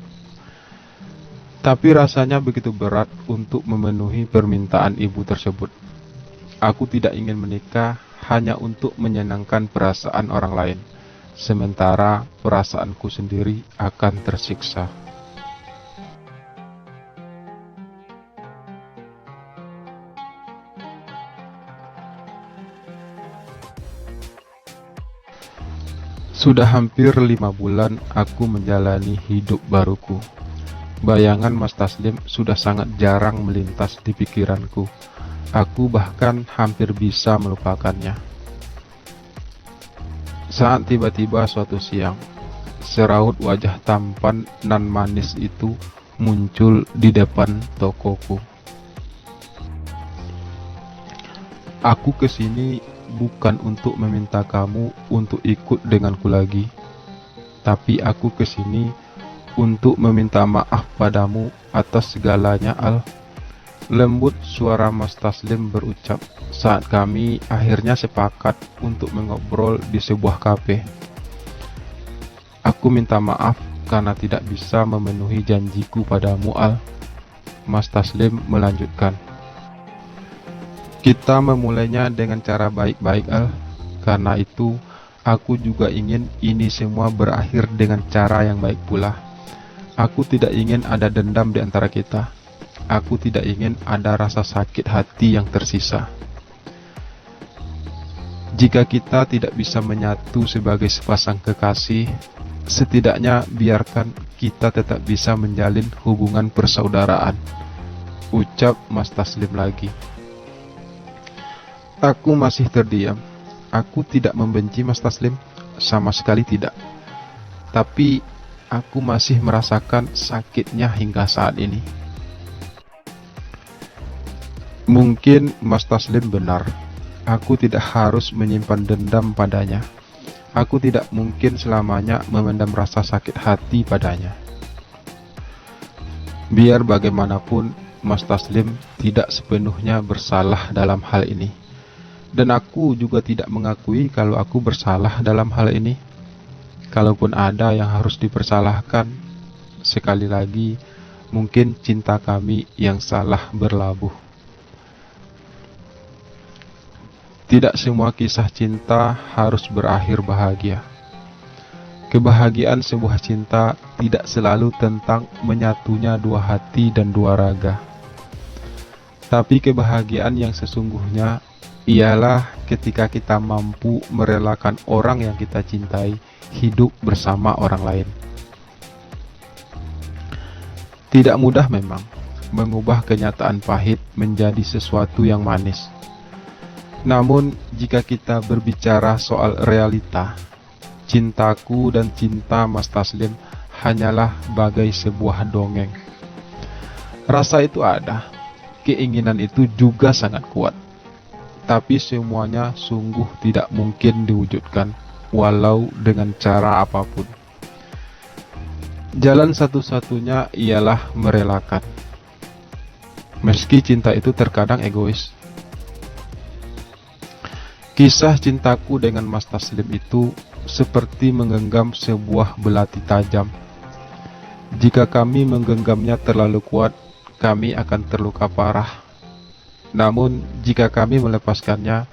Tapi rasanya begitu berat untuk memenuhi permintaan ibu tersebut. Aku tidak ingin menikah hanya untuk menyenangkan perasaan orang lain, sementara perasaanku sendiri akan tersiksa. Sudah hampir 5 bulan aku menjalani hidup baruku. Bayangan Mas Taslim sudah sangat jarang melintas di pikiranku. Aku bahkan hampir bisa melupakannya. Saat tiba-tiba suatu siang, seraut wajah tampan nan manis itu muncul di depan tokoku. Aku kesini bukan untuk meminta kamu untuk ikut denganku lagi, tapi aku kesini untuk meminta maaf padamu atas segalanya, Al. Lembut suara Mas Taslim berucap saat kami akhirnya sepakat untuk mengobrol di sebuah kafe. Aku minta maaf karena tidak bisa memenuhi janjiku padamu, Al. Mas Taslim melanjutkan. Kita memulainya dengan cara baik-baik, Al. Karena itu, aku juga ingin ini semua berakhir dengan cara yang baik pula. Aku tidak ingin ada dendam di antara kita. Aku tidak ingin ada rasa sakit hati yang tersisa. Jika kita tidak bisa menyatu sebagai sepasang kekasih, setidaknya biarkan kita tetap bisa menjalin hubungan persaudaraan, ucap Mas Taslim lagi. Aku masih terdiam. Aku tidak membenci Mas Taslim, sama sekali tidak. Tapi aku masih merasakan sakitnya hingga saat ini. Mungkin Mas Taslim benar. Aku tidak harus menyimpan dendam padanya. Aku tidak mungkin selamanya memendam rasa sakit hati padanya. Biar bagaimanapun, Mas Taslim tidak sepenuhnya bersalah dalam hal ini. Dan aku juga tidak mengakui kalau aku bersalah dalam hal ini. Kalaupun ada yang harus dipersalahkan, sekali lagi, mungkin cinta kami yang salah berlabuh. Tidak semua kisah cinta harus berakhir bahagia. Kebahagiaan sebuah cinta tidak selalu tentang menyatunya dua hati dan dua raga. Tapi kebahagiaan yang sesungguhnya ialah ketika kita mampu merelakan orang yang kita cintai hidup bersama orang lain. Tidak mudah memang mengubah kenyataan pahit menjadi sesuatu yang manis. Namun jika kita berbicara soal realita, cintaku dan cinta Mas Taslim hanyalah bagai sebuah dongeng. Rasa itu ada, keinginan itu juga sangat kuat. Tapi semuanya sungguh tidak mungkin diwujudkan, walau dengan cara apapun. Jalan satu-satunya ialah merelakan. Meski cinta itu terkadang egois. Kisah cintaku dengan Mas Taslim itu seperti menggenggam sebuah belati tajam. Jika kami menggenggamnya terlalu kuat, kami akan terluka parah. Namun jika kami melepaskannya,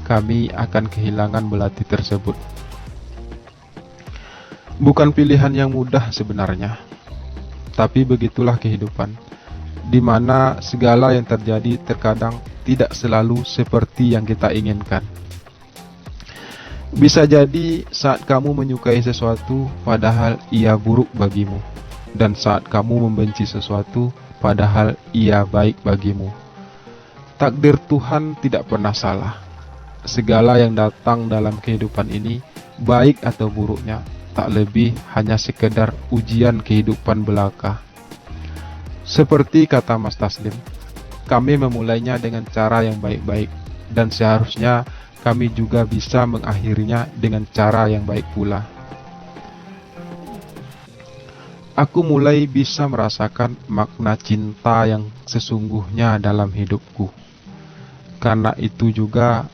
kami akan kehilangan belati tersebut. Bukan pilihan yang mudah sebenarnya, tapi begitulah kehidupan, di mana segala yang terjadi terkadang tidak selalu seperti yang kita inginkan. Bisa jadi saat kamu menyukai sesuatu padahal ia buruk bagimu, dan saat kamu membenci sesuatu padahal ia baik bagimu. Takdir Tuhan tidak pernah salah. Segala yang datang dalam kehidupan ini, baik atau buruknya, tak lebih hanya sekedar ujian kehidupan belaka. Seperti kata Mas Taslim, kami memulainya dengan cara yang baik-baik, dan seharusnya kami juga bisa mengakhirinya dengan cara yang baik pula. Aku mulai bisa merasakan makna cinta yang sesungguhnya dalam hidupku. Karena itu juga,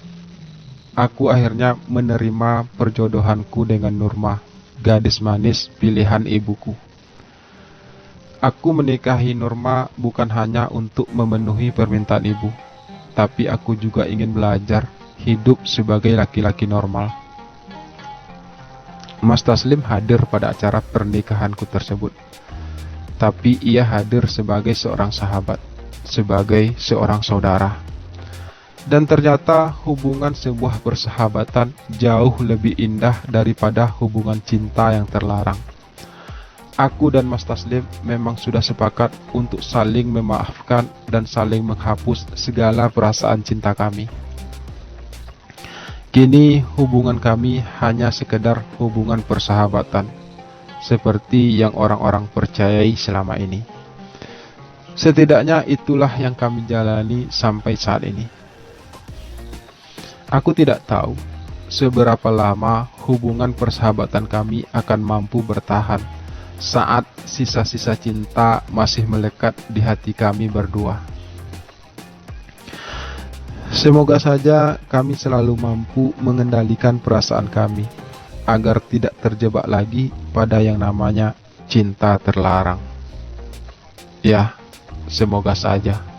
aku akhirnya menerima perjodohanku dengan Nurma gadis manis pilihan ibuku. Aku menikahi Norma bukan hanya untuk memenuhi permintaan ibu, tapi aku juga ingin belajar hidup sebagai laki-laki normal. Mas Taslim hadir pada acara pernikahanku tersebut, tapi ia hadir sebagai seorang sahabat, sebagai seorang saudara. Dan ternyata hubungan sebuah persahabatan jauh lebih indah daripada hubungan cinta yang terlarang. Aku dan Mas Taslim memang sudah sepakat untuk saling memaafkan dan saling menghapus segala perasaan cinta kami. Kini hubungan kami hanya sekedar hubungan persahabatan, seperti yang orang-orang percayai selama ini. Setidaknya itulah yang kami jalani sampai saat ini. Aku tidak tahu seberapa lama hubungan persahabatan kami akan mampu bertahan saat sisa-sisa cinta masih melekat di hati kami berdua. Semoga saja kami selalu mampu mengendalikan perasaan kami agar tidak terjebak lagi pada yang namanya cinta terlarang. Ya, semoga saja.